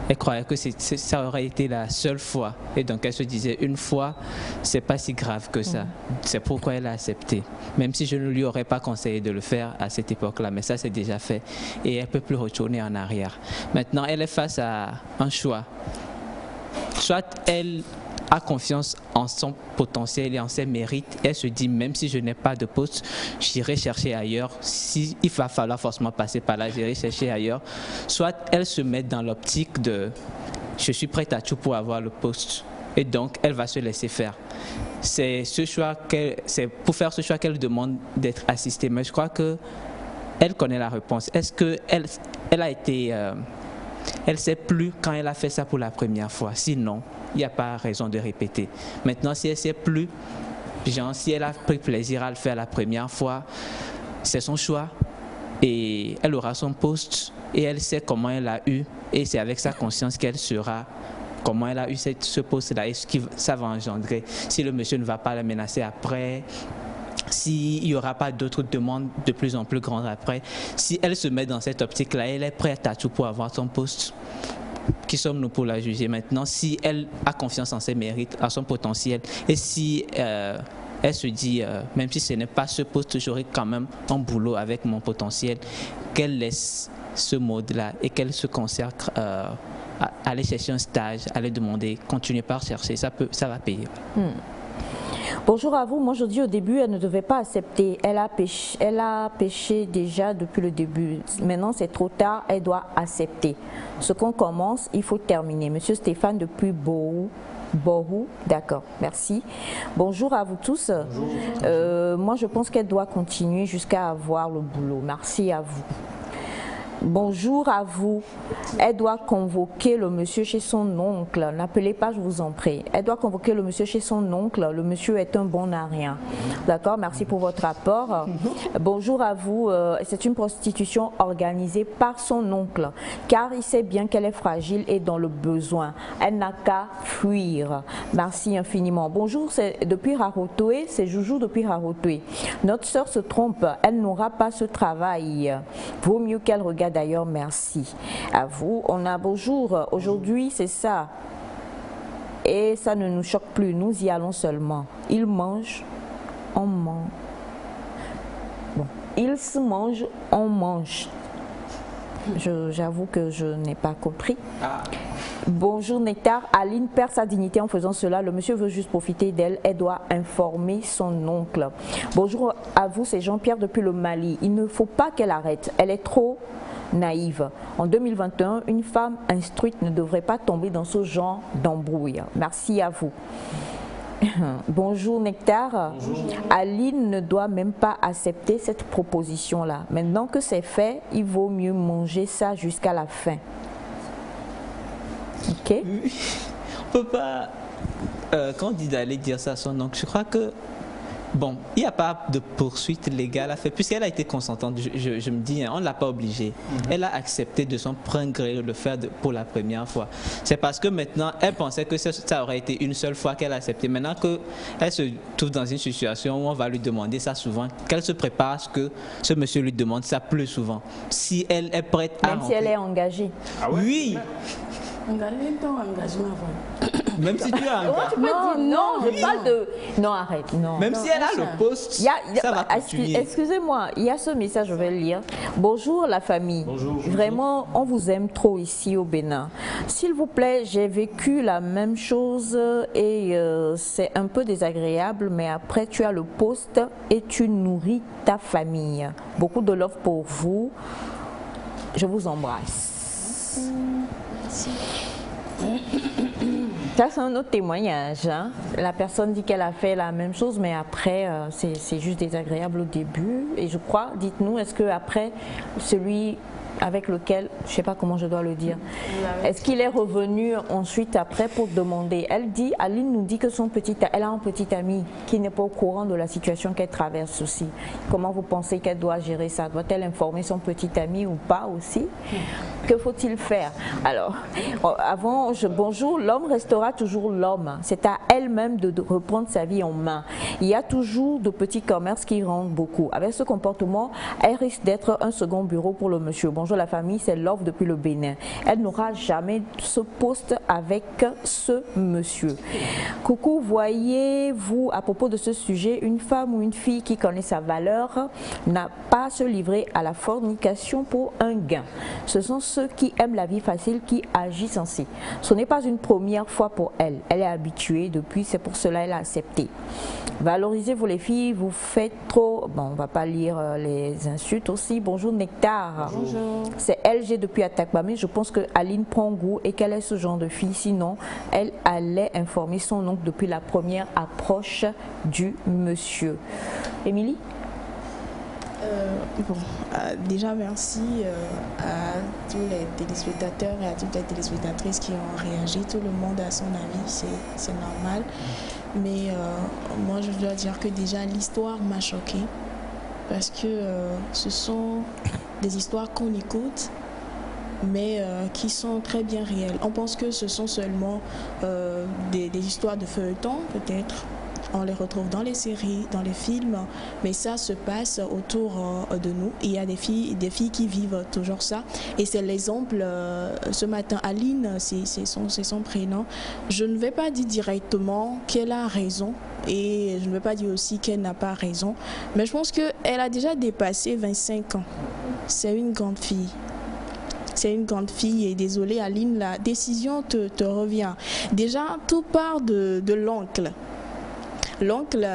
elle croyait que ça aurait été la seule fois. Et donc, elle se disait, une fois, c'est pas si grave que ça. C'est pourquoi elle a accepté. Même si je ne lui aurais pas conseillé de le faire à cette époque-là. Mais ça, c'est déjà fait. Et elle ne peut plus retourner en arrière. Maintenant, elle est face à un choix. Soit elle a confiance en son potentiel et en ses mérites. Elle se dit, même si je n'ai pas de poste, j'irai chercher ailleurs. Si il va falloir forcément passer par là, j'irai chercher ailleurs. Soit elle se met dans l'optique de, je suis prête à tout pour avoir le poste. Et donc, elle va se laisser faire. C'est pour faire ce choix qu'elle demande d'être assistée. Mais je crois qu'elle connaît la réponse. Est-ce qu'elle a été... elle ne sait plus quand elle a fait ça pour la première fois. Sinon, il n'y a pas raison de répéter. Maintenant, si elle ne sait plus, genre, si elle a pris plaisir à le faire la première fois, c'est son choix. Et elle aura son poste et elle sait comment elle a eu. Et c'est avec sa conscience qu'elle saura comment elle a eu ce poste-là et ce que ça va engendrer. Si le monsieur ne va pas la menacer après, s'il n'y aura pas d'autres demandes de plus en plus grandes après, si elle se met dans cette optique-là, elle est prête à tout pour avoir son poste. Qui sommes-nous pour la juger maintenant? Si elle a confiance en ses mérites, en son potentiel, et si elle se dit, même si ce n'est pas ce poste, j'aurai quand même un boulot avec mon potentiel, qu'elle laisse ce mode-là et qu'elle se consacre à aller chercher un stage, aller demander, continuer par chercher, ça va payer. Bonjour à vous. Moi, je dis au début, elle ne devait pas accepter. Elle a péché déjà depuis le début. Maintenant, c'est trop tard. Elle doit accepter. Ce qu'on commence, il faut terminer. Monsieur Stéphane depuis Borou, d'accord, merci. Bonjour à vous tous. Bonjour. Moi, je pense qu'elle doit continuer jusqu'à avoir le boulot. Merci à vous. Bonjour à vous. Elle doit convoquer le monsieur chez son oncle. N'appelez pas, je vous en prie. Elle doit convoquer le monsieur chez son oncle. Le monsieur est un bon à rien. D'accord, merci pour votre rapport. Bonjour à vous. C'est une prostitution organisée par son oncle, car il sait bien qu'elle est fragile et dans le besoin. Elle n'a qu'à fuir. Merci infiniment. Bonjour, c'est depuis Rarotoé. C'est Joujou depuis Rarotoé. Notre sœur se trompe. Elle n'aura pas ce travail. Vaut mieux qu'elle regarde d'ailleurs, merci à vous. On a bonjour, aujourd'hui c'est ça et ça ne nous choque plus, nous y allons seulement. Ils mangent, on mange. Bon, ils se mangent, on mange. J'avoue que je n'ai pas compris. Bonjour Nectar, Aline perd sa dignité en faisant cela. Le monsieur veut juste profiter d'elle. Elle doit informer son oncle. Bonjour à vous, c'est Jean-Pierre depuis le Mali. Il ne faut pas qu'elle arrête. Elle est trop naïve. En 2021, une femme instruite ne devrait pas tomber dans ce genre d'embrouille. Merci à vous. Bonjour Nectar. Bonjour. Aline ne doit même pas accepter cette proposition-là. Maintenant que c'est fait, il vaut mieux manger ça jusqu'à la fin. Ok. On peut pas. Quand on dit d'aller dire ça à son oncle, je crois que. Bon, il n'y a pas de poursuite légale à faire, puisqu'elle a été consentante, je me dis, hein, on ne l'a pas obligée. Elle a accepté de son plein gré de le faire pour la première fois. C'est parce que maintenant, elle pensait que ça aurait été une seule fois qu'elle a accepté. Maintenant qu'elle se trouve dans une situation où on va lui demander ça souvent, qu'elle se prépare à ce que ce monsieur lui demande ça plus souvent. Si elle est prête à... Même si elle est engagée. Ah ouais? Oui. Engagement avant. Même si tu as un Comment gars. tu peux dire non, je parle de... Non, arrête, non. Même si elle a le poste, ça va continuer. Excusez-moi, il y a ce message, je vais le lire. Bonjour la famille. Bonjour. Vraiment, on vous aime trop ici au Bénin. S'il vous plaît, j'ai vécu la même chose et c'est un peu désagréable, mais après tu as le poste et tu nourris ta famille. Beaucoup de love pour vous. Je vous embrasse. Merci. Ça, c'est un autre témoignage. Hein. La personne dit qu'elle a fait la même chose, mais après, c'est juste désagréable au début. Et je crois, dites-nous, est-ce qu'après, celui avec lequel, je ne sais pas comment je dois le dire, est-ce qu'il est revenu ensuite après pour demander? Elle dit, Aline nous dit que elle a un petit ami qui n'est pas au courant de la situation qu'elle traverse aussi. Comment vous pensez qu'elle doit gérer ça? Doit-elle informer son petit ami ou pas aussi? Que faut-il faire? Alors, bonjour, l'homme restera toujours l'homme. C'est à elle-même de reprendre sa vie en main. Il y a toujours de petits commerces qui rendent beaucoup. Avec ce comportement, elle risque d'être un second bureau pour le monsieur. Bonjour la famille, c'est Love depuis le Bénin. Elle n'aura jamais ce poste avec ce monsieur. Coucou, voyez-vous, à propos de ce sujet, une femme ou une fille qui connaît sa valeur n'a pas à se livrer à la fornication pour un gain. Ce sont ceux qui aiment la vie facile qui agissent ainsi. Ce n'est pas une première fois pour elle. Elle est habituée depuis, c'est pour cela qu'elle a accepté. Valorisez-vous les filles, vous faites trop... Bon, on ne va pas lire les insultes aussi. Bonjour Nectar. Bonjour. C'est LG depuis Atakbamé. Je pense que Aline prend goût et qu'elle est ce genre de fille. Sinon, elle allait informer son oncle depuis la première approche du monsieur. Émilie? Déjà merci à tous les téléspectateurs et à toutes les téléspectatrices qui ont réagi. Tout le monde a son avis, c'est normal. Mais moi je dois dire que déjà l'histoire m'a choquée parce que ce sont des histoires qu'on écoute mais qui sont très bien réelles. On pense que ce sont seulement des histoires de feuilleton peut-être. On les retrouve dans les séries, dans les films, mais ça se passe autour de nous. Il y a des filles qui vivent toujours ça. Et c'est l'exemple, ce matin, Aline, c'est son prénom. Je ne vais pas dire directement qu'elle a raison et je ne vais pas dire aussi qu'elle n'a pas raison. Mais je pense qu'elle a déjà dépassé 25 ans. C'est une grande fille. C'est une grande fille et désolée Aline, la décision te revient. Déjà, tout part de l'oncle. L'oncle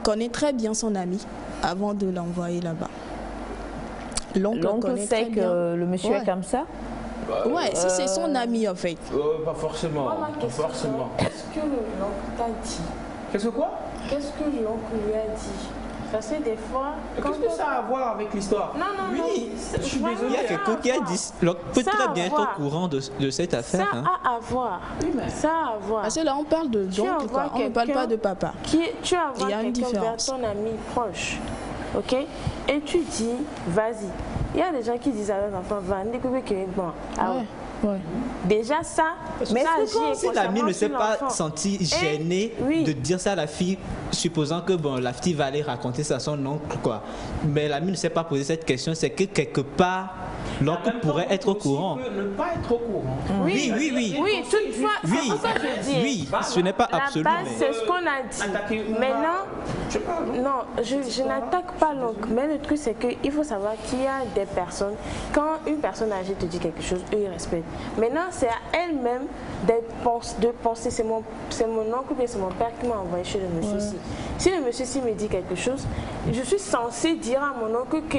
connaît très bien son ami avant de l'envoyer là-bas. L'oncle sait que le monsieur est comme ça? Ouais, si c'est son ami en fait. Pas forcément. Pas forcément. Qu'est-ce que l'oncle t'a dit? Qu'est-ce que quoi? Qu'est-ce que l'oncle lui a dit? Parce que des fois... Qu'est-ce que ça a à voir avec l'histoire? Non. Oui, je suis désolé. Il y a quelqu'un qui a dit, l'oncle peut très bien être au courant de cette affaire. Ça a à voir. Oui, mais... Ça a à voir. Parce que là, on parle de l'oncle, quoi. On ne parle pas de papa. Tu as voir quelqu'un vers ton ami proche, ok? Et tu dis, vas-y. Il y a des gens qui disent à leurs enfants, va, découvrir que bon. Ah ouais. Ouais. Déjà ça, mais si l'ami ne s'est pas senti gêné de dire ça à la fille, supposant que bon, la fille va aller raconter ça à son oncle, quoi. Mais l'ami ne s'est pas posé cette question, c'est que quelque part, l'oncle pourrait être au courant. Ne pas être au courant. Oui, toutefois, c'est pour ça que je dis. Oui, ce n'est pas absolu. La base, c'est ce qu'on a dit. Maintenant, non, je n'attaque pas l'oncle, mais le truc c'est qu'il faut savoir qu'il y a des personnes, quand une personne âgée te dit quelque chose, eux ils respectent. Maintenant, c'est à elle-même de penser, c'est mon oncle ou bien c'est mon père qui m'a envoyé chez le monsieur ci. Si le monsieur ci me dit quelque chose, je suis censée dire à mon oncle que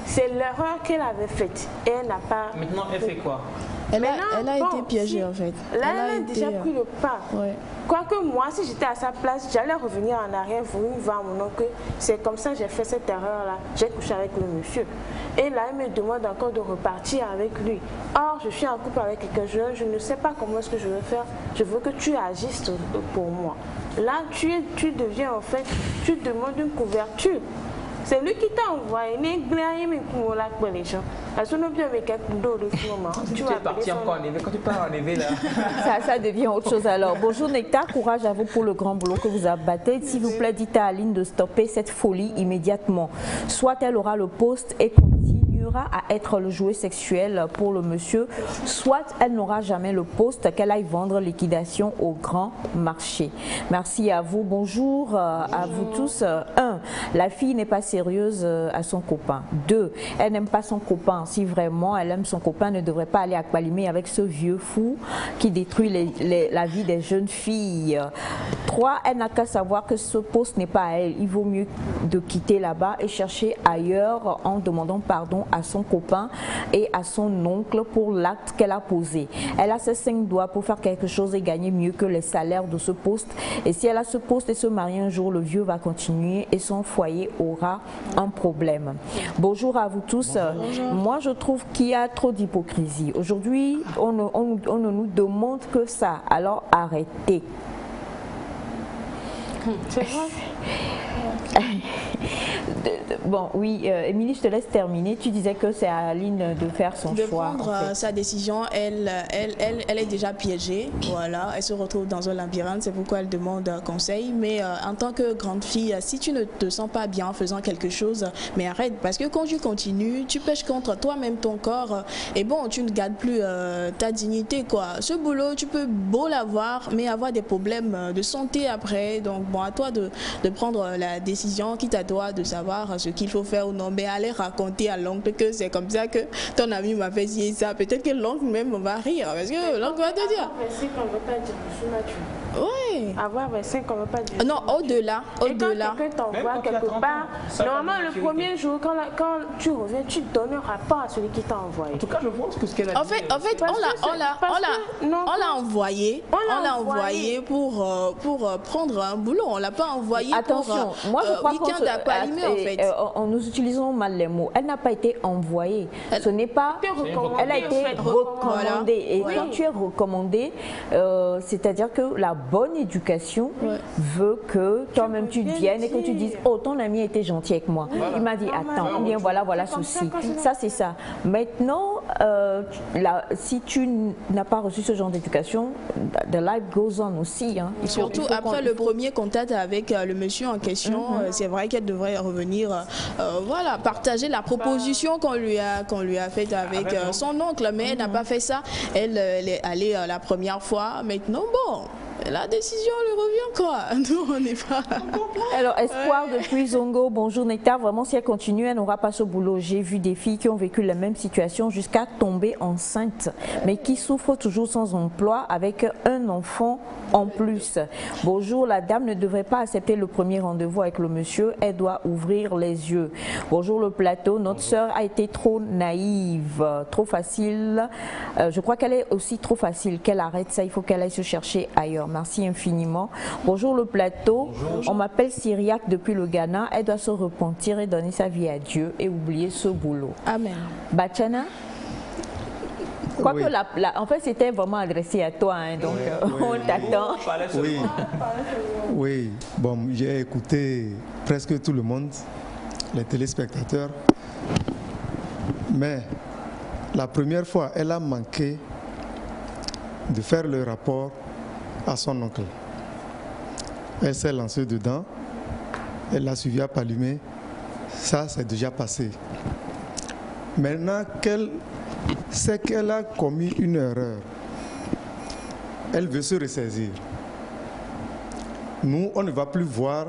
c'est l'erreur qu'elle avait faite et elle n'a pas... Maintenant, elle fait quoi? Elle a été piégée en fait. Là, elle a déjà pris le pas. Ouais. Quoique moi, si j'étais à sa place, j'allais revenir en arrière pour voir mon oncle. C'est comme ça que j'ai fait cette erreur-là. J'ai couché avec le monsieur. Et là, il me demande encore de repartir avec lui. Or, je suis en couple avec quelqu'un, je ne sais pas comment est-ce que je vais faire. Je veux que tu agisses pour moi. Là, tu deviens en fait, tu demandes une couverture. C'est lui qui t'a envoyé. Tu es parti encore en éveil. Quand tu pars en éveil là. Ça devient autre chose alors. Bonjour Nectar, courage à vous pour le grand boulot que vous abattez. S'il vous plaît, dites à Aline de stopper cette folie immédiatement. Soit elle aura le poste et continuera continuera à être le jouet sexuel pour le monsieur, soit elle n'aura jamais le poste, qu'elle aille vendre liquidation au grand marché. Merci à vous. Bonjour à vous tous. 1. La fille n'est pas sérieuse à son copain. 2. Elle n'aime pas son copain. Si vraiment elle aime son copain, elle ne devrait pas aller à Kpalimé avec ce vieux fou qui détruit la vie des jeunes filles. 3. Elle n'a qu'à savoir que ce poste n'est pas à elle. Il vaut mieux de quitter là-bas et chercher ailleurs en demandant pardon à son copain et à son oncle pour l'acte qu'elle a posé. Elle a ses 5 doigts pour faire quelque chose et gagner mieux que les salaires de ce poste. Et si elle a ce poste et se marie un jour, le vieux va continuer et son foyer aura un problème. Bonjour à vous tous. Bonjour. Moi, je trouve qu'il y a trop d'hypocrisie. Aujourd'hui, on ne nous demande que ça. Alors arrêtez. C'est vrai. Bon, oui, Émilie, je te laisse terminer. Tu disais que c'est à Aline de faire son choix. De prendre sa décision, elle est déjà piégée. Voilà, elle se retrouve dans un labyrinthe, c'est pourquoi elle demande conseil. Mais en tant que grande fille, si tu ne te sens pas bien en faisant quelque chose, mais arrête. Parce que quand tu continues, tu pêches contre toi-même, ton corps. Et bon, tu ne gardes plus ta dignité, quoi. Ce boulot, tu peux beau l'avoir, mais avoir des problèmes de santé après. Donc, bon, à toi de prendre la décision, quitte à toi de savoir ce qu'il faut faire ou non, mais aller raconter à l'oncle que c'est comme ça que ton ami m'a fait ci et ça. Peut-être que l'oncle même va rire, parce que l'oncle va te dire. Avoir 25 ans ne veut pas dire je suis mature. Oui. Avoir 25 ans ne veut pas dire. Non, au-delà. Et quand quelqu'un t'envoie quelque part, normalement le premier jour, quand tu reviens, tu donnes un rapport à celui qui t'a envoyé. En tout cas, je vois ce qu'elle a dit. En fait, on l'a envoyé. On l'a envoyé pour prendre un boulot. On l'a pas envoyé Attention, pour moi je crois week-end à Kpalimé, en fait. Nous utilisons mal les mots. Elle n'a pas été envoyée. Ce n'est pas. Elle a été recommandée. Et quand tu es recommandée, c'est-à-dire que la bonne éducation veut que toi-même tu viennes et que tu dises oh, ton ami était gentil avec moi. Il m'a dit attends, bien voilà ceci. Ça c'est ça. Maintenant, si tu n'as pas reçu ce genre d'éducation, the life goes on aussi. Hein. Surtout après le premier contact avec le monsieur en question, c'est vrai qu'elle devrait revenir, voilà, partager la proposition qu'on lui a faite avec son oncle, mais elle n'a pas fait ça. Elle est allée la première fois. Maintenant, bon. La décision lui revient quoi. Nous on n'est pas. Alors Espoir depuis Zongo, bonjour Nectar. Vraiment si elle continue, elle n'aura pas ce boulot. J'ai vu des filles qui ont vécu la même situation jusqu'à tomber enceinte, mais qui souffrent toujours sans emploi avec un enfant en plus. Bonjour, la dame ne devrait pas accepter le premier rendez-vous avec le monsieur, elle doit ouvrir les yeux. Bonjour le plateau, notre sœur a été trop naïve, trop facile. Je crois qu'elle est aussi trop facile, qu'elle arrête ça, il faut qu'elle aille se chercher ailleurs. Merci infiniment. Bonjour le plateau. Bonjour. On m'appelle Syriaque depuis le Ghana. Elle doit se repentir et donner sa vie à Dieu et oublier ce boulot. Amen. Bachana, quoique en fait c'était vraiment adressé à toi, hein, donc on t'attend. Oui, bon, j'ai écouté presque tout le monde, les téléspectateurs, mais la première fois, elle a manqué de faire le rapport à son oncle. Elle s'est lancée dedans, elle l'a suivi à Kpalimé, ça c'est déjà passé. Maintenant qu'elle sait qu'elle a commis une erreur, elle veut se ressaisir. Nous, on ne va plus voir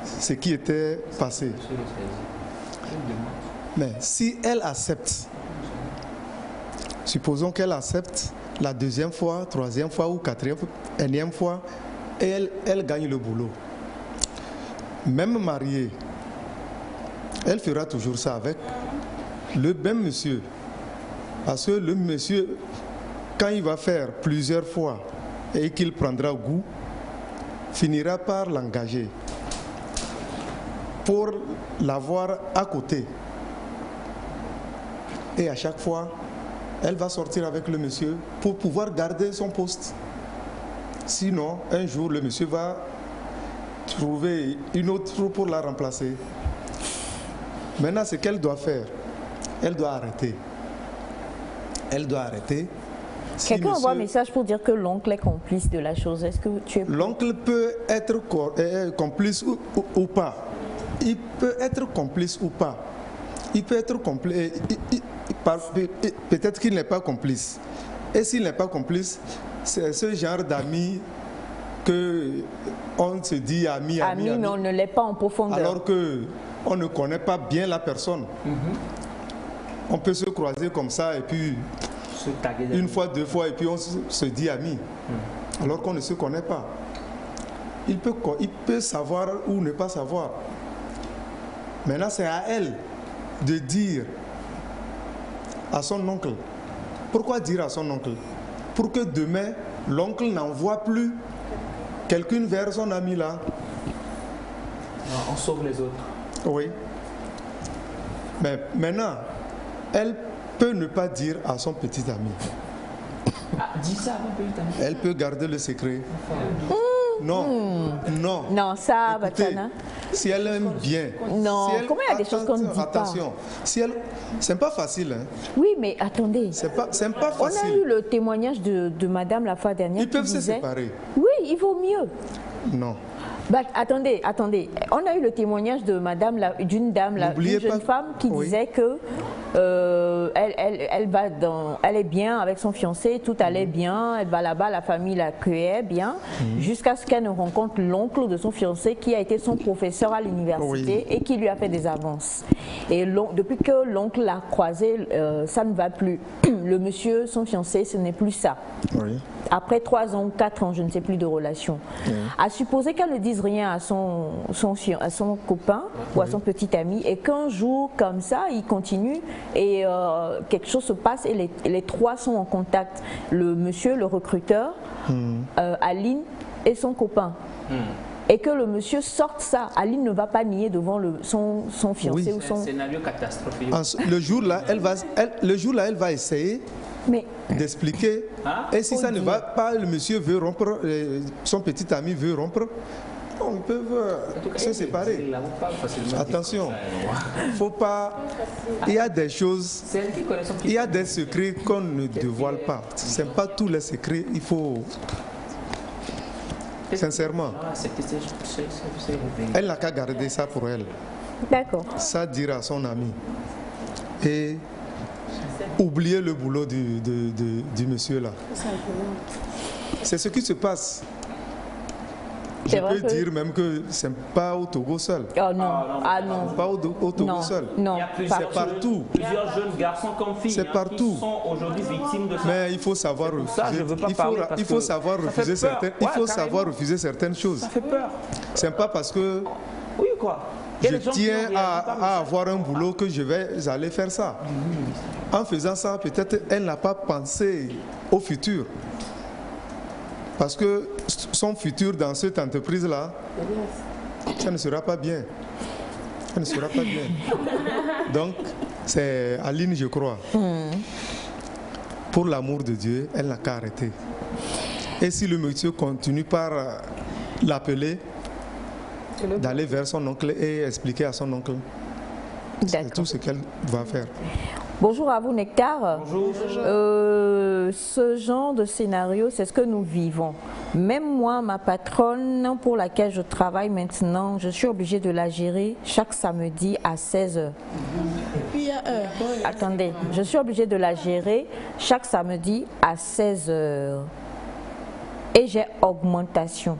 ce qui était passé. Mais si elle accepte, supposons qu'elle accepte, la deuxième fois, troisième fois ou quatrième, énième fois, et elle gagne le boulot. Même mariée, elle fera toujours ça avec le même monsieur. Parce que le monsieur, quand il va faire plusieurs fois et qu'il prendra goût, finira par l'engager pour l'avoir à côté. Et à chaque fois, elle va sortir avec le monsieur pour pouvoir garder son poste. Sinon, un jour, le monsieur va trouver une autre pour la remplacer. Maintenant, ce qu'elle doit faire, elle doit arrêter. Elle doit arrêter. Quelqu'un envoie un message pour dire que l'oncle est complice de la chose. Est-ce que tu es... L'oncle peut être complice ou pas. Il peut être complice ou pas. il peut être complice. Peut-être qu'il n'est pas complice. Et s'il n'est pas complice, c'est ce genre d'amis que on se dit ami, mais on ne l'est pas en profondeur. Alors qu'on ne connaît pas bien la personne. On peut se croiser comme ça et puis une fois, deux fois et puis on se dit ami. Alors qu'on ne se connaît pas. Il peut savoir ou ne pas savoir. Maintenant, c'est à elle de dire à son oncle. Pourquoi dire à son oncle? Pour que demain, l'oncle n'envoie plus quelqu'un vers son ami là. Non, on sauve les autres. Oui. Mais maintenant, elle peut ne pas dire à son petit ami. Dis ça à mon petit ami. Elle peut garder le secret. Non, non. Non, ça, Écoutez, Bachana. si elle aime bien. Non, si elle, comment il y a des choses qu'on ne dit pas? Attention, si elle, c'est pas facile. Hein. Oui, mais attendez. C'est pas facile. On a eu le témoignage de madame la fois dernière. Ils peuvent qui se disait, séparer. Oui, il vaut mieux. Non. Bah, attendez. On a eu le témoignage de madame, d'une dame, une jeune femme qui disait que elle est bien avec son fiancé, tout allait bien, elle va là-bas, la famille l'accueillait bien, jusqu'à ce qu'elle ne rencontre l'oncle de son fiancé qui a été son professeur à l'université et qui lui a fait des avances. Et depuis que l'oncle l'a croisé, ça ne va plus. Le monsieur, son fiancé, ce n'est plus ça. Oui. Après 3 ans, 4 ans, je ne sais plus de relation. À supposer qu'elle ne dise rien à son copain ou à son petit ami et qu'un jour, comme ça, il continue et quelque chose se passe et les 3 sont en contact. Le monsieur, le recruteur, Aline et son copain. Et que le monsieur sorte ça, Aline ne va pas nier devant son fiancé ou son... C'est un scénario catastrophique. Le jour-là, elle va essayer d'expliquer. Et si ça ne va pas, le monsieur veut rompre, son petit ami veut rompre, on peut se séparer. Attention, faut pas. Il y a des choses, il y a des secrets qu'on ne dévoile pas. Ce n'est pas tous les secrets, il faut. Sincèrement, elle n'a qu'à garder ça pour elle. D'accord. Ça dire à son ami. Et oublier le boulot du monsieur là. C'est ce qui se passe. Je peux dire même que ce n'est pas au Togo seul. Oh non, Pas au Togo seul. Non, c'est partout. Plusieurs jeunes garçons comme filles qui sont aujourd'hui victimes de ça. Mais il faut savoir refuser. Il faut savoir refuser certaines. Il faut savoir refuser certaines choses. Ça fait peur. C'est pas parce que oui, quoi. je tiens à avoir un boulot que je vais aller faire ça. En faisant ça, peut-être elle n'a pas pensé au futur. Parce que son futur dans cette entreprise-là, ça ne sera pas bien. Ça ne sera pas bien. Donc, c'est Aline, je crois. Pour l'amour de Dieu, elle n'a qu'à arrêter. Et si le monsieur continue par l'appeler, d'aller vers son oncle et expliquer à son oncle, c'est tout ce qu'elle va faire. Bonjour à vous, Nectar. Bonjour. Ce genre de scénario, c'est ce que nous vivons. Même moi, ma patronne pour laquelle je travaille maintenant, je suis obligée de la gérer chaque samedi à 16h. Attendez, je suis obligée de la gérer chaque samedi à 16h. Et j'ai augmentation.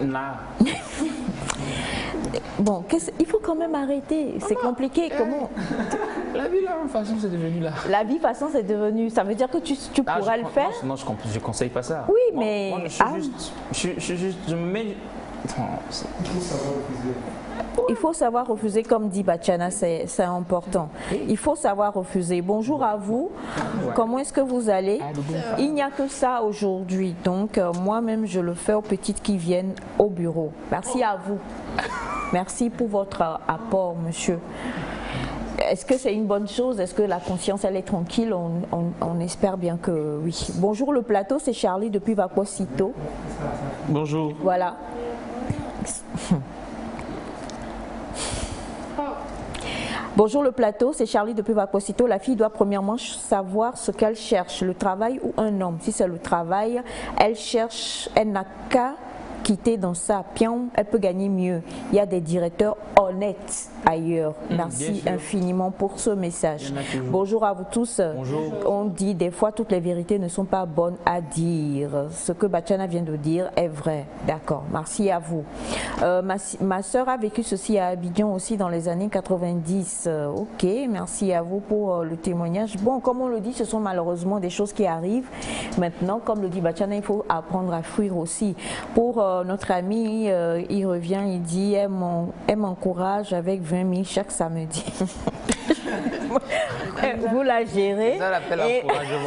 Là. Bon, il faut quand même arrêter. C'est compliqué. Comment? La vie, là, de toute façon, c'est devenu là. La vie, de toute façon, c'est devenu. Ça veut dire que tu pourras le faire? Non, je conseille pas ça. Oui, mais. Moi, je me mets. Il faut savoir refuser, comme dit Bachana, c'est important. Il faut savoir refuser. Bonjour à vous. Comment est-ce que vous allez? Il n'y a que ça aujourd'hui. Donc, moi-même, je le fais aux petites qui viennent au bureau. Merci à vous. Merci pour votre apport, monsieur. Est-ce que c'est une bonne chose? Est-ce que la conscience, elle est tranquille? On espère bien que oui. Bonjour le plateau, c'est Charlie depuis Vacuosito. Bonjour. Voilà. Bonjour le plateau, c'est Charlie depuis Vacuosito. La fille doit premièrement savoir ce qu'elle cherche, le travail ou un homme. Si c'est le travail, elle cherche, elle n'a qu'à quitter dans ça. Pion, elle peut gagner mieux. Il y a des directeurs honnêtes ailleurs. Merci infiniment pour ce message. Bonjour à vous tous. Bonjour. On dit des fois toutes les vérités ne sont pas bonnes à dire. Ce que Bachana vient de dire est vrai. D'accord, merci à vous. Ma soeur a vécu ceci à Abidjan aussi dans les années 90. Ok, merci à vous pour le témoignage. Bon, comme on le dit, ce sont malheureusement des choses qui arrivent. Maintenant, comme le dit Bachana, il faut apprendre à fuir aussi. Pour notre ami, il revient, il dit, elle m'encourage avec 20 000 chaque samedi. Vous la gérez. Ça l'appelle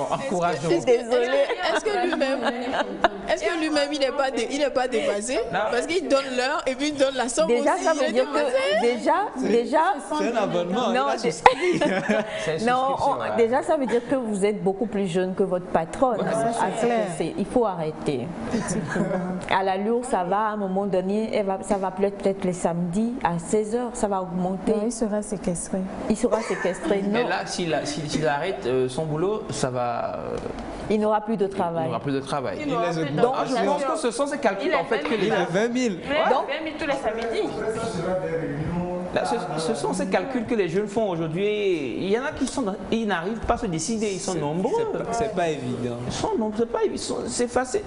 encouragement. Désolée. Est-ce que lui-même il n'est pas dépassé? Parce qu'il donne l'heure et puis il donne la somme déjà, aussi. Ça veut dire que déjà, c'est un abonnement. non, déjà ça veut dire que vous êtes beaucoup plus jeune que votre patronne. Il faut arrêter. À l'allure, ça va à un moment donné, ça va peut-être les samedis à 16h, ça va augmenter. Non, il sera séquestré. Il sera séquestré. Mais là, s'il arrête son boulot, ça va. Il n'aura plus de travail. Il n'aura plus de travail. Donc, je pense que ce sont ces calculs en fait que les. Il a 20 000. Donc, 20 000 tous les samedis. Là, ce sont ces calculs que les jeunes font aujourd'hui. Il y en a qui n'arrivent pas à se décider. Ils sont nombreux. C'est pas évident. Ils sont nombreux. C'est pas évident. C'est facile.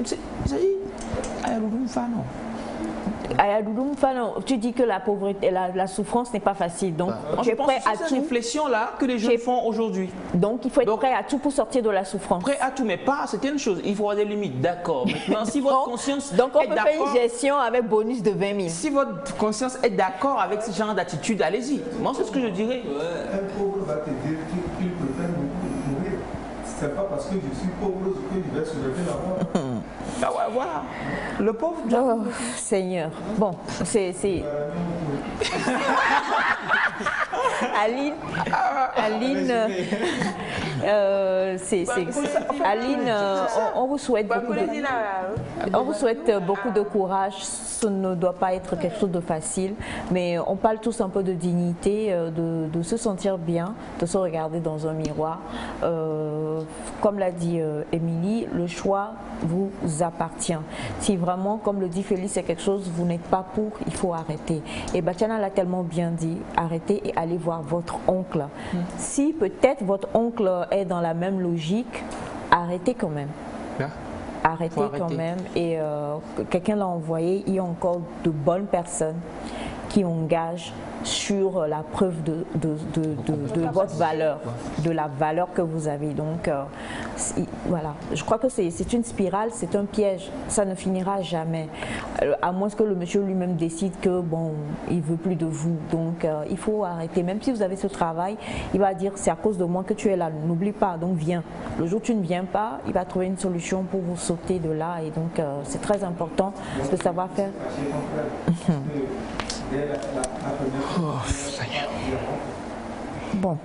Ayadoudou Mfano, tu dis que la pauvreté, la souffrance n'est pas facile. Donc, tu es prêt à cette tout. réflexion-là que les jeunes font aujourd'hui. Donc, il faut être prêt à tout pour sortir de la souffrance. Prêt à tout, mais pas, c'est une chose. Il faut avoir des limites, d'accord. Maintenant, si votre conscience donc, on est peut faire une gestion avec bonus de 20 000. Si votre conscience est d'accord avec ce genre d'attitude, allez-y. Moi, c'est ce que je dirais. Un pauvre va te dire qu'il préfère mourir. C'est pas parce que je suis pauvre que je vais se lever là-bas. Ah ouais, voilà. Le pauvre. Oh, Seigneur. Bon, c'est. Aline, Aline, on vous souhaite beaucoup de courage. Ce ne doit pas être quelque chose de facile, mais on parle tous un peu de dignité, de se sentir bien, de se regarder dans un miroir. Comme l'a dit Émilie, le choix vous appartient. Si vraiment, comme le dit Félix, c'est quelque chose, vous n'êtes pas pour, il faut arrêter. Et Bachana l'a tellement bien dit, arrêtez et allez voir votre oncle. Si peut-être votre oncle est dans la même logique, arrêtez quand même. Arrêtez quand même. Et quelqu'un l'a envoyé, il y a encore de bonnes personnes qui engagent sur la preuve de votre valeur, de la valeur que vous avez. Donc, voilà, je crois que c'est une spirale, c'est un piège, ça ne finira jamais, à moins que le monsieur lui-même décide que, bon, il ne veut plus de vous. Donc, il faut arrêter. Même si vous avez ce travail, il va dire, c'est à cause de moi que tu es là, n'oublie pas, donc viens. Le jour où tu ne viens pas, il va trouver une solution pour vous sauter de là. Et donc, c'est très important de savoir faire. Bon,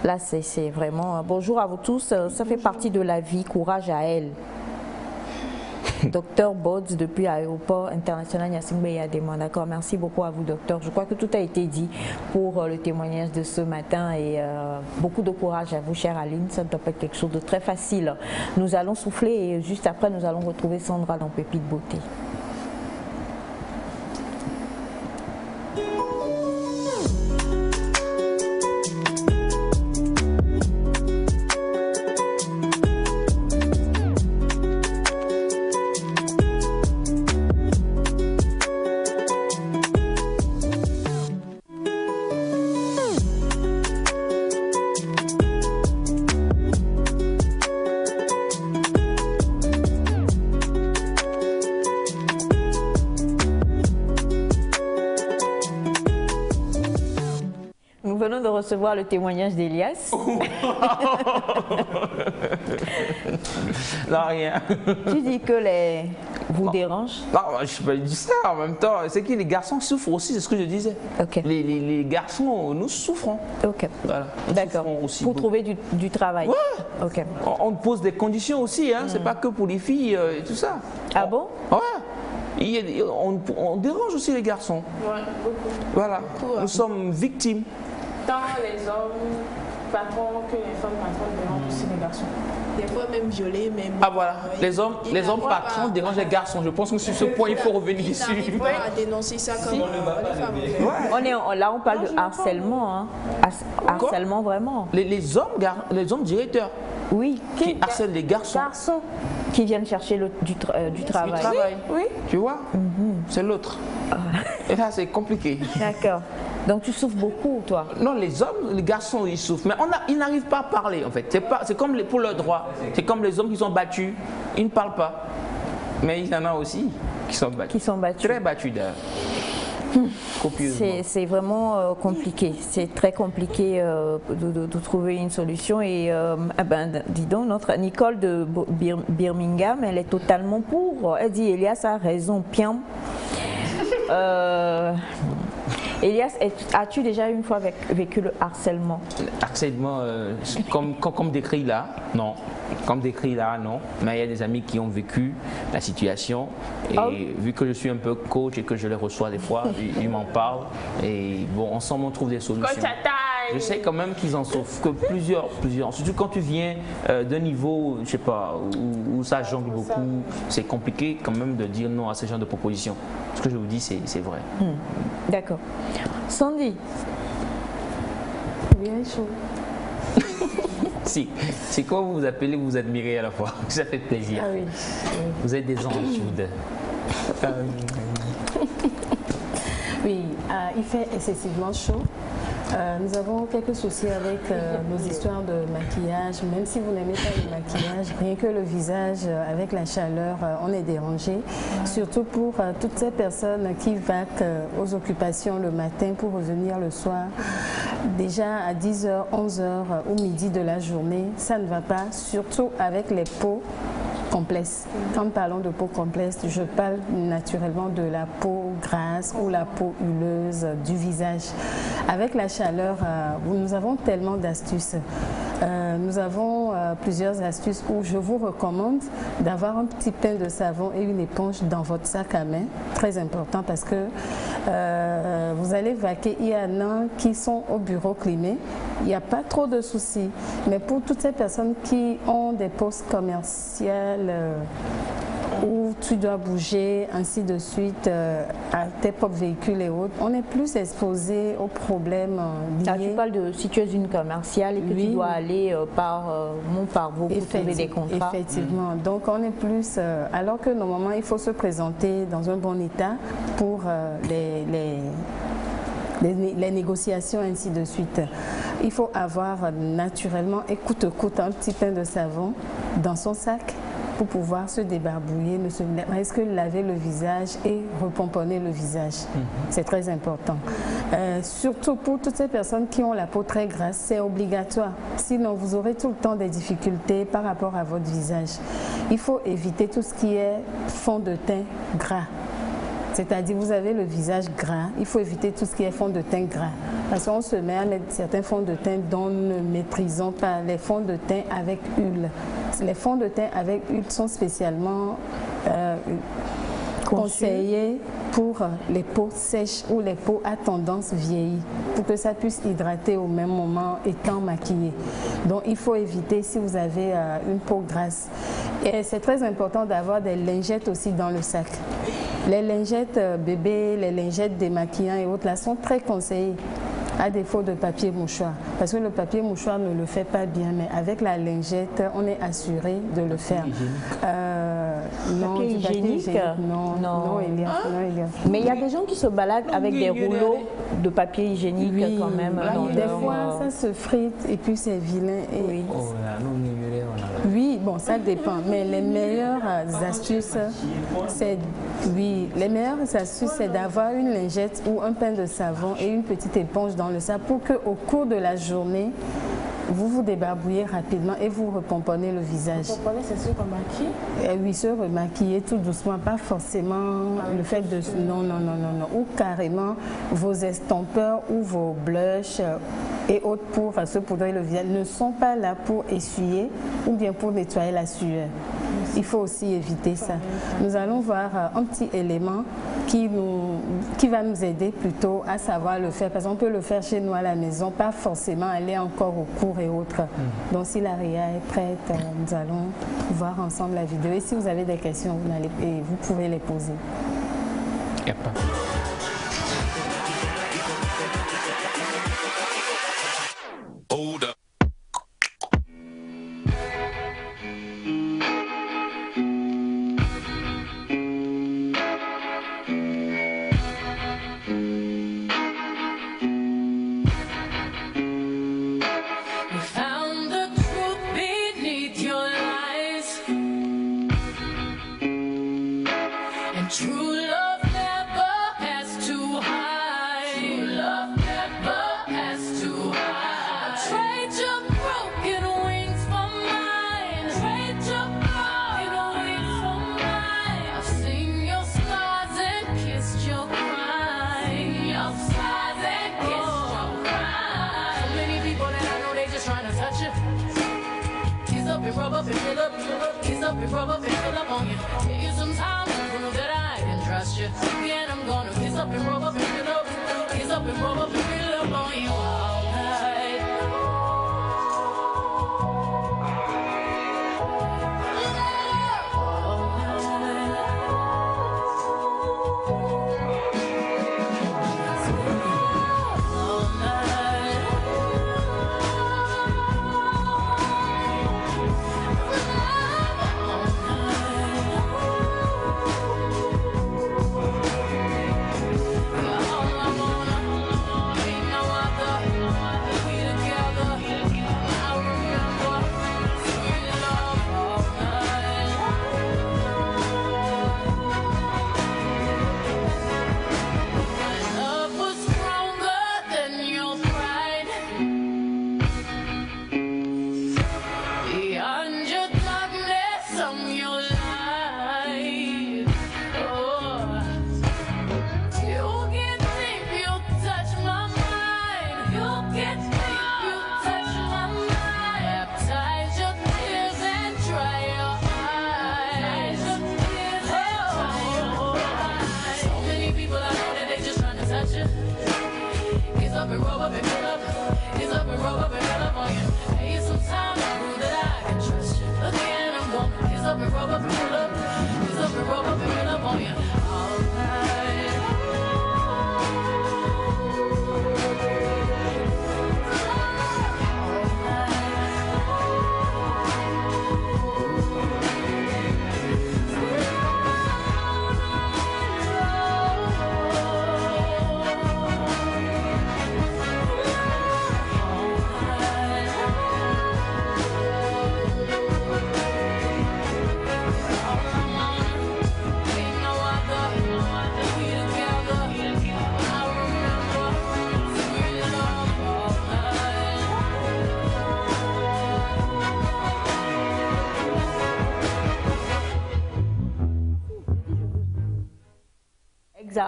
là c'est vraiment... Bonjour à vous tous, ça fait partie de la vie, courage à elle. Docteur Bods depuis l'aéroport international Gnassingbé Yadema. D'accord, merci beaucoup à vous docteur. Je crois que tout a été dit pour le témoignage de ce matin et beaucoup de courage à vous chère Aline, ça ne doit pas être quelque chose de très facile. Nous allons souffler et juste après nous allons retrouver Sandra dans Pépite Beauté. Recevoir le témoignage d'Elias. Non, rien. Tu dis que vous dérange? Non, je peux dire ça en même temps. C'est que les garçons souffrent aussi, c'est ce que je disais. Okay. Les garçons, nous souffrons. Ok. Voilà. D'accord. Pour trouver du travail. Ouais. Ok. On pose des conditions aussi, hein. C'est pas que pour les filles et tout ça. Ah bon? Ouais. On dérange aussi les garçons. Ouais, beaucoup. Voilà. Nous sommes victimes. Tant les hommes patrons que les femmes patronnes dérangent aussi les garçons. Des fois même violé, mais bon, Ah voilà, les hommes patrons dérangent les garçons. Je pense que sur ce point, il faut revenir dessus. Ils n'arrivent pas à dénoncer ça comme les femmes. Là, on parle de harcèlement, hein. Harcèlement vraiment. Les hommes directeurs Oui, qui harcèlent les garçons. Qui viennent chercher du travail. Oui. Tu vois, c'est l'autre. Et là, c'est compliqué. D'accord. Donc tu souffres beaucoup, toi? Non, les hommes, les garçons, ils souffrent. Mais ils n'arrivent pas à parler, en fait. C'est comme pour leurs droits. C'est comme les hommes qui sont battus. Ils ne parlent pas. Mais il y en a aussi qui sont battus. Très battus, d'ailleurs. C'est vraiment compliqué. C'est très compliqué de trouver une solution. Et dis donc, notre Nicole de Birmingham, elle est totalement pour. Elle dit, Elias a raison, Piam. Elias, as-tu déjà une fois vécu le harcèlement? Harcèlement, comme décrit là, non. Comme décrit là, non. Mais il y a des amis qui ont vécu la situation. Et vu que je suis un peu coach et que je les reçois des fois, ils m'en parlent. Et bon, ensemble, on trouve des solutions. Je sais quand même qu'ils en souffrent, que plusieurs. Surtout quand tu viens d'un niveau, je sais pas, où ça jongle beaucoup, c'est compliqué quand même de dire non à ce genre de propositions. Ce que je vous dis, c'est vrai. D'accord. Sandy. Bien chaud. Si, c'est quoi vous appelez, vous admirez à la fois. Ça fait plaisir. Ah oui. Vous êtes des anges, Jude. Oui, il fait excessivement chaud. Nous avons quelques soucis avec nos histoires de maquillage. Même si vous n'aimez pas le maquillage, rien que le visage, avec la chaleur, on est dérangé. Surtout pour toutes ces personnes qui vaquent aux occupations le matin pour revenir le soir. Déjà à 10h, 11h ou midi de la journée, ça ne va pas, surtout avec les peaux complexes. Quand nous parlons de peau complexe, je parle naturellement de la peau grasse ou la peau huileuse du visage. Avec la chaleur, nous avons tellement d'astuces. Nous avons plusieurs astuces où je vous recommande d'avoir un petit pain de savon et une éponge dans votre sac à main. Très important parce que vous allez vaquer. Il y en a qui sont au bureau climé. Il n'y a pas trop de soucis. Mais pour toutes ces personnes qui ont des postes commerciales où tu dois bouger, ainsi de suite, à tes propres véhicules et autres, on est plus exposé aux problèmes liés. Ah, tu parles de si tu es une commerciale et que tu dois aller par vous pour trouver des contrats. Effectivement. Donc on est plus, alors que normalement il faut se présenter dans un bon état pour les négociations, ainsi de suite. Il faut avoir naturellement, et coûte un petit pain de savon dans son sac pour pouvoir se débarbouiller, ne serait-ce que laver le visage et repomponner le visage. C'est très important. Surtout pour toutes ces personnes qui ont la peau très grasse, c'est obligatoire. Sinon, vous aurez tout le temps des difficultés par rapport à votre visage. Il faut éviter tout ce qui est fond de teint gras. C'est-à-dire, vous avez le visage gras, il faut éviter tout ce qui est fond de teint gras. Parce qu'on se met à mettre certains fonds de teint dont nous ne maîtrisons pas, les fonds de teint avec huile. Les fonds de teint avec huile sont spécialement conseillés pour les peaux sèches ou les peaux à tendance vieillie, pour que ça puisse hydrater au même moment étant maquillé. Donc il faut éviter si vous avez une peau grasse. Et c'est très important d'avoir des lingettes aussi dans le sac. Les lingettes bébés, les lingettes démaquillants et autres là sont très conseillées, à défaut de papier mouchoir. Parce que le papier mouchoir ne le fait pas bien, mais avec la lingette, on est assuré de le faire. Non, papier hygiénique. Non, Elias. Mais il y a des gens qui se baladent avec des rouleaux de papier hygiénique quand même. Des fois, ça se frite et puis c'est vilain. Et... Oui, bon, ça dépend. Mais les meilleures astuces, c'est d'avoir une lingette ou un pain de savon et une petite éponge dans le sac pour qu'au cours de la journée, vous vous débarbouillez rapidement et vous repomponnez le visage. Repomponner, c'est se remaquiller? Oui, se remaquiller tout doucement, pas forcément le fait de... Non. Ou carrément vos estompeurs ou vos blushs et autres pour se poudrer le visage ne sont pas là pour essuyer ou bien pour nettoyer la sueur. Il faut aussi éviter ça. Nous allons voir un petit élément qui va nous aider plutôt à savoir le faire. Parce qu'on peut le faire chez nous à la maison, pas forcément aller encore au cours et autres. Donc si l'ARIA est prête, nous allons voir ensemble la vidéo. Et si vous avez des questions, vous pouvez les poser. Y a pas.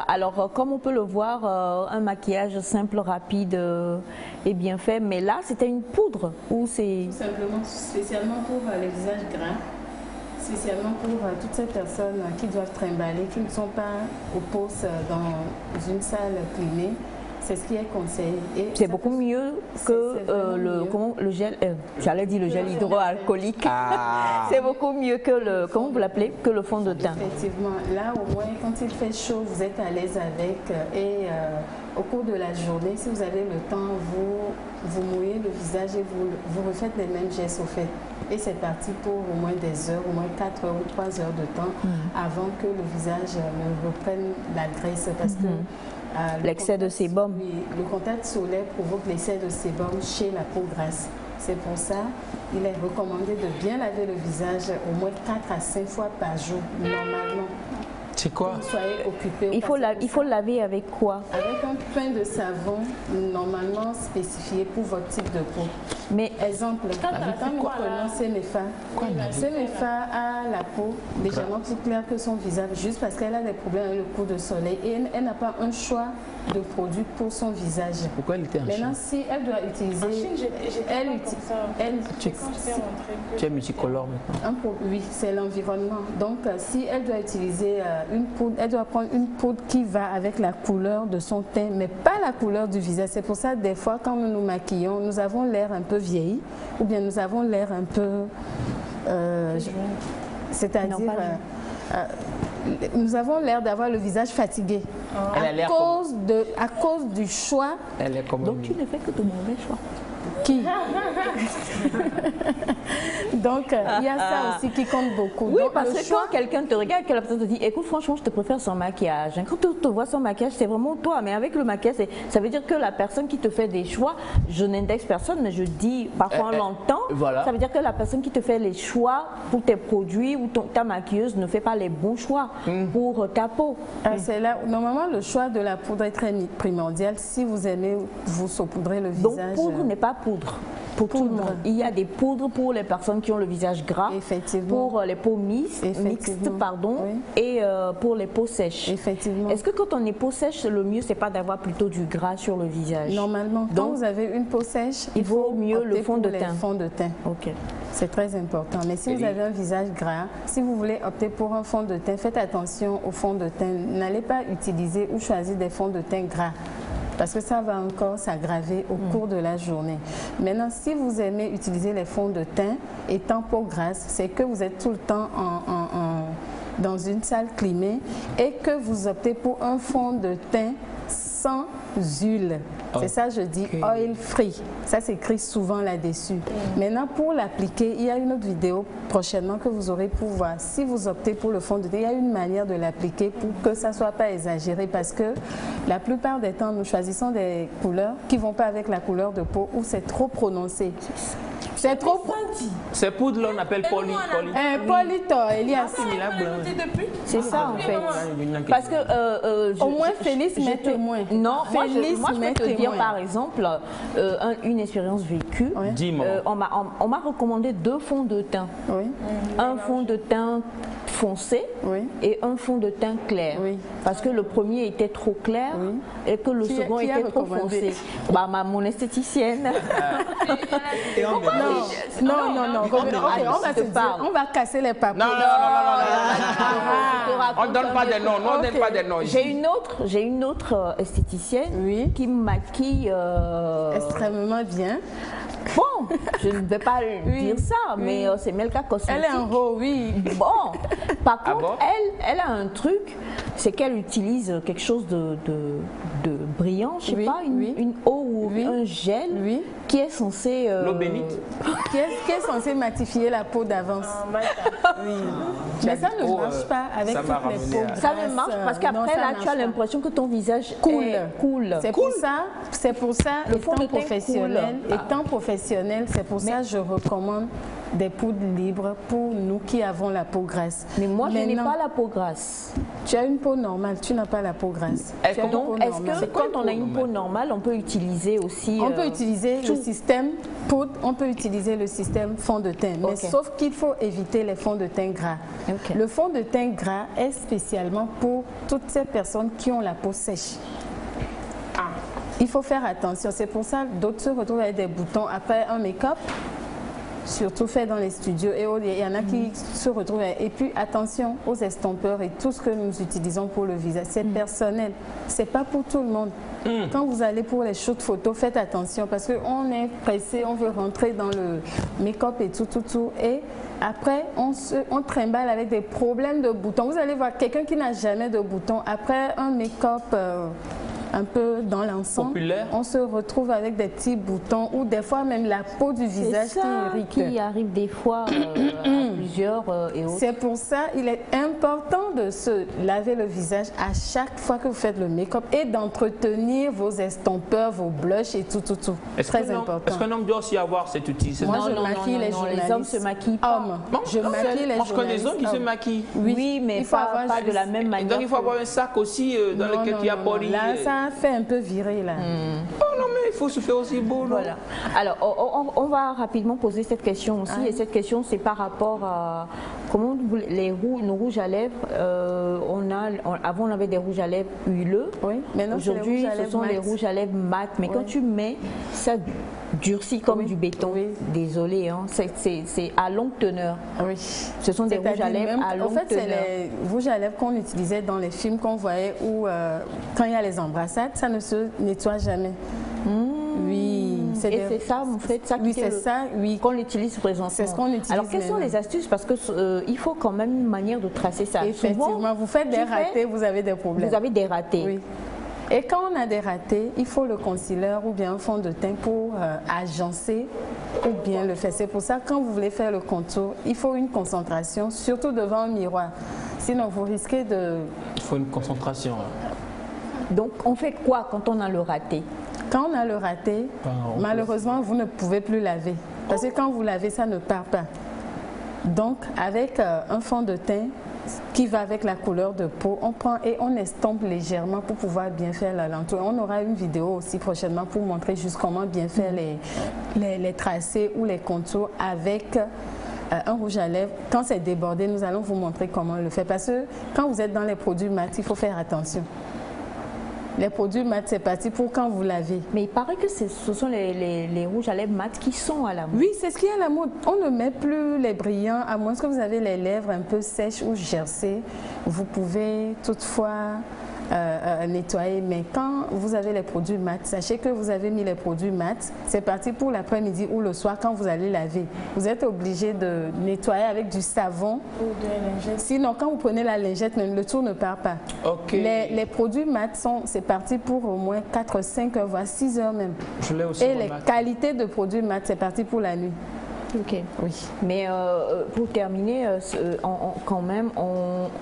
Alors, comme on peut le voir, un maquillage simple, rapide et bien fait, mais là, c'était une poudre ou c'est... Tout simplement, spécialement pour les visages gras, spécialement pour toutes ces personnes qui doivent trimballer, qui ne sont pas au poste dans une salle clinée. C'est ce qui est conseillé. C'est beaucoup mieux que le gel, j'allais dire le gel hydroalcoolique. Ah. C'est beaucoup mieux que le, comment vous l'appelez, que le fond de teint. Effectivement, là au moins quand il fait chaud, vous êtes à l'aise avec et au cours de la journée, si vous avez le temps, vous mouillez le visage et vous refaites les mêmes gestes au fait. Et c'est parti pour au moins des heures, au moins 4 heures ou 3 heures de temps avant que le visage ne reprenne la graisse parce que l'excès de sébum. Oui, le contact solaire provoque l'excès de sébum chez la peau grasse. C'est pour ça qu'il est recommandé de bien laver le visage au moins 4 à 5 fois par jour, normalement. C'est quoi? Soyez occupé. Il faut laver avec quoi? Avec un pain de savon normalement spécifié pour votre type de peau. Mais exemple, quand nous prenons Senefa, Senefa a la peau légèrement plus claire que son visage, juste parce qu'elle a des problèmes avec le coup de soleil et elle n'a pas un choix de produits pour son visage. Pourquoi elle était en Chine? Maintenant, si elle doit utiliser... Tu es multicolore maintenant. Oui, c'est l'environnement. Donc, si elle doit utiliser une poudre, elle doit prendre une poudre qui va avec la couleur de son teint, mais pas la couleur du visage. C'est pour ça, des fois, quand nous nous maquillons, nous avons l'air un peu vieilli, ou bien nous avons l'air un peu... c'est-à-dire... nous avons l'air d'avoir le visage fatigué à cause du choix. Elle est comme donc tu ne fais que de mauvais choix. Qui Donc, il y a ça aussi qui compte beaucoup. Oui, donc, parce que quand quelqu'un te regarde, que la personne te dit, écoute, franchement, je te préfère sans maquillage. Quand tu te vois sans maquillage, c'est vraiment toi. Mais avec le maquillage, ça veut dire que la personne qui te fait des choix, je n'indexe personne, mais je dis, parfois on l'entend, ça veut dire que la personne qui te fait les choix pour tes produits ou ta maquilleuse ne fait pas les bons choix pour ta peau. C'est là, normalement, le choix de la poudre est très primordial. Si vous aimez vous saupoudrer le visage. Donc, poudre n'est pas poudre. Pour tout le monde. Il y a des poudres pour les personnes qui ont le visage gras, pour les peaux mixtes, et pour les peaux sèches. Effectivement. Est-ce que quand on est peau sèche, le mieux c'est pas d'avoir plutôt du gras sur le visage? Normalement, quand vous avez une peau sèche, il vaut mieux le fond de teint. Fond de teint. Ok. C'est très important. Mais si vous avez un visage gras, si vous voulez opter pour un fond de teint, faites attention au fond de teint. N'allez pas utiliser ou choisir des fonds de teint gras, parce que ça va encore s'aggraver au cours de la journée. Maintenant, si vous aimez utiliser les fonds de teint étant peau grasse, c'est que vous êtes tout le temps dans une salle climée et que vous optez pour un fond de teint sans huile. C'est ça, je dis oil free. Ça s'écrit souvent là-dessus. Maintenant, pour l'appliquer, il y a une autre vidéo prochainement que vous aurez pour voir. Si vous optez pour le fond de teint, il y a une manière de l'appliquer pour que ça ne soit pas exagéré, parce que la plupart des temps, nous choisissons des couleurs qui ne vont pas avec la couleur de peau ou c'est trop prononcé. C'est trop senti. Ces poudres-là, on appelle Polito, Elias. C'est ça en fait. Parce que au moins Félix met témoin. Non, moi je peux te dire par exemple une expérience vécue. On m'a recommandé 2 fonds de teint. Un fond de teint foncé et un fond de teint clair. Parce que le premier était trop clair et que le second était trop foncé. Mon esthéticienne. Non. On va casser les papous. Non. On ne donne pas des noms. On donne pas des noms. J'ai une autre esthéticienne qui me maquille extrêmement bien. Bon, je ne vais pas dire ça, mais c'est Melka Cosmétique. Elle est en haut, Bon, par contre, elle a un truc, c'est qu'elle utilise quelque chose de brillant, je sais pas, une eau ou un gel qui est censé... L'eau bénite qui est censé matifier la peau d'avance. Mais ça ne marche pas avec toutes les peaux grasses. Ça ne marche parce qu'après, là, tu as l'impression que ton visage coule. C'est pour ça, étant professionnel, c'est pour ça que je recommande des poudres libres pour nous qui avons la peau grasse. Mais moi, je n'ai pas la peau grasse. Tu as une peau normale, tu n'as pas la peau grasse. Est-ce que quand on a une peau normale, on peut utiliser aussi... On peut utiliser le système poudre, on peut utiliser le système fond de teint, mais sauf qu'il faut éviter les fonds de teint gras. Le fond de teint gras est spécialement pour toutes ces personnes qui ont la peau sèche. Il faut faire attention, c'est pour ça que d'autres se retrouvent avec des boutons après un make-up, surtout fait dans les studios, et il y en a qui se retrouvent avec... Et puis attention aux estompeurs et tout ce que nous utilisons pour le visage, c'est personnel, c'est pas pour tout le monde. Quand vous allez pour les shoots photos, faites attention parce qu'on est pressé, on veut rentrer dans le make-up et tout, et après on trimballe avec des problèmes de boutons. Vous allez voir quelqu'un qui n'a jamais de boutons, après un make-up un peu dans l'ensemble, on se retrouve avec des petits boutons ou des fois même la peau du visage qui arrive des fois à plusieurs et autres. C'est pour ça il est important de se laver le visage à chaque fois que vous faites le make-up et d'entretenir vos estompeurs, vos blushs et tout. Très important. Est-ce qu'un homme doit aussi avoir cet outil? Moi, je maquille les journalistes. Les hommes se maquillent pas. Je maquille les journalistes. Je connais des hommes qui se maquillent. Oui, mais pas de la même manière. Donc il faut avoir un sac aussi dans lequel il y a poli. Là, ça fait un peu virer là. Oh non, mais il faut se faire aussi beau. Voilà. Alors, on va rapidement poser cette question aussi. Et cette question, c'est par rapport à comment nos rouges à lèvres. Avant, on avait des rouges à lèvres huileux. Oui. Aujourd'hui, ce sont les rouges à lèvres mat. Mais quand tu mets, ça durcit comme du béton. Oui. Désolé, hein. C'est à longue teneur. Oui. Ce sont des rouges à lèvres à longue teneur. En fait, c'est les rouges à lèvres qu'on utilisait dans les films qu'on voyait où, quand il y a les embrassades, ça ne se nettoie jamais. Oui. C'est ça, en fait, ça qu'on utilise présentement. C'est ce qu'on utilise. Alors, quelles sont les astuces? Parce que il faut quand même une manière de tracer ça. Effectivement, souvent, vous faites des ratés, vous avez des problèmes. Vous avez des ratés. Oui. Et quand on a des ratés, il faut le concealer ou bien un fond de teint pour agencer ou bien le faire. C'est pour ça que quand vous voulez faire le contour, il faut une concentration, surtout devant un miroir. Sinon, vous risquez de... Il faut une concentration. Donc, on fait quoi quand on a le raté? Quand on a le raté, malheureusement, vous ne pouvez plus laver. Parce que quand vous lavez, ça ne part pas. Donc, avec un fond de teint qui va avec la couleur de peau, on prend et on estompe légèrement pour pouvoir bien faire la lenteur. On aura une vidéo aussi prochainement pour montrer juste comment bien faire les tracés ou les contours avec un rouge à lèvres. Quand c'est débordé, nous allons vous montrer comment le faire. Parce que quand vous êtes dans les produits mat, il faut faire attention. Les produits mat, c'est parti pour quand vous lavez. Mais il paraît que ce sont les rouges à lèvres mat qui sont à la mode. Oui, c'est ce qui est à la mode. On ne met plus les brillants, à moins que vous avez les lèvres un peu sèches ou gercées. Vous pouvez toutefois nettoyer. Mais quand vous avez les produits mat, sachez que vous avez mis les produits mat, c'est parti pour l'après-midi ou le soir quand vous allez laver. Vous êtes obligé de nettoyer avec du savon. Ou de la lingette. Sinon, quand vous prenez la lingette, même le tour ne part pas. Okay. Les produits mat, c'est parti pour au moins 4-5 heures, voire 6 heures même. Je l'ai aussi. Et les qualités de produits mat, c'est parti pour la nuit. Ok. Oui. Mais pour terminer, quand même,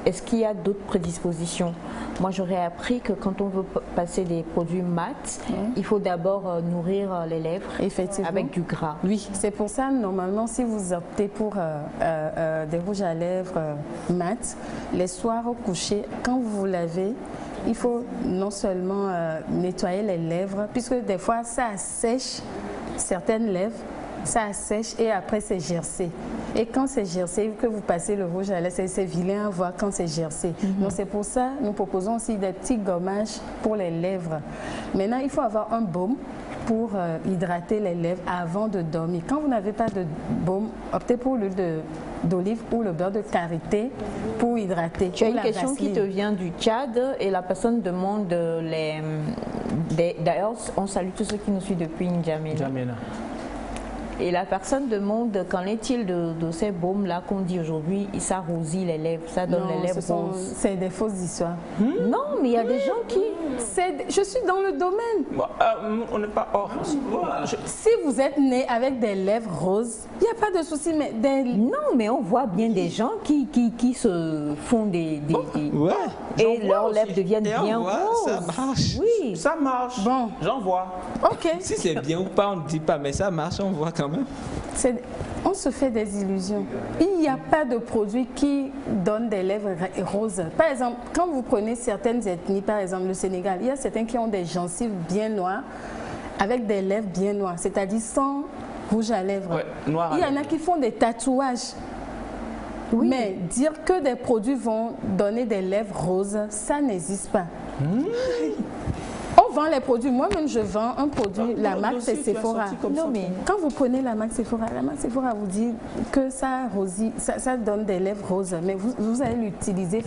est-ce qu'il y a d'autres prédispositions? Moi, j'aurais appris que quand on veut passer des produits mat, il faut d'abord nourrir les lèvres avec du gras. Oui, c'est pour ça, normalement, si vous optez pour des rouges à lèvres mat, les soirs au coucher, quand vous vous lavez, il faut non seulement nettoyer les lèvres, puisque des fois, ça assèche certaines lèvres, ça assèche et après c'est gercé. Et quand c'est gercé, que vous passez le rouge à lèvres, c'est vilain à voir quand c'est gercé. Donc c'est pour ça nous proposons aussi des petits gommages pour les lèvres. Maintenant, il faut avoir un baume pour hydrater les lèvres avant de dormir. Quand vous n'avez pas de baume, optez pour l'huile d'olive ou le beurre de karité pour hydrater. Tu as une question qui te vient du Tchad et la personne demande d'ailleurs, on salue tous ceux qui nous suivent depuis N'Djamena. Et la personne demande qu'en est-il de ces baumes-là qu'on dit aujourd'hui, ça rosit les lèvres, ça donne les lèvres roses. C'est des fausses histoires. Non, mais il y a des gens qui... Je suis dans le domaine. On n'est pas hors. Si vous êtes né avec des lèvres roses, il n'y a pas de souci. Mais non, mais on voit bien des gens qui se font des ouais. Et leurs lèvres deviennent bien roses. Ça marche. Oui. Ça marche. Bon. J'en vois. Ok. Si c'est bien ou pas, on ne dit pas, mais ça marche, on voit quand même. On se fait des illusions. Il n'y a pas de produit qui donne des lèvres roses. Par exemple, quand vous prenez certaines ethnies, par exemple le Sénégal, il y a certains qui ont des gencives bien noires avec des lèvres bien noires, c'est-à-dire sans rouge à lèvres. Ouais, noir à il y en a qui font des tatouages. Oui. Mais dire que des produits vont donner des lèvres roses, ça n'existe pas. On vend les produits. Moi-même, je vends un produit. La marque, c'est Sephora. Non, mais quand vous prenez la marque Sephora vous dit que ça donne des lèvres roses. Mais vous allez l'utiliser.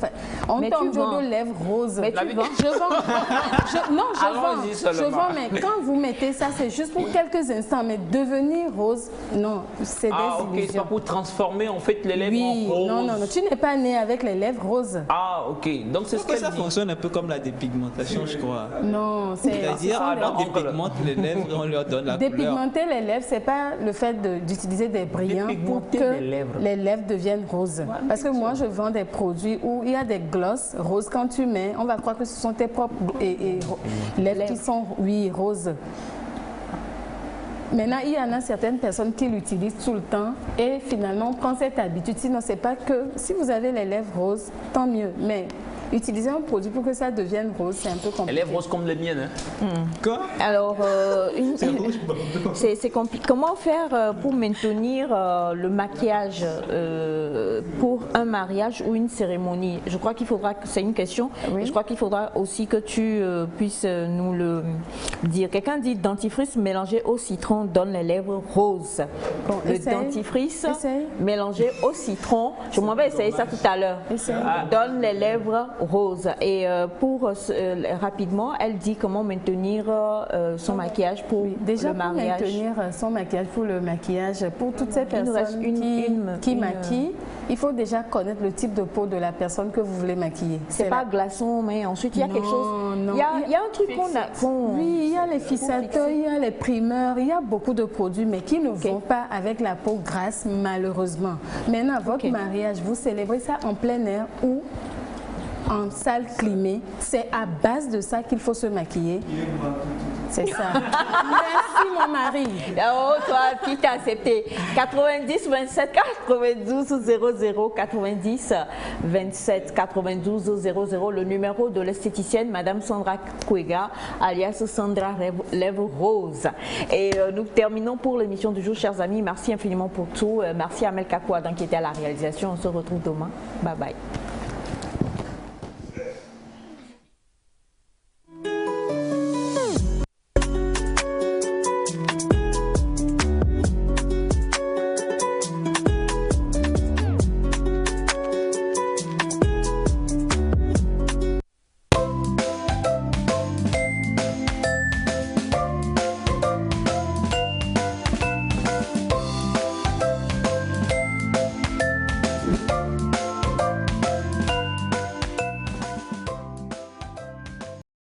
On tombe de lèvres roses. Mais tu vends. Je vends. Non, je vends. Mais quand vous mettez ça, c'est juste pour quelques instants. Mais devenir rose, non, c'est des illusions. C'est pas pour transformer en fait les lèvres en rose. Non. Tu n'es pas né avec les lèvres roses. Ah, ok. Donc c'est ce que ça fonctionne un peu comme la dépigmentation, je crois. Non, c'est-à-dire on dépigmente les lèvres et on leur donne la couleur. Dépigmenter les lèvres, c'est pas le fait d'utiliser des brillants pour que les lèvres deviennent roses. Parce que moi, je vends des produits où il y a des glosses roses. Quand tu mets, on va croire que ce sont tes propres lèvres qui sont, roses. Maintenant, il y en a certaines personnes qui l'utilisent tout le temps et finalement on prend cette habitude. Sinon, c'est pas que si vous avez les lèvres roses, tant mieux. Mais utiliser un produit pour que ça devienne rose, c'est un peu compliqué. Les lèvres roses comme les miennes. Hein. Quoi? Alors, c'est compliqué. Comment faire pour maintenir le maquillage pour un mariage ou une cérémonie? Je crois qu'il faudra, c'est une question, je crois qu'il faudra aussi que tu puisses nous le dire. Quelqu'un dit dentifrice mélangé au citron donne les lèvres roses. Bon, le dentifrice mélangé au citron, je m'en vais essayer ça tout à l'heure, donne les lèvres roses. Et rapidement, elle dit comment maintenir son maquillage pour déjà le mariage. Pour maintenir son maquillage pour le maquillage, pour toutes ces personnes qui maquillent, il faut déjà connaître le type de peau de la personne que vous voulez maquiller. C'est pas glaçon, mais ensuite il y a quelque chose. Il y a un truc oui, il y a les fixateurs, il y a les primeurs, il y a beaucoup de produits, mais qui ne vont pas avec la peau grasse, malheureusement. Maintenant, votre mariage, vous célébrez ça en plein air ou en salle climée, c'est à base de ça qu'il faut se maquiller. C'est ça. Merci mon mari. Oh, toi, qui t'a accepté. 90 27 92 00 90 27 92 00, le numéro de l'esthéticienne Madame Sandra Kwega, alias Sandra Lèvres Rose. Et nous terminons pour l'émission du jour, chers amis. Merci infiniment pour tout. Merci à Amel Kakouadan qui était à la réalisation. On se retrouve demain. Bye bye.